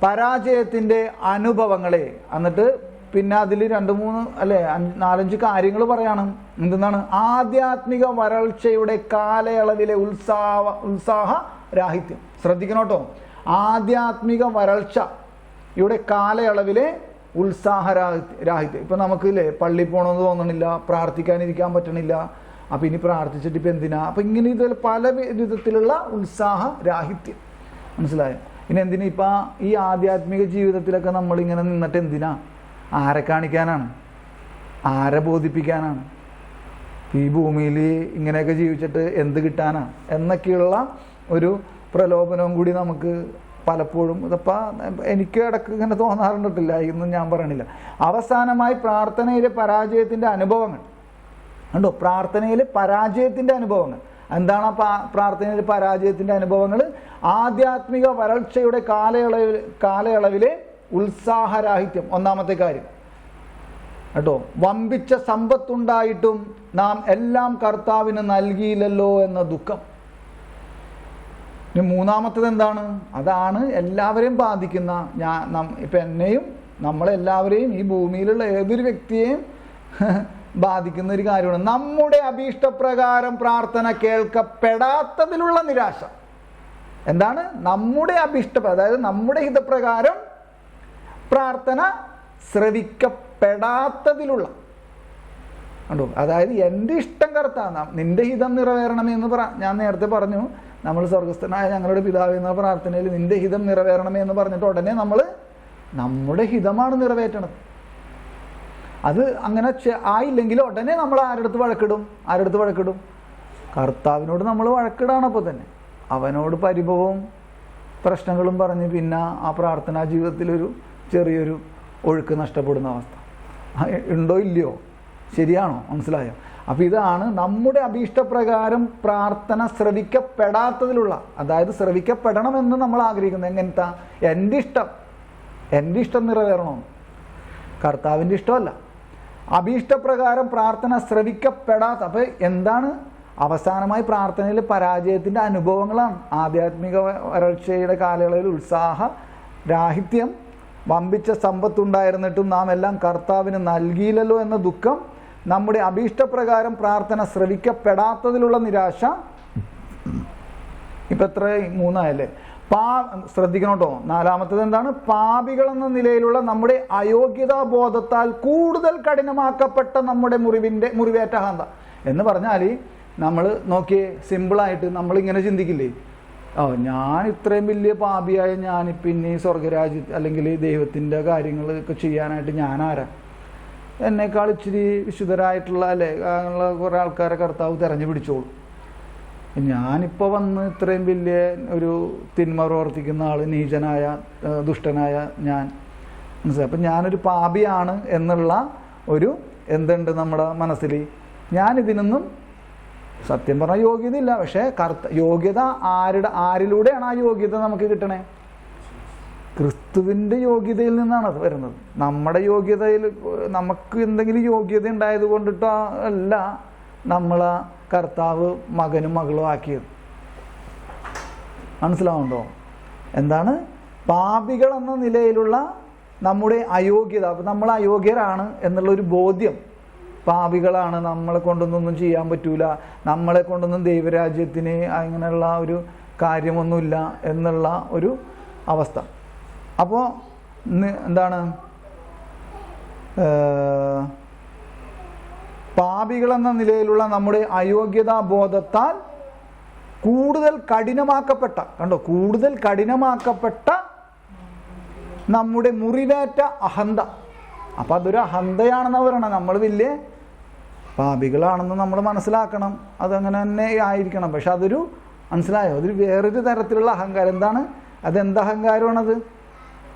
പരാജയത്തിൻ്റെ അനുഭവങ്ങളെ, എന്നിട്ട് പിന്നെ അതിൽ 4-5 കാര്യങ്ങൾ പറയണം. എന്തെന്നാണ്? ആധ്യാത്മിക വരൾച്ചയുടെ കാലയളവിലെ ഉത്സാഹരാഹിത്യം. ശ്രദ്ധിക്കണം കേട്ടോ. ആധ്യാത്മിക വരൾച്ചയുടെ കാലയളവിലെ ഉത്സാഹരാഹിത്യം. ഇപ്പം നമുക്ക് പള്ളി പോകണമെന്ന് തോന്നണില്ല, പ്രാർത്ഥിക്കാനിരിക്കാൻ പറ്റണില്ല, അപ്പം ഇനി പ്രാർത്ഥിച്ചിട്ട് ഇപ്പം എന്തിനാ? അപ്പം ഇങ്ങനെ ഇതുപോലെ പല വിധത്തിലുള്ള ഉത്സാഹരാഹിത്യം. മനസ്സിലായോ? ഇനി എന്തിനാ ഇപ്പം ഈ ആധ്യാത്മിക ജീവിതത്തിലൊക്കെ നമ്മളിങ്ങനെ നിന്നിട്ട് എന്തിനാ? ആരെ കാണിക്കാനാണ്? ആരെ ബോധിപ്പിക്കാനാണ്? ഈ ഭൂമിയിൽ ഇങ്ങനെയൊക്കെ ജീവിച്ചിട്ട് എന്ത് കിട്ടാനാ എന്നൊക്കെയുള്ള ഒരു പ്രലോഭനവും കൂടി നമുക്ക് പലപ്പോഴും, ഇതിപ്പോൾ എനിക്ക് ഇടയ്ക്ക് ഇങ്ങനെ തോന്നാറുണ്ടിട്ടില്ല, ഇന്നും ഞാൻ പറയണില്ല. അവസാനമായി പ്രാർത്ഥനയിലെ പരാജയത്തിൻ്റെ അനുഭവങ്ങൾ കണ്ടോ. പ്രാർത്ഥനയിലെ പരാജയത്തിൻ്റെ അനുഭവങ്ങൾ എന്താണ്? പ്രാർത്ഥനയിലെ പരാജയത്തിൻ്റെ അനുഭവങ്ങൾ ആധ്യാത്മിക വരൾച്ചയുടെ കാലയളവിലെ ഉത്സാഹരാഹിത്യം. ഒന്നാമത്തെ കാര്യം കേട്ടോ. വമ്പിച്ച സമ്പത്തുണ്ടായിട്ടും നാം എല്ലാം കർത്താവിന് നൽകിയില്ലല്ലോ എന്ന ദുഃഖം. ഇനി മൂന്നാമത്തത് എന്താണ്? അതാണ് എല്ലാവരെയും ബാധിക്കുന്ന, ഇപ്പം എന്നെയും നമ്മളെല്ലാവരെയും ഈ ഭൂമിയിലുള്ള ഏതൊരു വ്യക്തിയെയും ബാധിക്കുന്ന ഒരു കാര്യമാണ്. നമ്മുടെ അഭീഷ്ടപ്രകാരം പ്രാർത്ഥന കേൾക്കപ്പെടാത്തതിലുള്ള നിരാശ. എന്താണ്? നമ്മുടെ അതായത് നമ്മുടെ ഹിതപ്രകാരം പ്രാർത്ഥന ശ്രവിക്കപ്പെടാത്തതിലുള്ള കണ്ടോ. അതായത് എൻ്റെ ഇഷ്ടം കർത്താവ്, നിന്റെ ഹിതം നിറവേറണമെന്ന് ഞാൻ നേരത്തെ പറഞ്ഞു. നമ്മൾ സ്വർഗസ്ഥനായ ഞങ്ങളുടെ പിതാവ് എന്ന പ്രാർത്ഥനയിൽ നിന്റെ ഹിതം നിറവേറണമേ എന്ന് പറഞ്ഞിട്ട് ഉടനെ നമ്മൾ നമ്മുടെ ഹിതമാണ് നിറവേറ്റണത്. അത് അങ്ങനെ ആയില്ലെങ്കിൽ ഉടനെ നമ്മൾ ആരുടെ വഴക്കിടും? കർത്താവിനോട് നമ്മൾ വഴക്കിടാണ്. അപ്പോൾ തന്നെ അവനോട് പരിഭവവും പ്രശ്നങ്ങളും പറഞ്ഞ് പിന്നെ ആ പ്രാർത്ഥനാ ജീവിതത്തിലൊരു ചെറിയൊരു ഒഴുക്ക് നഷ്ടപ്പെടുന്ന അവസ്ഥ ഉണ്ടോ ഇല്ലയോ? ശരിയാണോ? മനസ്സിലായോ? അപ്പോൾ ഇതാണ് നമ്മുടെ അഭീഷ്ടപ്രകാരം പ്രാർത്ഥന ശ്രവിക്കപ്പെടാത്തതിലുള്ള, അതായത് ശ്രവിക്കപ്പെടണമെന്ന് നമ്മൾ ആഗ്രഹിക്കുന്നത്. എങ്ങനത്തെ? എൻ്റെ ഇഷ്ടം നിറവേറണമെന്ന്, കർത്താവിൻ്റെ ഇഷ്ടമല്ല. അഭീഷ്ടപ്രകാരം പ്രാർത്ഥന ശ്രവിക്കപ്പെടാത്ത, അപ്പോൾ എന്താണ്? അവസാനമായി പ്രാർത്ഥനയിൽ പരാജയത്തിൻ്റെ അനുഭവങ്ങളാണ്. ആധ്യാത്മിക വരൾച്ചയുടെ കാലയളവിൽ ഉത്സാഹരാഹിത്യം, വമ്പിച്ച സമ്പത്തുണ്ടായിരുന്നിട്ടും നാം എല്ലാം കർത്താവിന് നൽകിയില്ലല്ലോ എന്ന ദുഃഖം, നമ്മുടെ അഭീഷ്ടപ്രകാരം പ്രാർത്ഥന ശ്രവിക്കപ്പെടാത്തതിലുള്ള നിരാശ, ഇപ്പം എത്ര 3 ശ്രദ്ധിക്കണം കേട്ടോ. 4-മത്തേത് എന്താണ്? പാപികൾ എന്ന നിലയിലുള്ള നമ്മുടെ അയോഗ്യതാ ബോധത്താൽ കൂടുതൽ കഠിനമാക്കപ്പെട്ട നമ്മുടെ മുറിവേറ്റ അഹന്ത എന്ന് പറഞ്ഞാൽ, നമ്മൾ നോക്കിയേ, സിമ്പിളായിട്ട് നമ്മളിങ്ങനെ ചിന്തിക്കില്ലേ, ഞാൻ ഇത്രയും വലിയ പാപിയായ ഞാനിപ്പോൾ ഇനി സ്വർഗരാജ്യത്ത് അല്ലെങ്കിൽ ദൈവത്തിൻ്റെ കാര്യങ്ങളൊക്കെ ചെയ്യാനായിട്ട് ഞാനാരാ? എന്നേക്കാൾ ഇച്ചിരി വിശുദ്ധരായിട്ടുള്ള അങ്ങനെയുള്ള കുറേ ആൾക്കാരെ കർത്താവ് തിരഞ്ഞു പിടിച്ചോളൂ. ഞാനിപ്പോൾ വന്ന് ഇത്രയും വലിയ ഒരു തിന്മ പ്രവർത്തിക്കുന്ന ആൾ, നീചനായ ദുഷ്ടനായ ഞാൻ, മനസ്സിലായി. അപ്പം ഞാനൊരു പാപിയാണ് എന്നുള്ള ഒരു എന്തുണ്ട് നമ്മുടെ മനസ്സിൽ? ഞാനിതിനൊന്നും സത്യം പറഞ്ഞാൽ യോഗ്യതയില്ല. പക്ഷേ യോഗ്യത ആരിലൂടെയാണ് ആ യോഗ്യത നമുക്ക് കിട്ടണേ? ക്രിസ്തുവിൻ്റെ യോഗ്യതയിൽ നിന്നാണ് അത് വരുന്നത്. നമ്മുടെ യോഗ്യതയിൽ നമുക്ക് എന്തെങ്കിലും യോഗ്യത ഉണ്ടായത് കൊണ്ടിട്ടോ അല്ല നമ്മളെ കർത്താവ് മകനും മകളും ആക്കിയത്. മനസ്സിലാവുന്നുണ്ടോ? എന്താണ്? പാപികൾ എന്ന നിലയിലുള്ള നമ്മുടെ അയോഗ്യത, അപ്പം നമ്മൾ അയോഗ്യരാണ് എന്നുള്ളൊരു ബോധ്യം, പാപികളാണ്, നമ്മളെ കൊണ്ടൊന്നും ചെയ്യാൻ പറ്റൂല, നമ്മളെ കൊണ്ടൊന്നും ദൈവരാജ്യത്തിന് അങ്ങനെയുള്ള ഒരു കാര്യമൊന്നുമില്ല എന്നുള്ള ഒരു അവസ്ഥ. അപ്പോൾ എന്താണ്? പാപികളെന്ന നിലയിലുള്ള നമ്മുടെ അയോഗ്യതാ ബോധത്താൽ കൂടുതൽ കഠിനമാക്കപ്പെട്ട, കണ്ടോ, കൂടുതൽ കഠിനമാക്കപ്പെട്ട നമ്മുടെ മുറിവേറ്റ അഹന്ത. അപ്പം അതൊരു അഹന്തയാണെന്ന് പറയണം. നമ്മൾ വലിയ പാപികളാണെന്ന് നമ്മൾ മനസ്സിലാക്കണം. അതങ്ങനെ തന്നെ ആയിരിക്കണം. പക്ഷെ അതൊരു, മനസ്സിലായോ, അതൊരു വേറൊരു തരത്തിലുള്ള അഹങ്കാരം. എന്താണ്? അതെന്ത് അഹങ്കാരമാണത്?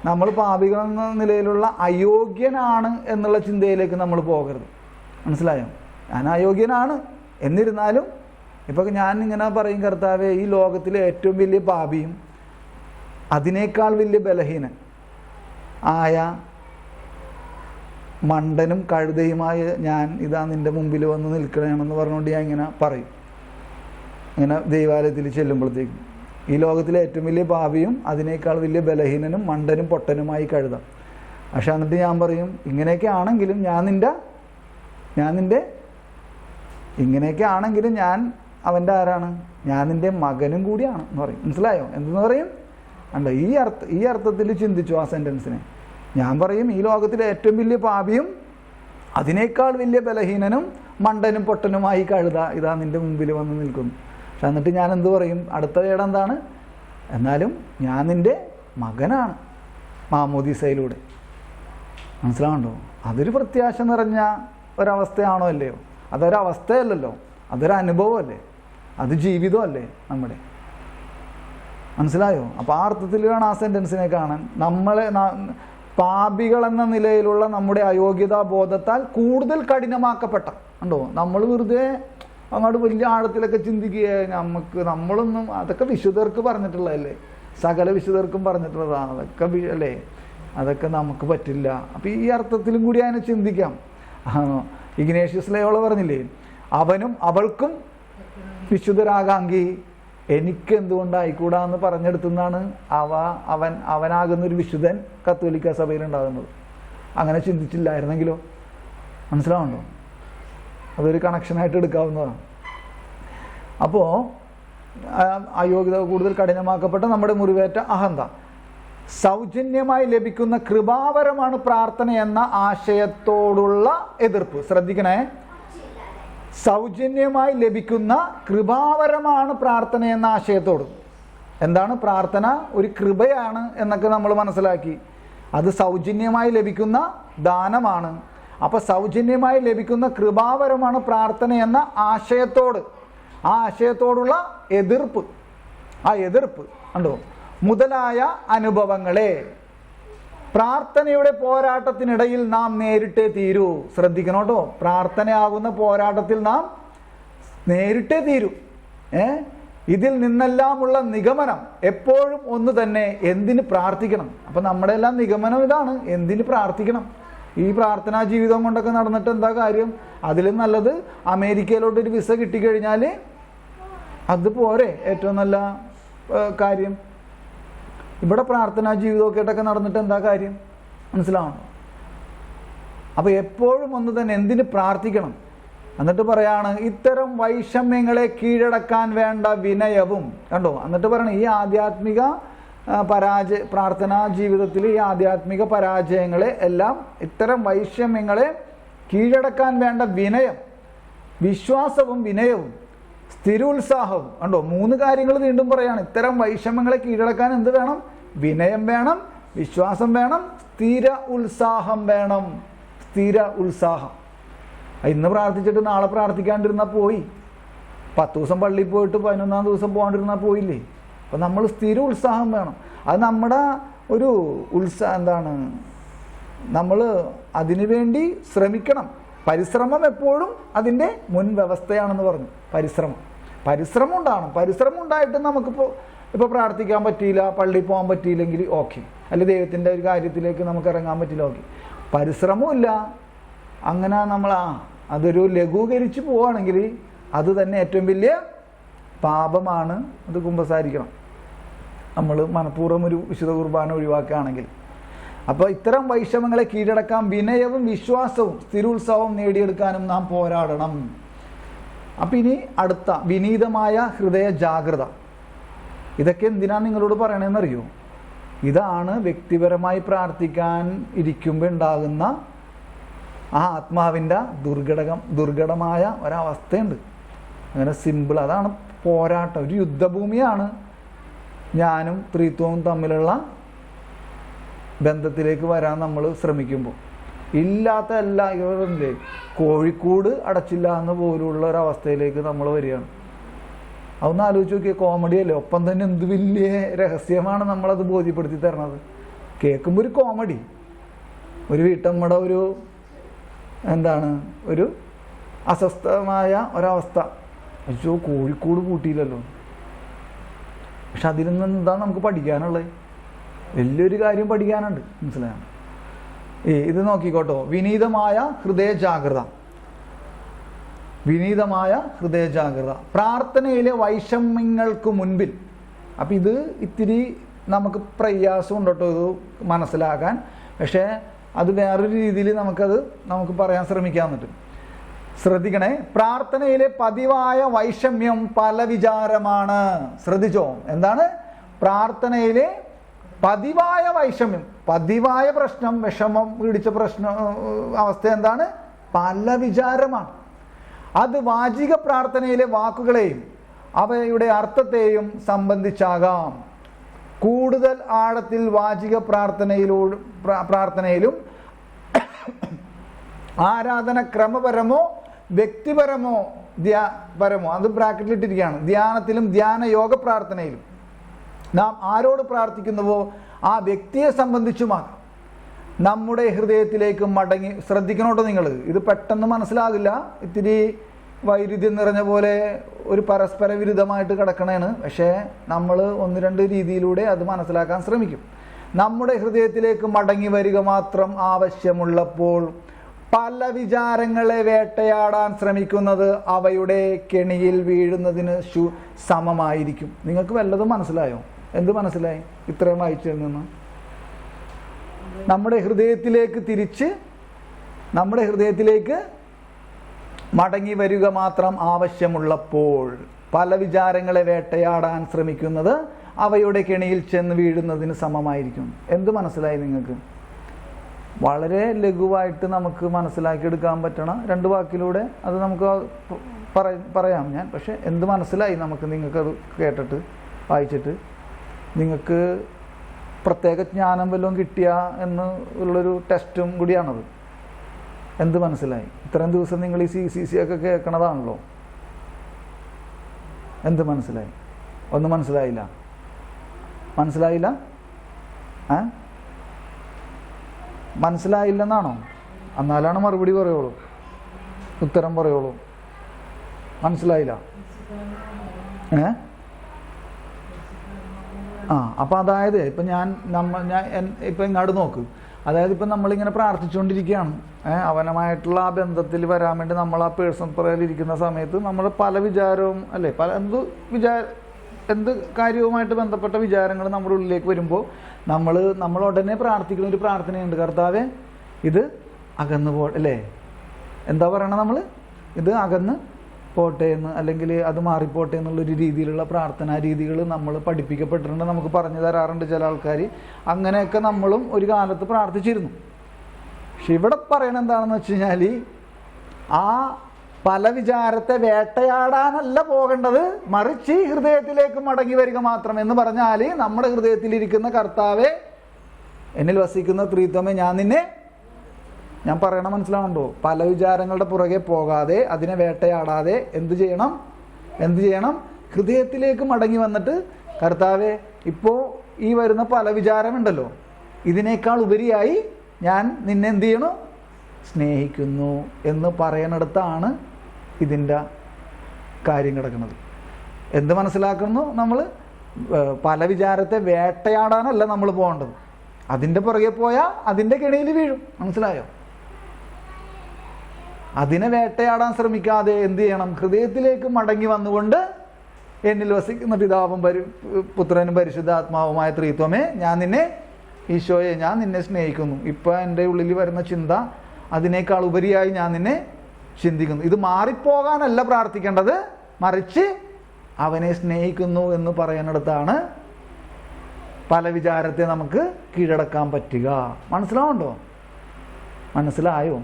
നമ്മൾ പാപികളെന്ന നിലയിലുള്ള അയോഗ്യനാണ് എന്നുള്ള ചിന്തയിലേക്ക് നമ്മൾ പോകരുത്. മനസ്സിലായോ? ഞാൻ അയോഗ്യനാണ്, എന്നിരുന്നാലും ഇപ്പം ഞാൻ ഇങ്ങനെ പറയും, കർത്താവേ, ഈ ലോകത്തിലെ ഏറ്റവും വലിയ പാപിയും അതിനേക്കാൾ വലിയ ബലഹീനൻ ആയ മണ്ടനും കഴുതയുമായ ഞാൻ ഇതാ നിൻ്റെ മുമ്പിൽ വന്ന് നിൽക്കണമെന്ന് പറഞ്ഞുകൊണ്ട് ഞാൻ ഇങ്ങനെ പറയും. ഇങ്ങനെ ദൈവാലയത്തിൽ ചെല്ലുമ്പോഴത്തേക്കും ഈ ലോകത്തിലെ ഏറ്റവും വലിയ പാപിയും അതിനേക്കാൾ വലിയ ബലഹീനനും മണ്ടനും പൊട്ടനുമായി കഴുത. പക്ഷെ എന്നിട്ട് ഞാൻ പറയും, ഇങ്ങനെയൊക്കെ ആണെങ്കിലും ഇങ്ങനെയൊക്കെ ആണെങ്കിലും ഞാൻ അവൻ്റെ ആരാണ്? ഞാൻ നിൻ്റെ മകനും കൂടിയാണ് എന്ന് പറയും. മനസ്സിലായോ? എന്തെന്ന് പറയും? അല്ല, ഈ അർത്ഥത്തിൽ ചിന്തിച്ചു ആ സെൻറ്റൻസിനെ. ഞാൻ പറയും, ഈ ലോകത്തിലെ ഏറ്റവും വലിയ പാപിയും അതിനേക്കാൾ വലിയ ബലഹീനനും മണ്ടനും പൊട്ടനുമായി കഴുത ഇതാ നിൻ്റെ മുമ്പിൽ വന്ന് നിൽക്കുന്നു. പക്ഷെ എന്നിട്ട് ഞാൻ എന്ത് പറയും? അടുത്ത ഏടെന്താണ്? എന്നാലും ഞാൻ നിൻ്റെ മകനാണ് മാമോദീസയിലൂടെ. മനസ്സിലാവുണ്ടോ? അതൊരു പ്രത്യാശ നിറഞ്ഞ ഒരവസ്ഥയാണോ അല്ലയോ? അതൊരവസ്ഥയല്ലല്ലോ, അതൊരു അനുഭവമല്ലേ, അത് ജീവിതമല്ലേ നമ്മുടെ. മനസ്സിലായോ? അപ്പോൾ ആ അർത്ഥത്തിൽ വേണം ആ സെൻറ്റൻസിനെ കാണാൻ. പാപികൾ എന്ന നിലയിലുള്ള നമ്മുടെ അയോഗ്യതാ ബോധത്താൽ കൂടുതൽ കഠിനമാക്കപ്പെട്ട, ഉണ്ടോ? നമ്മൾ വെറുതെ അങ്ങോട്ട് വലിയ ആഴത്തിലൊക്കെ ചിന്തിക്കുക, നമ്മളൊന്നും, അതൊക്കെ വിശുദ്ധർക്ക് പറഞ്ഞിട്ടുള്ളതല്ലേ, സകല വിശുദ്ധർക്കും പറഞ്ഞിട്ടുള്ളതാണ്, അതൊക്കെ അല്ലേ, അതൊക്കെ നമുക്ക് പറ്റില്ല. അപ്പം ഈ അർത്ഥത്തിലും കൂടി അതിനെ ചിന്തിക്കാം. ഇഗ്നേഷ്യസ് ലയോള പറഞ്ഞില്ലേ, അവനും അവൾക്കും വിശുദ്ധരാകാങ്കി എനിക്ക് എന്തുകൊണ്ടായിക്കൂടാന്ന് പറഞ്ഞെടുത്തുനിന്നാണ് അവനാകുന്നൊരു വിശുദ്ധൻ കത്തോലിക്ക സഭയിലുണ്ടാകുന്നത്. അങ്ങനെ ചിന്തിച്ചില്ലായിരുന്നെങ്കിലോ? മനസ്സിലാവുണ്ടോ? അതൊരു കണക്ഷനായിട്ട് എടുക്കാവുന്നതാണ്. അപ്പോൾ അയോഗ്യത കൂടുതൽ കഠിനമാക്കപ്പെട്ട നമ്മുടെ മുറിവേറ്റ അഹന്ത. സൗജന്യമായി ലഭിക്കുന്ന കൃപാവരമാണ് പ്രാർത്ഥന എന്ന ആശയത്തോടുള്ള എതിർപ്പ്. ശ്രദ്ധിക്കണേ, സൗജന്യമായി ലഭിക്കുന്ന കൃപാവരമാണ് പ്രാർത്ഥന എന്ന ആശയത്തോട്. എന്താണ് പ്രാർത്ഥന? ഒരു കൃപയാണ് എന്നൊക്കെ നമ്മൾ മനസ്സിലാക്കി. അത് സൗജന്യമായി ലഭിക്കുന്ന ദാനമാണ്. അപ്പം സൗജന്യമായി ലഭിക്കുന്ന കൃപാവരമാണ് പ്രാർത്ഥന എന്ന ആശയത്തോടുള്ള എതിർപ്പ്. ആ എതിർപ്പ് കണ്ടോ? മുതലായ അനുഭവങ്ങളെ പ്രാർത്ഥനയുടെ പോരാട്ടത്തിനിടയിൽ നാം നേരിട്ടേ തീരൂ. ശ്രദ്ധിക്കണം കേട്ടോ, പ്രാർത്ഥനയാകുന്ന പോരാട്ടത്തിൽ നാം നേരിട്ടേ തീരൂ. ഇതിൽ നിന്നെല്ലാമുള്ള നിഗമനം എപ്പോഴും ഒന്ന് തന്നെ: എന്തിന് പ്രാർത്ഥിക്കണം. അപ്പം നമ്മുടെ എല്ലാം നിഗമനം ഇതാണ്: എന്തിന് പ്രാർത്ഥിക്കണം. ഈ പ്രാർത്ഥനാ ജീവിതം കൊണ്ടൊക്കെ നടന്നിട്ട് എന്താ കാര്യം? അതിലും നല്ലത് അമേരിക്കയിലോട്ടൊരു വിസ കിട്ടിക്കഴിഞ്ഞാൽ അത് പോരെ ഏറ്റവും നല്ല കാര്യം. ഇവിടെ പ്രാർത്ഥനാ ജീവിതമൊക്കെ ആയിട്ടൊക്കെ നടന്നിട്ട് എന്താ കാര്യം? മനസ്സിലാവണം. അപ്പോൾ എപ്പോഴും ഒന്ന് തന്നെ: എന്തിന് പ്രാർത്ഥിക്കണം. എന്നിട്ട് പറയാണ് ഇത്തരം വൈഷമ്യങ്ങളെ കീഴടക്കാൻ വേണ്ട വിനയവും. കണ്ടോ, എന്നിട്ട് പറയണം ഈ ആധ്യാത്മിക പ്രാർത്ഥനാ ജീവിതത്തിൽ ഈ ആധ്യാത്മിക പരാജയങ്ങളെ എല്ലാം, ഇത്തരം വൈഷമ്യങ്ങളെ കീഴടക്കാൻ വേണ്ട വിനയം, വിശ്വാസവും വിനയവും സ്ഥിരോത്സാഹവും. കണ്ടോ, 3 കാര്യങ്ങൾ വീണ്ടും പറയാണ്. ഇത്തരം വൈഷമ്യങ്ങളെ കീഴടക്കാൻ എന്ത് വേണം? വിനയം വേണം, വിശ്വാസം വേണം, സ്ഥിര ഉത്സാഹം വേണം. സ്ഥിര ഉത്സാഹം. ഇന്ന് പ്രാർത്ഥിച്ചിട്ട് നാളെ പ്രാർത്ഥിക്കാണ്ടിരുന്നാൽ പോയി. 10 ദിവസം പള്ളിയിൽ പോയിട്ട് 11ാം ദിവസം പോകാണ്ടിരുന്നാൽ പോയില്ലേ? അപ്പം നമ്മൾ സ്ഥിര ഉത്സാഹം വേണം. അത് നമ്മുടെ ഒരു എന്താണ്, നമ്മൾ അതിനു വേണ്ടി ശ്രമിക്കണം. പരിശ്രമം എപ്പോഴും അതിൻ്റെ മുൻവ്യവസ്ഥയാണെന്ന് പറഞ്ഞു. പരിശ്രമം ഉണ്ടാകണം. പരിശ്രമം ഉണ്ടായിട്ട് നമുക്കിപ്പോൾ പ്രാർത്ഥിക്കാൻ പറ്റിയില്ല, പള്ളിയിൽ പോകാൻ പറ്റിയില്ലെങ്കിൽ ഓക്കെ, അല്ലെങ്കിൽ ദൈവത്തിൻ്റെ ഒരു കാര്യത്തിലേക്ക് നമുക്ക് ഇറങ്ങാൻ പറ്റില്ല, ഓക്കെ. പരിശ്രമമില്ല, അങ്ങനെ നമ്മൾ അതൊരു ലഘൂകരിച്ച് പോവുകയാണെങ്കിൽ അത് തന്നെ ഏറ്റവും വലിയ പാപമാണ്. അത് കുമ്പസാരിക്കണം നമ്മൾ മനഃപൂർവ്വം ഒരു വിശുദ്ധ കുർബാന ഒഴിവാക്കുകയാണെങ്കിൽ. അപ്പോൾ ഇത്തരം വൈഷമ്യങ്ങളെ കീഴടക്കാൻ വിനയവും വിശ്വാസവും സ്ഥിരോത്സാഹവും നേടിയെടുക്കാനും നാം പോരാടണം. അപ്പം ഇനി അടുത്ത വിനീതമായ ഹൃദയ ജാഗ്രത. ഇതൊക്കെ എന്തിനാണ് നിങ്ങളോട് പറയണമെന്നറിയോ? ഇതാണ് വ്യക്തിപരമായി പ്രാർത്ഥിക്കാൻ ഇരിക്കുമ്പോൾ ഉണ്ടാകുന്ന ആ ആത്മാവിൻ്റെ ദുർഘടമായ ഒരവസ്ഥയുണ്ട്. അങ്ങനെ സിമ്പിൾ. അതാണ് പോരാട്ടം. ഒരു യുദ്ധഭൂമിയാണ് ഞാനും ത്രിത്വവും തമ്മിലുള്ള ബന്ധത്തിലേക്ക് വരാൻ നമ്മൾ ശ്രമിക്കുമ്പോൾ. ഇല്ലാത്ത എല്ലാ ഇവരില്ലേ, കോഴിക്കോട് അടച്ചില്ല എന്ന് പോലുള്ള ഒരവസ്ഥയിലേക്ക് നമ്മൾ വരികയാണ്. അതൊന്ന് ആലോചിച്ച് നോക്കിയ കോമഡിയല്ലേ? ഒപ്പം തന്നെ എന്ത് വലിയ രഹസ്യമാണ് നമ്മളത് ബോധ്യപ്പെടുത്തി തരണത്. കേൾക്കുമ്പോൾ ഒരു കോമഡി, ഒരു വീട്ടമ്മയുടെ ഒരു ഒരു അസ്വസ്ഥമായ ഒരവസ്ഥ. അയ്യോ, കോഴിക്കോട് പൂട്ടിയില്ലല്ലോ. പക്ഷെ അതിൽ നിന്ന് എന്താ നമുക്ക് പഠിക്കാനുള്ളത്? വലിയൊരു കാര്യം പഠിക്കാനുണ്ട്. മനസ്സിലായോ? ഇത് നോക്കിക്കോട്ടോ. വിനീതമായ ഹൃദയ ജാഗ്രത. വിനീതമായ ഹൃദയ ജാഗ്രത പ്രാർത്ഥനയിലെ വൈഷമ്യങ്ങൾക്ക് മുൻപിൽ. അപ്പം ഇത് ഇത്തിരി നമുക്ക് പ്രയാസമുണ്ട് കേട്ടോ ഇത് മനസ്സിലാക്കാൻ. പക്ഷേ അത് വേറൊരു രീതിയിൽ നമുക്ക് പറയാൻ ശ്രമിക്കാൻ പറ്റും. ശ്രദ്ധിക്കണേ. പ്രാർത്ഥനയിലെ പതിവായ വൈഷമ്യം പല വിചാരമാണ്. ശ്രദ്ധിച്ചോ? എന്താണ് പ്രാർത്ഥനയിലെ പതിവായ വൈഷമ്യം? പതിവായ പ്രശ്നം, വിഷമം പിടിച്ച അവസ്ഥ എന്താണ്? പല വിചാരമാണ്. അത് വാചിക പ്രാർത്ഥനയിലെ വാക്കുകളെയും അവയുടെ അർത്ഥത്തെയും സംബന്ധിച്ചാകാം. കൂടുതൽ ആഴത്തിൽ വാചിക പ്രാർത്ഥനയിലും ആരാധന ക്രമപരമോ വ്യക്തിപരമോ പരമോ, അത് ബ്രാക്കറ്റിലിട്ടിരിക്കുകയാണ്, ധ്യാനത്തിലും ധ്യാന യോഗ പ്രാർത്ഥനയിലും നാം ആരോട് പ്രാർത്ഥിക്കുന്നുവോ ആ വ്യക്തിയെ സംബന്ധിച്ചുമാകാം. നമ്മുടെ ഹൃദയത്തിലേക്ക് മടങ്ങി. ശ്രദ്ധിക്കണോട്ടോ നിങ്ങൾ, ഇത് പെട്ടെന്ന് മനസ്സിലാകില്ല, ഇത്തിരി വൈരുദ്ധ്യം നിറഞ്ഞ പോലെ ഒരു പരസ്പര വിരുദ്ധമായിട്ട് കിടക്കണേണ്. പക്ഷേ നമ്മൾ 1-2 രീതിയിലൂടെ അത് മനസ്സിലാക്കാൻ ശ്രമിക്കും. നമ്മുടെ ഹൃദയത്തിലേക്ക് മടങ്ങി വരിക മാത്രം ആവശ്യമുള്ളപ്പോൾ പല വിചാരങ്ങളെ വേട്ടയാടാൻ ശ്രമിക്കുന്നത് അവയുടെ കെണിയിൽ വീഴുന്നതിന് സമമായിരിക്കും. നിങ്ങൾക്ക് വല്ലതും മനസ്സിലായോ? എന്ത് മനസ്സിലായി ഇത്രയും വായിച്ചതിൽ നിന്ന്? നമ്മുടെ ഹൃദയത്തിലേക്ക് മടങ്ങി വരിക മാത്രം ആവശ്യമുള്ളപ്പോൾ പല വിചാരങ്ങളെ വേട്ടയാടാൻ ശ്രമിക്കുന്നത് അവയുടെ കെണിയിൽ ചെന്ന് വീഴുന്നതിന് സമമായിരിക്കും. എന്ത് മനസ്സിലായി നിങ്ങൾക്ക്? വളരെ ലഘുവായിട്ട് നമുക്ക് മനസ്സിലാക്കിയെടുക്കാൻ പറ്റണ 2 വാക്കിലൂടെ അത് നമുക്ക് പറയാം ഞാൻ. പക്ഷെ എന്ത് മനസ്സിലായി നിങ്ങൾക്കത് കേട്ടിട്ട് വായിച്ചിട്ട്? നിങ്ങൾക്ക് പ്രത്യേക ജ്ഞാനം വല്ലതും കിട്ടിയ എന്ന് ഉള്ളൊരു ടെസ്റ്റും കൂടിയാണത്. എന്ത് മനസ്സിലായി? ഇത്രയും ദിവസം നിങ്ങൾ ഈ CCC ഒക്കെ കേൾക്കണതാണല്ലോ. എന്ത് മനസ്സിലായി? ഒന്നും മനസ്സിലായില്ല? മനസ്സിലായില്ലെന്നാണോ? എന്നാലാണ് മറുപടി പറയുള്ളൂ, ഉത്തരം പറയുള്ളൂ. മനസ്സിലായില്ല? അപ്പം അതായത് ഇപ്പം ഞാൻ ഇപ്പം ഇങ്ങോട്ട് നോക്ക്. അതായത് ഇപ്പം നമ്മളിങ്ങനെ പ്രാർത്ഥിച്ചുകൊണ്ടിരിക്കുകയാണ്, അവനമായിട്ടുള്ള ആ ബന്ധത്തിൽ വരാൻ വേണ്ടി നമ്മൾ ആ പേഴ്സൺ പറയലിരിക്കുന്ന സമയത്ത് നമ്മൾ പല വിചാരവും അല്ലേ, എന്ത് കാര്യവുമായിട്ട് ബന്ധപ്പെട്ട വിചാരങ്ങൾ നമ്മുടെ ഉള്ളിലേക്ക് വരുമ്പോൾ നമ്മൾ ഉടനെ പ്രാർത്ഥിക്കുന്ന ഒരു പ്രാർത്ഥനയുണ്ട്. കർത്താവേ, ഇത് അകന്നു അല്ലേ? എന്താ പറയണത്? നമ്മൾ ഇത് അകന്ന് പോട്ടെ എന്ന്, അല്ലെങ്കിൽ അത് മാറിപ്പോട്ടെ എന്നുള്ളൊരു രീതിയിലുള്ള പ്രാർത്ഥനാ രീതികൾ നമ്മൾ പഠിപ്പിക്കപ്പെട്ടിട്ടുണ്ട്, നമുക്ക് പറഞ്ഞു തരാറുണ്ട് ചില ആൾക്കാർ. അങ്ങനെയൊക്കെ നമ്മളും ഒരു കാലത്ത് പ്രാർത്ഥിച്ചിരുന്നു. പക്ഷെ ഇവിടെ പറയണത് എന്താണെന്ന് വെച്ച് കഴിഞ്ഞാൽ, ആ പല വിചാരത്തെ വേട്ടയാടാനല്ല പോകേണ്ടത്, മറിച്ച് ഹൃദയത്തിലേക്ക് മടങ്ങി വരിക മാത്രം. എന്ന് പറഞ്ഞാൽ നമ്മുടെ ഹൃദയത്തിലിരിക്കുന്ന കർത്താവെ, എന്നിൽ വസിക്കുന്ന ത്രിത്വമേ, ഞാൻ പറയണ മനസ്സിലാവുന്നുണ്ടോ? പല വിചാരങ്ങളുടെ പുറകെ പോകാതെ, അതിനെ വേട്ടയാടാതെ എന്ത് ചെയ്യണം? ഹൃദയത്തിലേക്ക് മടങ്ങി വന്നിട്ട്, കർത്താവെ, ഇപ്പോൾ ഈ വരുന്ന പല വിചാരമുണ്ടല്ലോ, ഇതിനേക്കാൾ ഉപരിയായി ഞാൻ നിന്നെ എന്ത് ചെയ്യണു? സ്നേഹിക്കുന്നു എന്ന് പറയുന്നിടത്താണ് ഇതിൻ്റെ കാര്യം കിടക്കുന്നത്. എന്ത് മനസ്സിലാക്കുന്നു? നമ്മൾ പല വിചാരത്തെ വേട്ടയാടാനല്ല നമ്മൾ പോകേണ്ടത്. അതിൻ്റെ പുറകെ പോയാൽ അതിൻ്റെ കെണിയിൽ വീഴും. മനസ്സിലായോ? അതിനെ വേട്ടയാടാൻ ശ്രമിക്കാതെ എന്ത് ചെയ്യണം? ഹൃദയത്തിലേക്ക് മടങ്ങി വന്നുകൊണ്ട്, എന്നിൽ വസിക്കുന്ന പിതാവും പുത്രനും പരിശുദ്ധാത്മാവുമായ ത്രിത്വമേ, ഈശോയെ, ഞാൻ നിന്നെ സ്നേഹിക്കുന്നു. ഇപ്പം എൻ്റെ ഉള്ളിൽ വരുന്ന ചിന്ത, അതിനേക്കാൾ ഉപരിയായി ഞാൻ നിന്നെ ചിന്തിക്കുന്നു. ഇത് മാറിപ്പോകാനല്ല പ്രാർത്ഥിക്കേണ്ടത്, മറിച്ച് അവനെ സ്നേഹിക്കുന്നു എന്ന് പറയുന്നിടത്താണ് പല വിചാരത്തെ നമുക്ക് കീഴടക്കാൻ പറ്റുക. മനസ്സിലാവുണ്ടോ? മനസ്സിലായോ?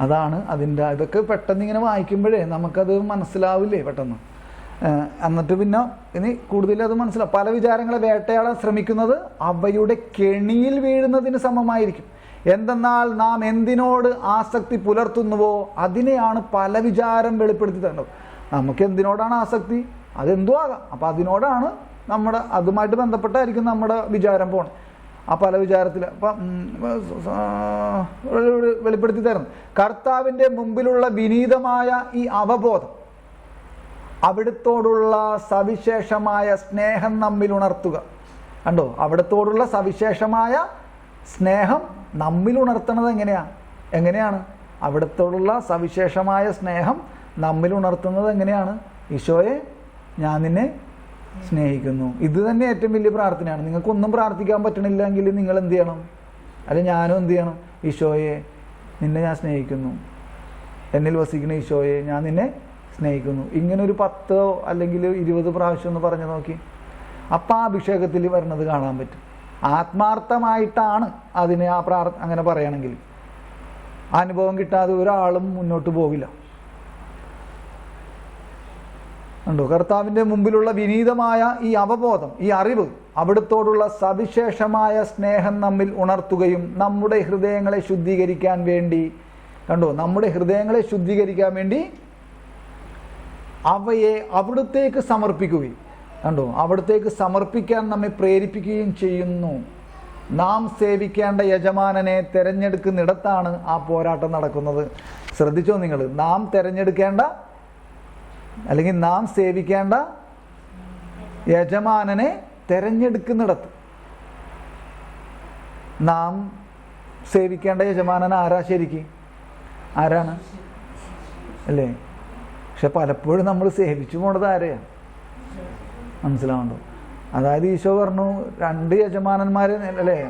അതാണ് അതിൻ്റെ. ഇതൊക്കെ പെട്ടെന്ന് ഇങ്ങനെ വായിക്കുമ്പോഴേ നമുക്കത് മനസ്സിലാവില്ലേ പെട്ടെന്ന്. എന്നിട്ട് പിന്നെ ഇനി കൂടുതൽ അത് മനസ്സിലാവും. പല വിചാരങ്ങളെ വേട്ടയാടാൻ ശ്രമിക്കുന്നത് അവയുടെ കെണിയിൽ വീഴുന്നതിന് സമമായിരിക്കും. എന്തെന്നാൽ നാം എന്തിനോട് ആസക്തി പുലർത്തുന്നുവോ അതിനെയാണ് പല വിചാരം വെളിപ്പെടുത്തി തരുന്നത്. നമുക്ക് എന്തിനോടാണ് ആസക്തി, അതെന്തോ ആകാം. അപ്പം അതിനോടാണ് അതുമായിട്ട് ബന്ധപ്പെട്ടായിരിക്കും നമ്മുടെ വിചാരം പോകണം. ആ പല വിചാരത്തിൽ വെളിപ്പെടുത്തി തരുന്നു. കർത്താവിൻ്റെ മുമ്പിലുള്ള വിനീതമായ ഈ അവബോധം, അവിടുത്തോടുള്ള സവിശേഷമായ സ്നേഹം നമ്മിൽ ഉണർത്തുക. കണ്ടോ? അവിടുത്തോടുള്ള സവിശേഷമായ സ്നേഹം നമ്മിൽ ഉണർത്തുന്നത് എങ്ങനെയാണ്? അവിടുത്തോടുള്ള സവിശേഷമായ സ്നേഹം നമ്മിൽ ഉണർത്തുന്നത് എങ്ങനെയാണ്? ഈശോയെ, ഞാൻ നിന്നെ സ്നേഹിക്കുന്നു. ഇത് തന്നെ ഏറ്റവും വലിയ പ്രാർത്ഥനയാണ്. നിങ്ങൾക്കൊന്നും പ്രാർത്ഥിക്കാൻ പറ്റണില്ലെങ്കിൽ നിങ്ങൾ എന്ത് ചെയ്യണം? അല്ലെങ്കിൽ ഞാനും എന്ത് ചെയ്യണം? ഈശോയെ, നിന്നെ ഞാൻ സ്നേഹിക്കുന്നു. എന്നിൽ വസിക്കുന്ന ഈശോയെ, ഞാൻ നിന്നെ സ്നേഹിക്കുന്നു. ഇങ്ങനെ ഒരു 10 അല്ലെങ്കിൽ 20 പ്രാവശ്യം ഒന്ന് പറഞ്ഞു നോക്കി. അപ്പം ആ അഭിഷേകത്തിൽ വരുന്നത് കാണാൻ പറ്റും. ആത്മാർത്ഥമായിട്ടാണ് അതിനെ അങ്ങനെ പറയണമെങ്കിൽ. അനുഭവം കിട്ടാതെ ഒരാളും മുന്നോട്ട് പോകില്ല. ഉണ്ടോ? കർത്താവിൻ്റെ മുമ്പിലുള്ള വിനീതമായ ഈ അവബോധം, ഈ അറിവ്, അവിടുത്തോടുള്ള സവിശേഷമായ സ്നേഹം നമ്മിൽ ഉണർത്തുകയും നമ്മുടെ ഹൃദയങ്ങളെ ശുദ്ധീകരിക്കാൻ വേണ്ടി, നമ്മുടെ ഹൃദയങ്ങളെ ശുദ്ധീകരിക്കാൻ വേണ്ടി അവയെ അവിടുത്തേക്ക് സമർപ്പിക്കുകയും, അവിടുത്തേക്ക് സമർപ്പിക്കാൻ നമ്മെ പ്രേരിപ്പിക്കുകയും ചെയ്യുന്നു. നാം സേവിക്കേണ്ട യജമാനനെ തിരഞ്ഞെടുക്കുന്നിടത്താണ് ആ പോരാട്ടം നടക്കുന്നത്. ശ്രദ്ധിച്ചോ നിങ്ങൾ? നാം തിരഞ്ഞെടുക്കേണ്ട അല്ലെങ്കിൽ നാം സേവിക്കേണ്ട യജമാനനെ തിരഞ്ഞെടുക്കുന്നിടത്ത്. നാം സേവിക്കേണ്ട യജമാനൻ ആരാണ്? അല്ലേ? പക്ഷെ പലപ്പോഴും നമ്മൾ സേവിച്ചു പോണത് ആരെയാണ്? മനസ്സിലാവുണ്ടോ? അതായത് ഈശോ പറഞ്ഞു, 2 യജമാനന്മാരെ അല്ലേ,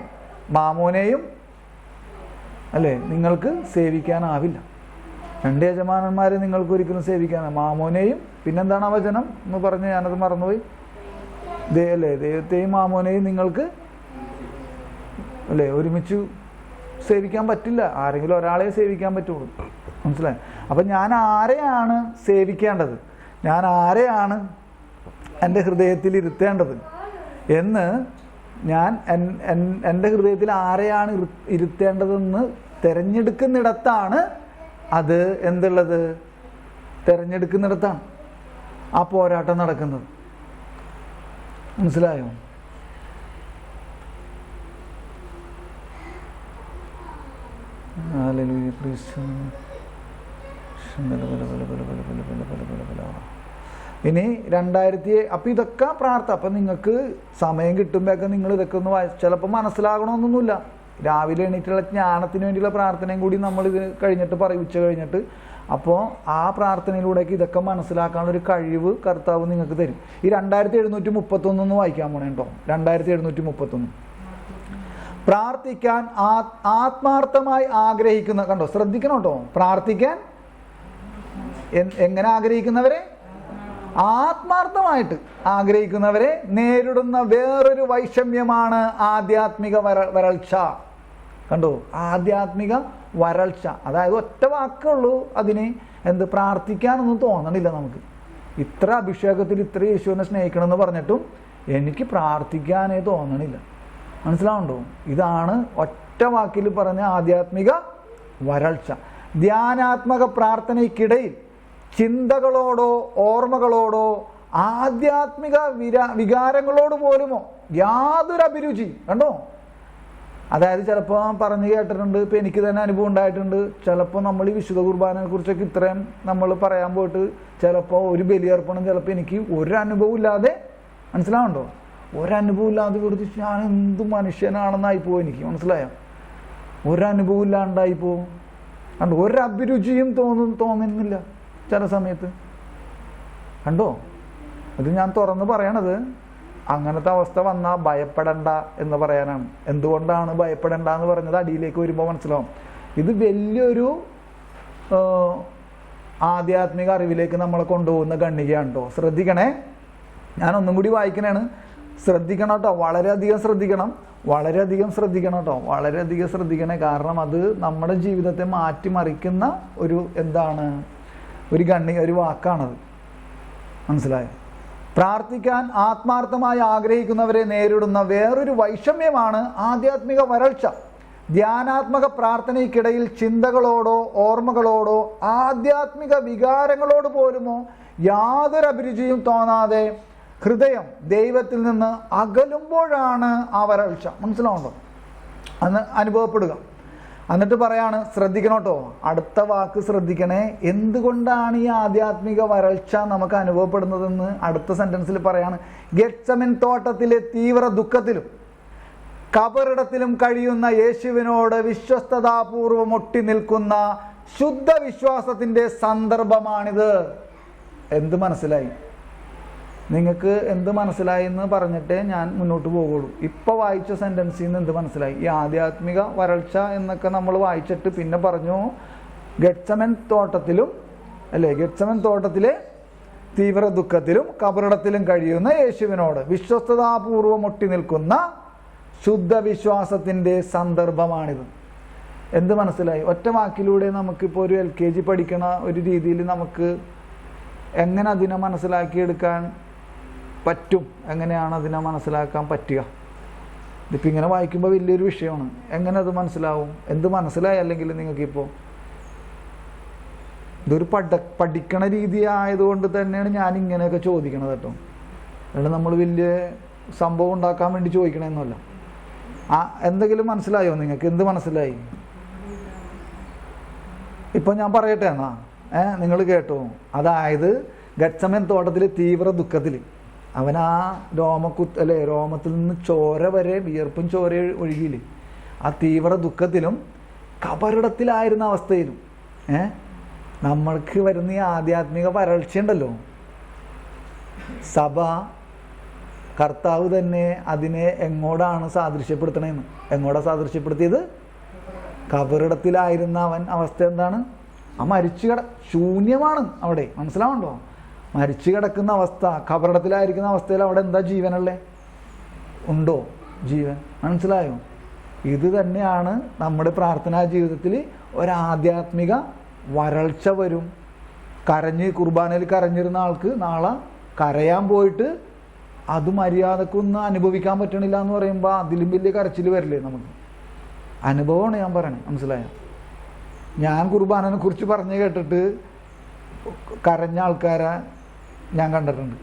മാമോനെയും അല്ലേ നിങ്ങൾക്ക് സേവിക്കാനാവില്ല. 2 യജമാനന്മാരെ നിങ്ങൾക്ക് ഒരിക്കലും സേവിക്കാനാണ്. മാമോനെയും, പിന്നെന്താണ് ആ വചനം എന്ന് പറഞ്ഞ് ഞാനത് മറന്നുപോയി. ദൈവത്തെയും മാമോനെയും നിങ്ങൾക്ക് അല്ലേ ഒരുമിച്ച് സേവിക്കാൻ പറ്റില്ല. ആരെങ്കിലും ഒരാളെ സേവിക്കാൻ പറ്റുള്ളൂ. മനസ്സിലായി? അപ്പം ഞാൻ ആരെയാണ് സേവിക്കേണ്ടത്, ഞാൻ ആരെയാണ് എൻ്റെ ഹൃദയത്തിൽ ഇരുത്തേണ്ടത് എന്ന്, ഞാൻ എൻ്റെ ഹൃദയത്തിൽ ആരെയാണ് ഇരുത്തേണ്ടതെന്ന് തിരഞ്ഞെടുക്കുന്നിടത്താണ് അത് എന്തുള്ളത്? തിരഞ്ഞെടുക്കുന്നിടത്താണ് ആ പോരാട്ടം നടക്കുന്നത്. മനസ്സിലായോ? ഇനി 2000 അപ്പം ഇതൊക്കെ പ്രാർത്ഥന. അപ്പം നിങ്ങൾക്ക് സമയം കിട്ടുമ്പോഴൊക്കെ നിങ്ങൾ ഇതൊക്കെ ഒന്ന് ചിലപ്പോൾ മനസ്സിലാകണമെന്നൊന്നുമില്ല. രാവിലെ എണീറ്റുള്ള ജ്ഞാനത്തിന് വേണ്ടിയുള്ള പ്രാർത്ഥനയും കൂടി നമ്മൾ ഇത് കഴിഞ്ഞിട്ട് ഉച്ച കഴിഞ്ഞിട്ട്. അപ്പോൾ ആ പ്രാർത്ഥനയിലൂടെയൊക്കെ ഇതൊക്കെ മനസ്സിലാക്കാനുള്ളൊരു കഴിവ് കർത്താവ് നിങ്ങൾക്ക് തരും. ഈ 2731 വായിക്കാൻ പോണേ കേട്ടോ. 2731. പ്രാർത്ഥിക്കാൻ ആത്മാർത്ഥമായി ആഗ്രഹിക്കുന്ന, കണ്ടോ, ശ്രദ്ധിക്കണം കേട്ടോ, പ്രാർത്ഥിക്കാൻ എങ്ങനെ ആഗ്രഹിക്കുന്നവരെ? ആത്മാർത്ഥമായിട്ട് ആഗ്രഹിക്കുന്നവരെ നേരിടുന്ന വേറൊരു വൈഷമ്യമാണ് ആധ്യാത്മിക വരൾച്ച. കണ്ടോ, ആധ്യാത്മിക വരൾച്ച. അതായത് ഒറ്റ വാക്കുള്ളൂ അതിന്, പ്രാർത്ഥിക്കാനൊന്നും തോന്നണില്ല നമുക്ക്. ഇത്ര അഭിഷേകത്തിൽ ഇത്ര യേശുവിനെ സ്നേഹിക്കണമെന്ന് പറഞ്ഞിട്ടും എനിക്ക് പ്രാർത്ഥിക്കാനേ തോന്നണില്ല. മനസ്സിലാവുണ്ടോ? ഇതാണ് ഒറ്റ വാക്കിൽ പറഞ്ഞ ആധ്യാത്മിക വരൾച്ച. ധ്യാനാത്മക പ്രാർത്ഥനയ്ക്കിടയിൽ ചിന്തകളോടോ ഓർമ്മകളോടോ ആധ്യാത്മിക വികാരങ്ങളോട് പോലുമോ യാതൊരു അഭിരുചി. കണ്ടോ, അതായത് ചിലപ്പോൾ പറഞ്ഞു കേട്ടിട്ടുണ്ട്, ഇപ്പം എനിക്ക് തന്നെ അനുഭവം ഉണ്ടായിട്ടുണ്ട്. ചിലപ്പോൾ നമ്മൾ ഈ വിശുദ്ധ കുർബാനയെ കുറിച്ചൊക്കെ ഇത്രയും നമ്മൾ പറയാൻ പോയിട്ട് ചിലപ്പോൾ ഒരു ബലിയർപ്പണം ചിലപ്പോൾ എനിക്ക് ഒരനുഭവം ഇല്ലാതെ, മനസ്സിലാവുണ്ടോ, ഒരനുഭവം ഇല്ലാതെ കൊടുത്ത് ഞാൻ എന്ത് മനുഷ്യനാണെന്നായിപ്പോവും എനിക്ക്. മനസ്സിലായോ? ഒരനുഭവം ഇല്ലാണ്ടായിപ്പോവും. കണ്ടോ, ഒരഭിരുചിയും തോന്നുന്നില്ല ചില സമയത്ത്. കണ്ടോ, ഇത് ഞാൻ തുറന്ന് പറയണത് അങ്ങനത്തെ അവസ്ഥ വന്നാൽ ഭയപ്പെടണ്ട എന്ന് പറയാനാണ്. എന്തുകൊണ്ടാണ് ഭയപ്പെടണ്ട എന്ന് പറഞ്ഞത് അടിയിലേക്ക് വരുമ്പോൾ മനസ്സിലാവും. ഇത് വലിയൊരു ആധ്യാത്മിക അറിവിലേക്ക് നമ്മളെ കൊണ്ടുപോകുന്ന ഖണ്ഡികയാണ് കേട്ടോ. ശ്രദ്ധിക്കണേ, ഞാനൊന്നും കൂടി വായിക്കണേണ്. ശ്രദ്ധിക്കണം കേട്ടോ, വളരെയധികം ശ്രദ്ധിക്കണം, വളരെയധികം ശ്രദ്ധിക്കണം കേട്ടോ, വളരെയധികം ശ്രദ്ധിക്കണേ. കാരണം അത് നമ്മുടെ ജീവിതത്തെ മാറ്റിമറിക്കുന്ന ഒരു ഒരു ഖണ്ഡിക, ഒരു വാക്കാണത്. മനസ്സിലായോ? പ്രാർത്ഥിക്കാൻ ആത്മാർത്ഥമായി ആഗ്രഹിക്കുന്നവരെ നേരിടുന്ന വേറൊരു വൈഷമ്യമാണ് ആധ്യാത്മിക വരൾച്ച. ധ്യാനാത്മക പ്രാർത്ഥനയ്ക്കിടയിൽ ചിന്തകളോടോ ഓർമ്മകളോടോ ആധ്യാത്മിക വികാരങ്ങളോട് പോലുമോ യാതൊരു അഭിരുചിയും തോന്നാതെ ഹൃദയം ദൈവത്തിൽ നിന്ന് അകലുമ്പോഴാണ് ആ വരൾച്ച, മനസ്സിലാവുണ്ടോ, അന്ന് അനുഭവപ്പെടുക. എന്നിട്ട് പറയാണ്, ശ്രദ്ധിക്കണം കേട്ടോ, അടുത്ത വാക്ക് ശ്രദ്ധിക്കണേ. എന്തുകൊണ്ടാണ് ഈ ആധ്യാത്മിക വരൾച്ച നമുക്ക് അനുഭവപ്പെടുന്നതെന്ന് അടുത്ത സെന്റൻസിൽ പറയാണ്. ഗെത്സമൻ തോട്ടത്തിലെ തീവ്ര ദുഃഖത്തിലും കബറിടത്തിലും കഴിയുന്ന യേശുവിനോട് വിശ്വസ്തതാപൂർവം ഒട്ടി നിൽക്കുന്ന ശുദ്ധ വിശ്വാസത്തിന്റെ സന്ദർഭമാണിത്. എന്ത് മനസ്സിലായി നിങ്ങൾക്ക്? എന്ത് മനസ്സിലായി എന്ന് പറഞ്ഞിട്ടേ ഞാൻ മുന്നോട്ട് പോകുള്ളൂ. ഇപ്പൊ വായിച്ച സെന്റൻസിൽ നിന്ന് എന്ത് മനസ്സിലായി? ഈ ആധ്യാത്മിക വരൾച്ച എന്നൊക്കെ നമ്മൾ വായിച്ചിട്ട് പിന്നെ പറഞ്ഞു ഗെത്സമൻ തോട്ടത്തിലും, അല്ലേ, ഗെത്സമൻ തോട്ടത്തിലെ തീവ്ര ദുഃഖത്തിലും കബറിടത്തിലും കഴിയുന്ന യേശുവിനോട് വിശ്വസ്തതാപൂർവം ഒട്ടി നിൽക്കുന്ന ശുദ്ധ വിശ്വാസത്തിന്റെ സന്ദർഭമാണിത്. എന്ത് മനസ്സിലായി? ഒറ്റ വാക്കിലൂടെ നമുക്കിപ്പോൾ ഒരു LKG പഠിക്കണ ഒരു രീതിയിൽ നമുക്ക് എങ്ങനെ അതിനെ മനസ്സിലാക്കിയെടുക്കാൻ പറ്റും? എങ്ങനെയാണ് അതിനെ മനസ്സിലാക്കാൻ പറ്റുക? ഇതിപ്പോൾ ഇങ്ങനെ വായിക്കുമ്പോൾ വലിയൊരു വിഷയമാണ്. എങ്ങനെ അത് മനസ്സിലാവും? എന്ത് മനസ്സിലായി? അല്ലെങ്കിൽ നിങ്ങൾക്കിപ്പോൾ ഇതൊരു പഠിക്കണ രീതി ആയതുകൊണ്ട് തന്നെയാണ് ഞാൻ ഇങ്ങനെയൊക്കെ ചോദിക്കണത് കേട്ടോ. അല്ലാണ്ട് നമ്മൾ വലിയ സംഭവം ഉണ്ടാക്കാൻ വേണ്ടി ചോദിക്കണമെന്നല്ല. എന്തെങ്കിലും മനസ്സിലായോ നിങ്ങൾക്ക്? എന്ത് മനസ്സിലായി? ഇപ്പം ഞാൻ പറയട്ടെ എന്നാ, നിങ്ങൾ കേട്ടോ. അതായത് ഗെത്സമൻ തോട്ടത്തിൽ തീവ്ര ദുഃഖത്തിൽ അവൻ ആ രോമത്തിൽ നിന്ന് ചോര വരെ, വിയർപ്പും ചോര ഒഴുകിയില്ലേ, ആ തീവ്ര ദുഃഖത്തിലും കബറിടത്തിലായിരുന്ന അവസ്ഥയിലും നമ്മൾക്ക് വരുന്ന ഈ ആധ്യാത്മിക വരൾച്ചയുണ്ടല്ലോ, സഭ കർത്താവ് തന്നെ അതിനെ എങ്ങോട്ടാണ് സാദൃശ്യപ്പെടുത്തണമെന്ന്? എങ്ങോട്ടാ സാദൃശ്യപ്പെടുത്തിയത്? കബറിടത്തിലായിരുന്ന അവൻ അവസ്ഥ എന്താണ്? ആ ശൂന്യമാണ് അവിടെ. മനസ്സിലാവുണ്ടോ? മരിച്ചു കിടക്കുന്ന അവസ്ഥ, കബറിടത്തിലായിരിക്കുന്ന അവസ്ഥയിൽ അവിടെ എന്താ ജീവനല്ലേ? ഉണ്ടോ ജീവൻ? മനസ്സിലായോ? ഇത് തന്നെയാണ് നമ്മുടെ പ്രാർത്ഥനാ ജീവിതത്തിൽ ഒരാധ്യാത്മിക വരൾച്ച വരും. കുർബാനയിൽ കരഞ്ഞിരുന്ന ആൾക്ക് നാളെ കരയാൻ പോയിട്ട് അത് മര്യാദക്കൊന്നും അനുഭവിക്കാൻ പറ്റണില്ല എന്ന് പറയുമ്പോൾ അതിലും വലിയ കരച്ചിൽ വരില്ലേ നമുക്ക്? അനുഭവമാണ് ഞാൻ പറയണേ. മനസ്സിലായോ? ഞാൻ കുർബാനനെ കുറിച്ച് പറഞ്ഞു കേട്ടിട്ട് കരഞ്ഞ ആൾക്കാരെ ഞാൻ കണ്ടിട്ടുണ്ട്.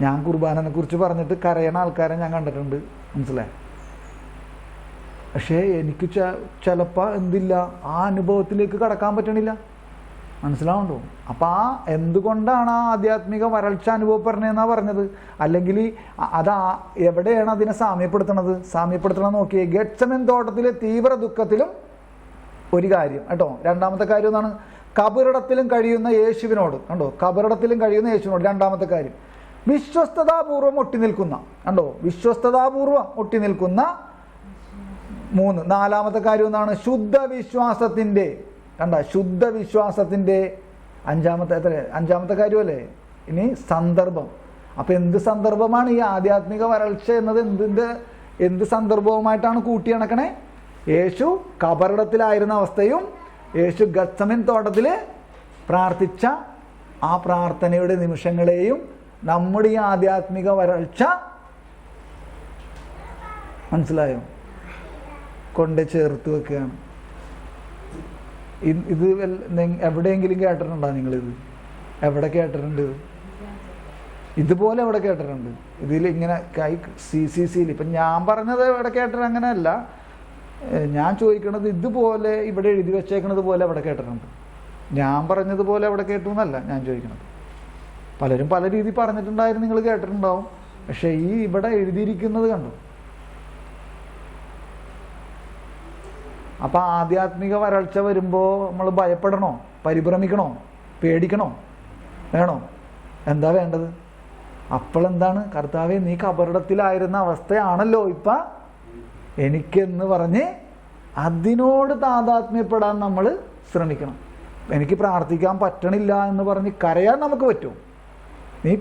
ഞാൻ കുർബാനനെ കുറിച്ച് പറഞ്ഞിട്ട് കരയണ ആൾക്കാരെ ഞാൻ കണ്ടിട്ടുണ്ട്. മനസ്സിലായോ? പക്ഷേ എനിക്ക് ചിലപ്പോൾ എന്തില്ല, ആ അനുഭവത്തിലേക്ക് കടക്കാൻ പറ്റണില്ല. മനസ്സിലാവുണ്ടോ? അപ്പം എന്തുകൊണ്ടാണ് ആ ആധ്യാത്മിക വരൾച്ച അനുഭവപ്പെടണേന്നാണ് പറഞ്ഞത്. അല്ലെങ്കിൽ എവിടെയാണ് അതിനെ സാമ്യപ്പെടുത്തണം നോക്കിയേ. ഗെത്സമൻ തോട്ടത്തിലെ തീവ്ര ദുഃഖത്തിലും ഒരു കാര്യം കേട്ടോ. രണ്ടാമത്തെ കാര്യം എന്താണ്? കബറിടത്തിലും കഴിയുന്ന യേശുവിനോട്. കണ്ടോ, കബറിടത്തിലും കഴിയുന്ന യേശുവിനോട്. രണ്ടാമത്തെ കാര്യം വിശ്വസ്തതാപൂർവം ഒട്ടി നിൽക്കുന്ന. കണ്ടോ, വിശ്വസ്തതാപൂർവം ഒട്ടി നിൽക്കുന്ന 3. നാലാമത്തെ കാര്യം എന്താണ്? ശുദ്ധവിശ്വാസത്തിൻ്റെ, കണ്ട, ശുദ്ധവിശ്വാസത്തിൻ്റെ അഞ്ചാമത്തെ കാര്യമല്ലേ. ഇനി സന്ദർഭം. അപ്പം എന്ത് സന്ദർഭമാണ് ഈ ആധ്യാത്മിക വരൾച്ച എന്നത്? എന്ത് സന്ദർഭവുമായിട്ടാണ് കൂട്ടിയിണക്കണേ? യേശു കബറിടത്തിലായിരുന്ന അവസ്ഥയും യേശു ഗത്സമൻ തോട്ടത്തിൽ പ്രാർത്ഥിച്ച ആ പ്രാർത്ഥനയുടെ നിമിഷങ്ങളെയും നമ്മുടെ ഈ ആധ്യാത്മിക വരൾച്ച, മനസ്സിലായോ, കൊണ്ട് ചേർത്ത് വെക്കുകയാണ്. ഇത് എവിടെയെങ്കിലും കേട്ടിട്ടുണ്ടോ നിങ്ങളിത്? എവിടെ കേട്ടിട്ടുണ്ട്? ഇതുപോലെ എവിടെ കേട്ടിട്ടുണ്ട്? ഇതിൽ ഇങ്ങനെ CCCയിൽ ഇപ്പം ഞാൻ പറഞ്ഞത് എവിടെ കേട്ടിട്ട് അങ്ങനെയല്ല. ഞാൻ ചോദിക്കണത് ഇതുപോലെ ഇവിടെ എഴുതി വെച്ചേക്കണത് പോലെ എവിടെ കേട്ടിട്ടുണ്ട്? ഞാൻ പറഞ്ഞതുപോലെ എവിടെ കേട്ടു എന്നല്ല ഞാൻ ചോദിക്കണത്. പലരും പല രീതി പറഞ്ഞിട്ടുണ്ടായിരുന്നു, നിങ്ങൾ കേട്ടിട്ടുണ്ടാവും. പക്ഷെ ഈ ഇവിടെ എഴുതിയിരിക്കുന്നത് കണ്ടു. അപ്പം ആധ്യാത്മിക വരൾച്ച വരുമ്പോൾ നമ്മൾ ഭയപ്പെടണോ? പരിഭ്രമിക്കണോ? പേടിക്കണോ? വേണോ? എന്താ വേണ്ടത്? അപ്പോഴെന്താണ്? കർത്താവേ, നീ കബറിടത്തിലായിരുന്ന അവസ്ഥയാണല്ലോ ഇപ്പം എനിക്കെന്ന് പറഞ്ഞ് അതിനോട് താതാത്മ്യപ്പെടാൻ നമ്മൾ ശ്രമിക്കണം. എനിക്ക് പ്രാർത്ഥിക്കാൻ പറ്റണില്ല എന്ന് പറഞ്ഞ് കരയാൻ നമുക്ക് പറ്റും. നീ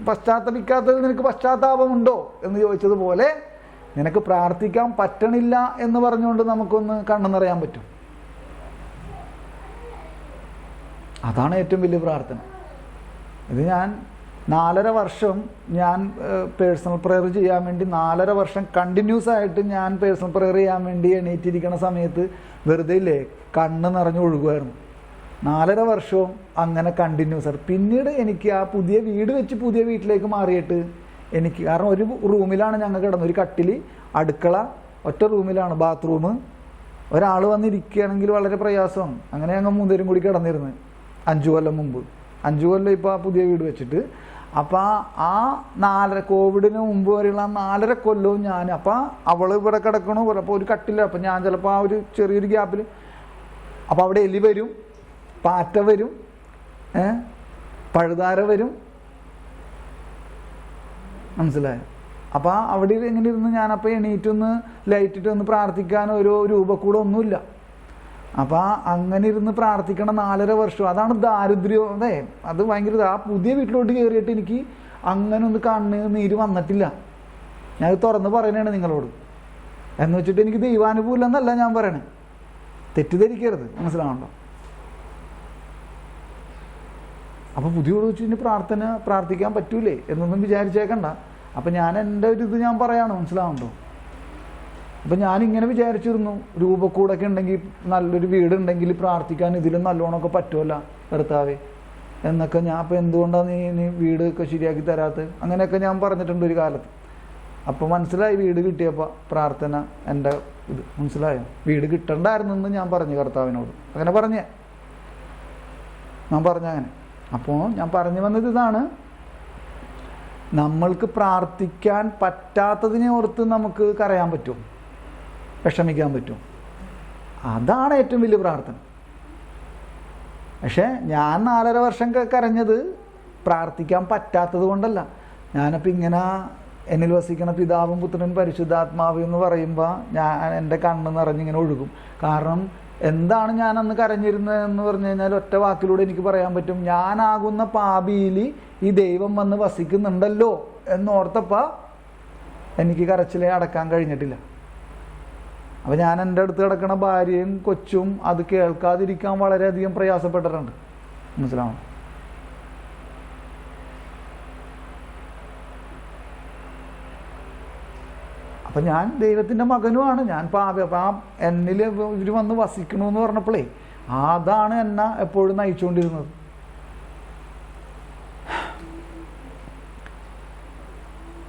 പശ്ചാത്തപിക്കാത്തത് നിനക്ക് പശ്ചാത്താപമുണ്ടോ എന്ന് ചോദിച്ചതുപോലെ നിനക്ക് പ്രാർത്ഥിക്കാൻ പറ്റണില്ല എന്ന് പറഞ്ഞുകൊണ്ട് നമുക്കൊന്ന് കണ്ണു നിറയാൻ പറ്റും. അതാണ് ഏറ്റവും വലിയ പ്രാർത്ഥന. ഇത് ഞാൻ 4.5 വർഷം ഞാൻ പേഴ്സണൽ പ്രയർ ചെയ്യാൻ വേണ്ടി 4.5 വർഷം കണ്ടിന്യൂസ് ആയിട്ട് ഞാൻ പേഴ്സണൽ പ്രയർ ചെയ്യാൻ വേണ്ടി എണീറ്റിരിക്കുന്ന സമയത്ത് വെറുതെ ഇല്ലേ കണ്ണ് നിറഞ്ഞു ഒഴുകുമായിരുന്നു. 4.5 വർഷവും അങ്ങനെ കണ്ടിന്യൂസ് ആയിട്ട്. പിന്നീട് എനിക്ക് ആ പുതിയ വീട് വെച്ച് പുതിയ വീട്ടിലേക്ക് മാറിയിട്ട് എനിക്ക്, കാരണം ഒരു റൂമിലാണ് ഞങ്ങൾ കിടന്നത്, ഒരു കട്ടിൽ, അടുക്കള, ഒറ്റ റൂമിലാണ്, ബാത്റൂം. ഒരാൾ വന്നിരിക്കുകയാണെങ്കിൽ വളരെ പ്രയാസമാണ്. അങ്ങനെ ഞങ്ങൾ 3 പേരും കൂടി കിടന്നിരുന്നത് 5 കൊല്ലം മുമ്പ്. 5 കൊല്ലം ഇപ്പോൾ ആ പുതിയ വീട് വെച്ചിട്ട്. അപ്പം ആ 4.5 കോവിഡിന് മുമ്പ് വരെയുള്ള 4.5 കൊല്ലവും ഞാൻ, അപ്പം അവൾ ഇവിടെ കിടക്കണു, അപ്പോൾ ഒരു കട്ടില്ല. അപ്പം ഞാൻ ചിലപ്പോൾ ആ ഒരു ചെറിയൊരു ഗ്യാപ്പിൽ, അപ്പോൾ അവിടെ എലി വരും, പാറ്റ വരും, പഴുതാര വരും, മനസ്സിലായോ? അപ്പം അവിടെ എങ്ങനെ ഇരുന്ന് ഞാനപ്പോൾ എണീറ്റൊന്ന് ലൈറ്റിട്ടൊന്ന് പ്രാർത്ഥിക്കാൻ ഒരു രൂപക്കൂടെ ഒന്നുമില്ല. അപ്പം അങ്ങനെ ഇരുന്ന് പ്രാർത്ഥിക്കണം 4.5 വർഷം. അതാണ് ദാരിദ്ര്യം. അതെ, അത് ഭയങ്കര. ആ പുതിയ വീട്ടിലോട്ട് കയറിയിട്ട് എനിക്ക് അങ്ങനെ ഒന്ന് നീര് വന്നിട്ടില്ല. ഞാനത് തുറന്ന് പറയണതാണ് നിങ്ങളോട്. എന്ന് വെച്ചിട്ട് എനിക്ക് ദൈവാനുഭവം എന്നല്ല ഞാൻ പറയണേ, തെറ്റിദ്ധരിക്കരുത്, മനസ്സിലാവണ്ടോ? അപ്പോൾ പുതിയ വീട് വെച്ച് ഇനി പ്രാർത്ഥിക്കാൻ പറ്റൂലേ എന്നൊന്നും വിചാരിച്ചേക്കണ്ട. അപ്പം ഞാൻ എൻ്റെ ഒരു ഇത് ഞാൻ പറയാണ്, മനസ്സിലാവുന്നുണ്ടോ? അപ്പം ഞാനിങ്ങനെ വിചാരിച്ചിരുന്നു, രൂപക്കൂടൊക്കെ ഉണ്ടെങ്കിൽ, നല്ലൊരു വീടുണ്ടെങ്കിൽ പ്രാർത്ഥിക്കാൻ ഇതിലും നല്ലോണമൊക്കെ പറ്റുമല്ല കർത്താവേ എന്നൊക്കെ. ഞാൻ അപ്പം എന്തുകൊണ്ടാണ് നീ വീടൊക്കെ ശരിയാക്കി തരാത്തത്? അങ്ങനെയൊക്കെ ഞാൻ പറഞ്ഞിട്ടുണ്ട് ഒരു കാലത്ത്. അപ്പോൾ മനസ്സിലായി, വീട് കിട്ടിയപ്പോൾ പ്രാർത്ഥന എൻ്റെ ഇത് മനസ്സിലായോ? വീട് കിട്ടണ്ടായിരുന്നെന്ന് ഞാൻ പറഞ്ഞു കർത്താവിനോട്. അങ്ങനെ ഞാൻ അങ്ങനെ. അപ്പോൾ ഞാൻ പറഞ്ഞു വന്നത് ഇതാണ്, നമ്മൾക്ക് പ്രാർത്ഥിക്കാൻ പറ്റാത്തതിനെ ഓർത്ത് നമുക്ക് കരയാൻ പറ്റും, വിഷമിക്കാൻ പറ്റും. അതാണ് ഏറ്റവും വലിയ പ്രാർത്ഥന. പക്ഷേ ഞാൻ 4.5 വർഷം കരഞ്ഞത് പ്രാർത്ഥിക്കാൻ പറ്റാത്തത് കൊണ്ടല്ല. ഞാനപ്പോൾ ഇങ്ങനെ എന്നിൽ വസിക്കണ പിതാവും പുത്രനും പരിശുദ്ധാത്മാവ് എന്ന് പറയുമ്പോൾ എൻ്റെ കണ്ണ് നിറഞ്ഞിങ്ങനെ ഒഴുകും. കാരണം എന്താണ് ഞാൻ അന്ന് കരഞ്ഞിരുന്നതെന്ന് പറഞ്ഞു കഴിഞ്ഞാൽ ഒറ്റ വാക്കിലൂടെ എനിക്ക് പറയാൻ പറ്റും, ഞാനാകുന്ന പാപിയിൽ ഈ ദൈവം വന്ന് വസിക്കുന്നുണ്ടല്ലോ എന്നോർത്തപ്പോൾ എനിക്ക് കരച്ചിലെ അടക്കാൻ കഴിഞ്ഞിട്ടില്ല. അപ്പം ഞാൻ എൻ്റെ അടുത്ത് കിടക്കണ ഭാര്യയും കൊച്ചും അത് കേൾക്കാതിരിക്കാൻ വളരെയധികം പ്രയാസപ്പെട്ടിട്ടുണ്ട്, മനസ്സിലാവണം. അപ്പം ഞാൻ ദൈവത്തിൻ്റെ മകനുമാണ്, ഞാൻ പാപി. അപ്പം ആ എന്നിൽ ഇവർ വന്ന് വസിക്കണമെന്ന് പറഞ്ഞപ്പോഴേ അതാണ് എന്നെ എപ്പോഴും നയിച്ചുകൊണ്ടിരുന്നത്.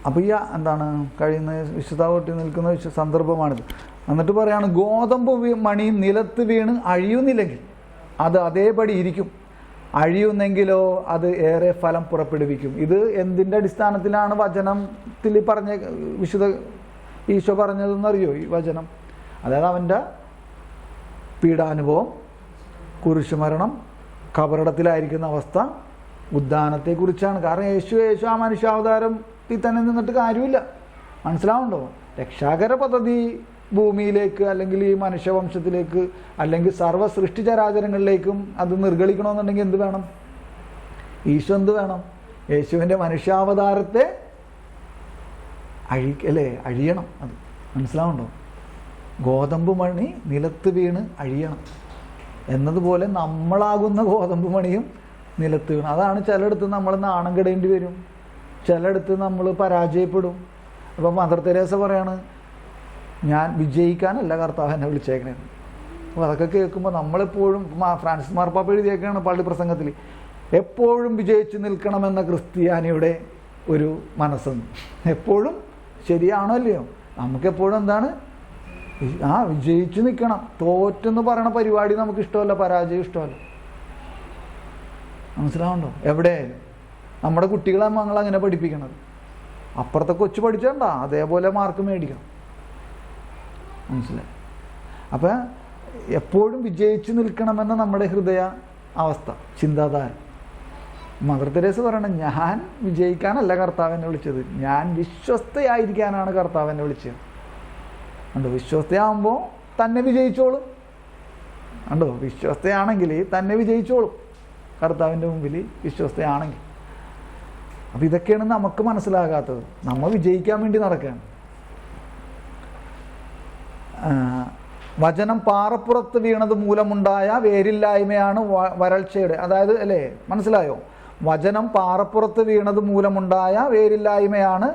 അപ്പോൾ ഈ എന്താണ് കഴിയുന്ന വിശുദ്ധ കൊട്ടി നിൽക്കുന്ന സന്ദർഭമാണിത്. എന്നിട്ട് പറയാണ്, ഗോതമ്പ് മണി നിലത്ത് വീണ് അഴിയുന്നില്ലെങ്കിൽ അത് അതേപടി ഇരിക്കും, അഴിയുന്നെങ്കിലോ അത് ഏറെ ഫലം പുറപ്പെടുവിക്കും. ഇത് എന്തിൻ്റെ അടിസ്ഥാനത്തിലാണ് വചനത്തിൽ പറഞ്ഞ വിശുദ്ധ ഈശോ പറഞ്ഞതെന്നറിയോ ഈ വചനം? അതായത് അവൻ്റെ പീഡാനുഭവം, കുരിശുമരണം, കബറിടത്തിലായിരിക്കുന്ന അവസ്ഥ, ഉദ്ധാനത്തെക്കുറിച്ചാണ്. കാരണം യേശു ആ മനുഷ്യാവതാരത്തിൽ തന്നെ നിന്നിട്ട് കാര്യമില്ല, മനസ്സിലാവുന്നുണ്ടോ? രക്ഷാകര പദ്ധതി ഭൂമിയിലേക്ക് അല്ലെങ്കിൽ ഈ മനുഷ്യവംശത്തിലേക്ക് അല്ലെങ്കിൽ സർവ്വ സൃഷ്ടിചരാചരങ്ങളിലേക്കും അത് നിർഗളിക്കണമെന്നുണ്ടെങ്കിൽ എന്ത് വേണം? ഈശോ എന്ത് വേണം? യേശുവിൻ്റെ മനുഷ്യാവതാരത്തെ അഴിയണം. അത് മനസ്സിലാവുണ്ടോ? ഗോതമ്പ് മണി നിലത്ത് വീണ് അഴിയണം എന്നതുപോലെ നമ്മളാകുന്ന ഗോതമ്പ് മണിയും നിലത്ത് വീണ്. അതാണ് ചിലയിടത്ത് നമ്മൾ നാണം കെടേണ്ടി വരും, ചിലയിടത്ത് നമ്മൾ പരാജയപ്പെടും. അപ്പം മദർ തെരേസ പറയാണ്, ഞാൻ വിജയിക്കാനല്ല കർത്താവ് എന്നെ വിളിച്ചേക്കണേന്ന്. അപ്പോൾ അതൊക്കെ കേൾക്കുമ്പോൾ നമ്മളെപ്പോഴും ഫ്രാൻസിസ് മാർപ്പാപ്പ എഴുതിയേക്കാണ് പള്ളി പ്രസംഗത്തിൽ, എപ്പോഴും വിജയിച്ച് നിൽക്കണമെന്ന ക്രിസ്ത്യാനിയുടെ ഒരു മനസ്സെന്ന്. എപ്പോഴും ശരിയാണോ അല്ലയോ? നമുക്കെപ്പോഴും എന്താണ്? വിജയിച്ച് നിൽക്കണം. തോറ്റെന്ന് പറയണ പരിപാടി നമുക്ക് ഇഷ്ടമല്ല, പരാജയം ഇഷ്ടമല്ല. മനസ്സിലാവുണ്ടോ? എവിടെയായാലും നമ്മുടെ കുട്ടികളെ ഞങ്ങൾ അങ്ങനെ പഠിപ്പിക്കണത്. അപ്പുറത്തെ കൊച്ചു പഠിച്ചണ്ട അതേപോലെ മാർക്ക് മേടിക്കണം. മനസ്സിലായി? അപ്പം എപ്പോഴും വിജയിച്ച് നിൽക്കണമെന്ന നമ്മുടെ ഹൃദയ അവസ്ഥ, ചിന്താധാര. മദർ തെരേസ പറയണം, ഞാൻ വിജയിക്കാനല്ല കർത്താവ് എന്നെ വിളിച്ചത്, ഞാൻ വിശ്വസ്തയായിരിക്കാനാണ് കർത്താവ് എന്നെ വിളിച്ചത്. കണ്ടോ? വിശ്വസ്തയാകുമ്പോൾ തന്നെ വിജയിച്ചോളും. കണ്ടോ? വിശ്വസ്തയാണെങ്കിൽ തന്നെ വിജയിച്ചോളും കർത്താവിൻ്റെ മുമ്പിൽ വിശ്വസ്തയാണെങ്കിൽ. അപ്പം ഇതൊക്കെയാണ് നമുക്ക് മനസ്സിലാകാത്തത്. നമ്മൾ വിജയിക്കാൻ വേണ്ടി നടക്കുകയാണ്. വചനം പാറപ്പുറത്ത് വീണത് മൂലമുണ്ടായ വേരില്ലായ്മയാണ് വരൾച്ചയുടെ. അതായത് അല്ലേ, മനസ്സിലായോ? വചനം പാറപ്പുറത്ത് വീണത് മൂലമുണ്ടായ വേരില്ലായ്മയാണ്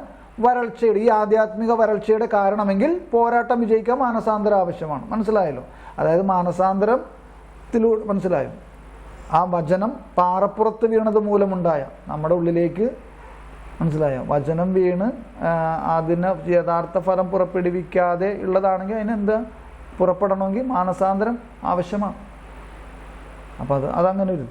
വരൾച്ചയുടെ, ഈ ആധ്യാത്മിക വരൾച്ചയുടെ കാരണമെങ്കിൽ പോരാട്ടം വിജയിക്കാൻ മാനസാന്തരം ആവശ്യമാണ്. മനസ്സിലായല്ലോ? അതായത് മാനസാന്തരത്തിലൂടെ, മനസ്സിലായോ? ആ വചനം പാറപ്പുറത്ത് വീണത് മൂലമുണ്ടായ നമ്മുടെ ഉള്ളിലേക്ക്, മനസ്സിലായോ? വചനം വീണ് അതിന് യഥാർത്ഥ ഫലം പുറപ്പെടുവിക്കാതെ ഉള്ളതാണെങ്കിൽ അതിനെന്താ പുറപ്പെടണമെങ്കിൽ മാനസാന്തരം ആവശ്യമാണ്. അപ്പം അതങ്ങനെ ഒരു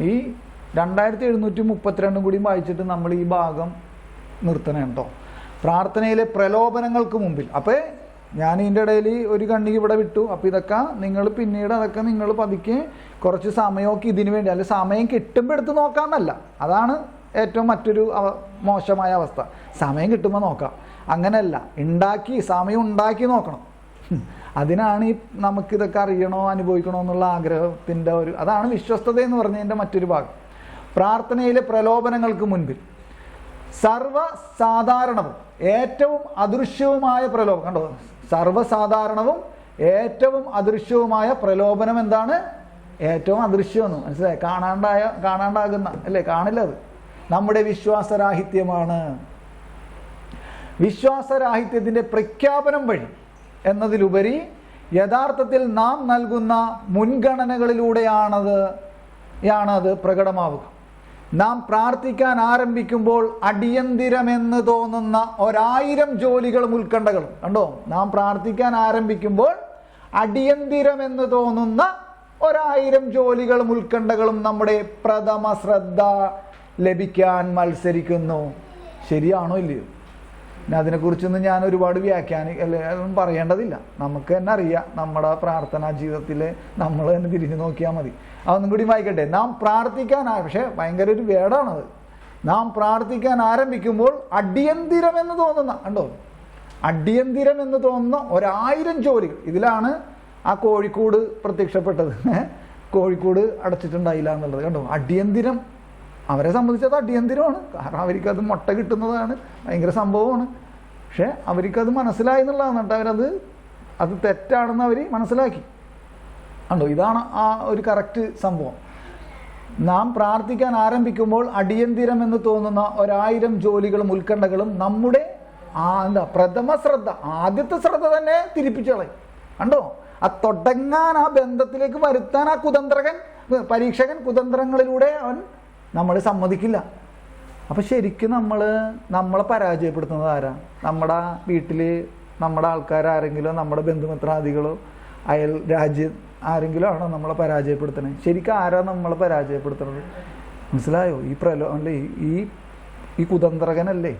ഈ 2732 കൂടി വായിച്ചിട്ട് നമ്മൾ ഈ ഭാഗം നിർത്തണം കേട്ടോ. പ്രാർത്ഥനയിലെ പ്രലോഭനങ്ങൾക്ക് മുമ്പിൽ. അപ്പോൾ ഞാൻ ഇതിൻ്റെ ഇടയിൽ ഒരു കണ്ണിക്ക് ഇവിടെ വിട്ടു. അപ്പോൾ ഇതൊക്കെ നിങ്ങൾ പിന്നീട് അതൊക്കെ നിങ്ങൾ പതുക്കെ കുറച്ച് സമയമൊക്കെ ഇതിനു വേണ്ടി, അല്ലെങ്കിൽ സമയം കിട്ടുമ്പോൾ എടുത്ത് നോക്കാമെന്നല്ല, അതാണ് ഏറ്റവും മറ്റൊരു മോശമായ അവസ്ഥ. സമയം കിട്ടുമ്പോൾ നോക്കാം, അങ്ങനെയല്ല, സമയം ഉണ്ടാക്കി നോക്കണം. അതിനാണ് ഈ നമുക്കിതൊക്കെ അറിയണോ അനുഭവിക്കണോ എന്നുള്ള ആഗ്രഹത്തിൻ്റെ അതാണ് വിശ്വസ്തത എന്ന് പറഞ്ഞതിൻ്റെ മറ്റൊരു ഭാഗം. പ്രാർത്ഥനയിലെ പ്രലോഭനങ്ങൾക്ക് മുൻപിൽ സർവ്വസാധാരണവും ഏറ്റവും അദൃശ്യവുമായ പ്രലോഭനം. കണ്ടോ? സർവ്വസാധാരണവും ഏറ്റവും അദൃശ്യവുമായ പ്രലോഭനം എന്താണ്? ഏറ്റവും അദൃശ്യമെന്ന് മനസ്സിലായി? കാണാണ്ടാകുന്ന അല്ലേ? കാണില്ല. അത് നമ്മുടെ വിശ്വാസരാഹിത്യമാണ്. വിശ്വാസരാഹിത്യത്തിൻ്റെ പ്രഖ്യാപനം വഴി എന്നതിലുപരി യഥാർത്ഥത്തിൽ നാം നൽകുന്ന മുൻഗണനകളിലൂടെയാണത് പ്രകടമാവുക. നാം പ്രാർത്ഥിക്കാൻ ആരംഭിക്കുമ്പോൾ അടിയന്തിരമെന്ന് തോന്നുന്ന 1000 ജോലികളും ഉത്കണ്ഠകളും. കണ്ടോ? നാം പ്രാർത്ഥിക്കാൻ ആരംഭിക്കുമ്പോൾ അടിയന്തിരമെന്ന് തോന്നുന്ന 1000 ജോലികളും ഉത്കണ്ഠകളും നമ്മുടെ പ്രഥമ ശ്രദ്ധ ലഭിക്കാൻ മത്സരിക്കുന്നു. ശരിയാണോ ഇല്ലയോ? പിന്നെ അതിനെക്കുറിച്ചൊന്നും ഞാൻ ഒരുപാട് അതൊന്നും പറയേണ്ടതില്ല. നമുക്ക് തന്നെ അറിയാം. നമ്മുടെ പ്രാർത്ഥനാ ജീവിതത്തിൽ നമ്മൾ തന്നെ തിരിഞ്ഞു നോക്കിയാൽ മതി. അതൊന്നും കൂടി വായിക്കട്ടെ. നാം പ്രാർത്ഥിക്കാൻ, പക്ഷേ ഭയങ്കര ഒരു വേടാണത്. നാം പ്രാർത്ഥിക്കാൻ ആരംഭിക്കുമ്പോൾ അടിയന്തിരം എന്ന് തോന്നുന്ന, കണ്ടോ? അടിയന്തിരം എന്ന് തോന്നുന്ന 1000 ജോലികൾ. ഇതിലാണ് ആ കോഴിക്കോട് പ്രത്യക്ഷപ്പെട്ടത്. കോഴിക്കോട് അടച്ചിട്ടുണ്ടായില്ല എന്നുള്ളത്. കണ്ടോ? അടിയന്തിരം അവരെ സംബന്ധിച്ചത് അടിയന്തിരമാണ്. കാരണം അവർക്കത് മുട്ട കിട്ടുന്നതാണ്, ഭയങ്കര സംഭവമാണ്. പക്ഷെ അവർക്കത് മനസ്സിലായി എന്നുള്ളതാണ്. എന്നിട്ട് അത് തെറ്റാണെന്ന് അവർ മനസ്സിലാക്കി. കണ്ടോ? ഇതാണ് ആ ഒരു കറക്റ്റ് സംഭവം. നാം പ്രാർത്ഥിക്കാൻ ആരംഭിക്കുമ്പോൾ അടിയന്തിരം എന്ന് തോന്നുന്ന 1000 ജോലികളും ഉത്കണ്ഠകളും നമ്മുടെ പ്രഥമ ശ്രദ്ധ, ആദ്യത്തെ ശ്രദ്ധ തന്നെ തിരിപ്പിച്ചളയും. കണ്ടോ? ആ തുടങ്ങാൻ, ആ ബന്ധത്തിലേക്ക് വരുത്താൻ ആ പരീക്ഷകൻ കുതന്ത്രങ്ങളിലൂടെ അവൻ നമ്മൾ സമ്മതിക്കില്ല. അപ്പം ശരിക്കും നമ്മളെ പരാജയപ്പെടുത്തുന്നത് ആരാ? നമ്മുടെ വീട്ടിൽ നമ്മുടെ ആൾക്കാരാരെങ്കിലോ നമ്മുടെ ബന്ധുമിത്രാദികളോ അയൽ രാജ്യം ആരെങ്കിലും ആണോ നമ്മളെ പരാജയപ്പെടുത്തണേ? ശരിക്കും ആരാ നമ്മളെ പരാജയപ്പെടുത്തുന്നത്? മനസ്സിലായോ? അല്ലേ ഈ കുതന്ത്രകനല്ലേ?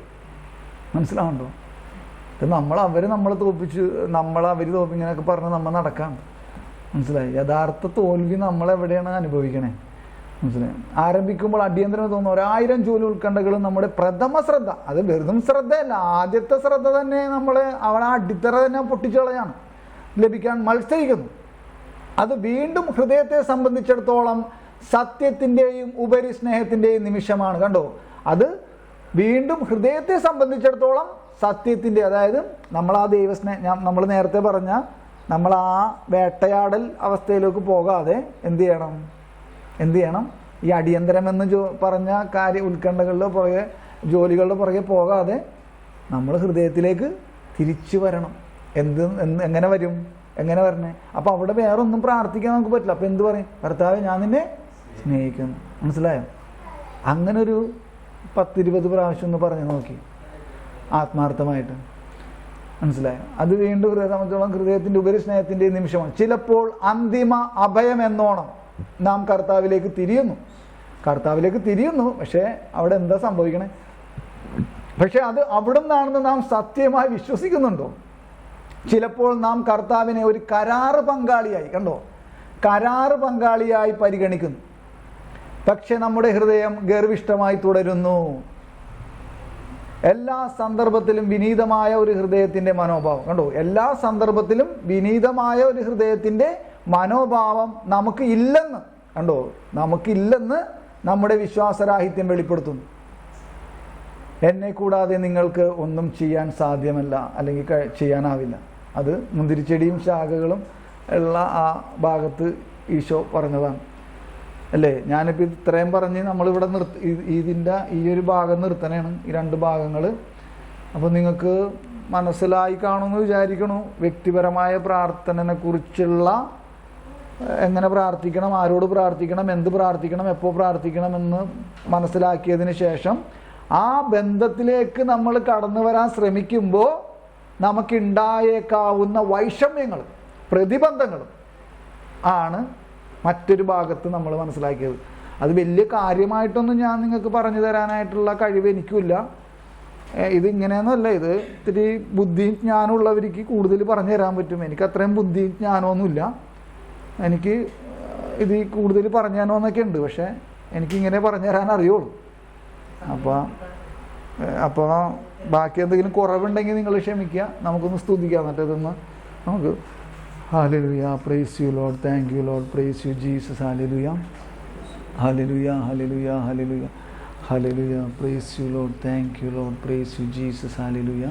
മനസ്സിലാവുണ്ടോ? നമ്മളെ തോൽപ്പിച്ച് അവർ തോൽപ്പിങ്ങനെയൊക്കെ പറഞ്ഞ് നമ്മൾ നടക്കാം. മനസ്സിലായി? യഥാർത്ഥ തോൽവി നമ്മളെവിടെയാണ് അനുഭവിക്കണേ? മനസ്സിലായി? ആരംഭിക്കുമ്പോൾ അടിയന്തരം തോന്നുന്നു 1000 ജോലി ഉത്കണ്ഠകളും നമ്മുടെ പ്രഥമ ശ്രദ്ധ, അത് വെറും ശ്രദ്ധയല്ല, ആദ്യത്തെ ശ്രദ്ധ തന്നെ നമ്മൾ അവിടെ അടിത്തറ തന്നെ പൊട്ടിച്ചു കളയാണ്, ലഭിക്കാൻ മത്സരിക്കുന്നു. അത് വീണ്ടും ഹൃദയത്തെ സംബന്ധിച്ചിടത്തോളം സത്യത്തിൻ്റെയും ഉപരി സ്നേഹത്തിൻ്റെയും നിമിഷമാണ്. കണ്ടോ, അത് വീണ്ടും ഹൃദയത്തെ സംബന്ധിച്ചിടത്തോളം സത്യത്തിൻ്റെ, അതായത് നമ്മൾ ആ നമ്മൾ നേരത്തെ പറഞ്ഞ നമ്മൾ ആ വേട്ടയാടൽ അവസ്ഥയിലേക്ക് പോകാതെ എന്ത് ചെയ്യണം? ഈ അടിയന്തരമെന്ന് പറഞ്ഞ ഉത്കണ്ഠകളുടെ പുറകെ, ജോലികളുടെ പുറകെ പോകാതെ നമ്മൾ ഹൃദയത്തിലേക്ക് തിരിച്ചു വരണം. എങ്ങനെ വരണേ? അപ്പം അവിടെ വേറെ ഒന്നും പ്രാർത്ഥിക്കാൻ നമുക്ക് പറ്റില്ല. അപ്പം എന്ത് പറയും? കർത്താവേ, ഞാൻ നിന്നെ സ്നേഹിക്കുന്നു. മനസ്സിലായോ? അങ്ങനെ ഒരു 10-20 പ്രാവശ്യം ഒന്ന് പറഞ്ഞു നോക്കി, ആത്മാർത്ഥമായിട്ട്. മനസ്സിലായോ? അത് വീണ്ടും സംബന്ധിച്ചോളം ഹൃദയത്തിൻ്റെ ഉപരി സ്നേഹത്തിൻ്റെ നിമിഷമാണ്. ചിലപ്പോൾ അന്തിമ അഭയം എന്നോണം നാം കർത്താവിലേക്ക് തിരിയുന്നു. പക്ഷേ അവിടെ എന്താ സംഭവിക്കണേ? പക്ഷെ അത് അവിടെ നിന്നാണെന്ന് നാം സത്യമായി വിശ്വസിക്കുന്നുണ്ടോ? ചിലപ്പോൾ നാം കർത്താവിനെ ഒരു കരാറ് പങ്കാളിയായി പരിഗണിക്കുന്നു. പക്ഷെ നമ്മുടെ ഹൃദയം ഗർവിഷ്ഠമായി തുടരുന്നു. എല്ലാ സന്ദർഭത്തിലും വിനീതമായ ഒരു ഹൃദയത്തിൻ്റെ മനോഭാവം, കണ്ടോ, എല്ലാ സന്ദർഭത്തിലും വിനീതമായ ഒരു ഹൃദയത്തിൻ്റെ മനോഭാവം നമുക്കില്ലെന്ന് നമ്മുടെ വിശ്വാസരാഹിത്യം വെളിപ്പെടുത്തുന്നു. എന്നെ കൂടാതെ നിങ്ങൾക്ക് ഒന്നും ചെയ്യാൻ സാധ്യമല്ല, അല്ലെങ്കിൽ ചെയ്യാനാവില്ല. അത് മുന്തിരിച്ചെടിയും ശാഖകളും ഉള്ള ആ ഭാഗത്ത് ഈശോ പറഞ്ഞതാണ്, അല്ലേ? ഞാനിപ്പോൾ ഇത്രയും പറഞ്ഞ് നമ്മളിവിടെ ഇതിൻ്റെ ഈ ഒരു ഭാഗം നിർത്തണേണ്, ഈ 2 ഭാഗങ്ങൾ. അപ്പോൾ നിങ്ങൾക്ക് മനസ്സിലായി കാണുമെന്ന് വിചാരിക്കണു. വ്യക്തിപരമായ പ്രാർത്ഥനയെ കുറിച്ചുള്ള എങ്ങനെ പ്രാർത്ഥിക്കണം, ആരോട് പ്രാർത്ഥിക്കണം, എന്ത് പ്രാർത്ഥിക്കണം, എപ്പോൾ പ്രാർത്ഥിക്കണം എന്ന് മനസ്സിലാക്കിയതിന് ശേഷം ആ ബന്ധത്തിലേക്ക് നമ്മൾ കടന്നു വരാൻ ശ്രമിക്കുമ്പോൾ നമുക്കുണ്ടായേക്കാവുന്ന വൈഷമ്യങ്ങളും പ്രതിബന്ധങ്ങളും ആണ് മറ്റൊരു ഭാഗത്ത് നമ്മൾ മനസ്സിലാക്കിയത്. അത് വലിയ കാര്യമായിട്ടൊന്നും ഞാൻ നിങ്ങൾക്ക് പറഞ്ഞു തരാനായിട്ടുള്ള കഴിവ് എനിക്കില്ല. ഇതിങ്ങനെയൊന്നുമല്ല, ഇത് ഇത്തിരി ബുദ്ധിയും ജ്ഞാനമുള്ളവർക്ക് കൂടുതൽ പറഞ്ഞു തരാൻ പറ്റും. എനിക്ക് അത്രയും ബുദ്ധിയും ജ്ഞാനമൊന്നുമില്ല. എനിക്ക് ഇത് കൂടുതൽ പറഞ്ഞു തരാനൊക്കെ ഉണ്ട്, പക്ഷേ എനിക്കിങ്ങനെ പറഞ്ഞു തരാൻ അറിയുള്ളൂ. അപ്പോൾ ബാക്കി എന്തെങ്കിലും കുറവുണ്ടെങ്കിൽ നിങ്ങൾ ക്ഷമിക്കുക. നമുക്കൊന്ന് സ്തുതിക്കാം. എന്നിട്ട് ഇതൊന്ന് നമുക്ക് hallelujah, praise you Lord, thank you Lord, praise you Jesus, hallelujah, hallelujah, hallelujah, hallelujah, hallelujah, praise you Lord, thank you Lord, praise you Jesus, hallelujah.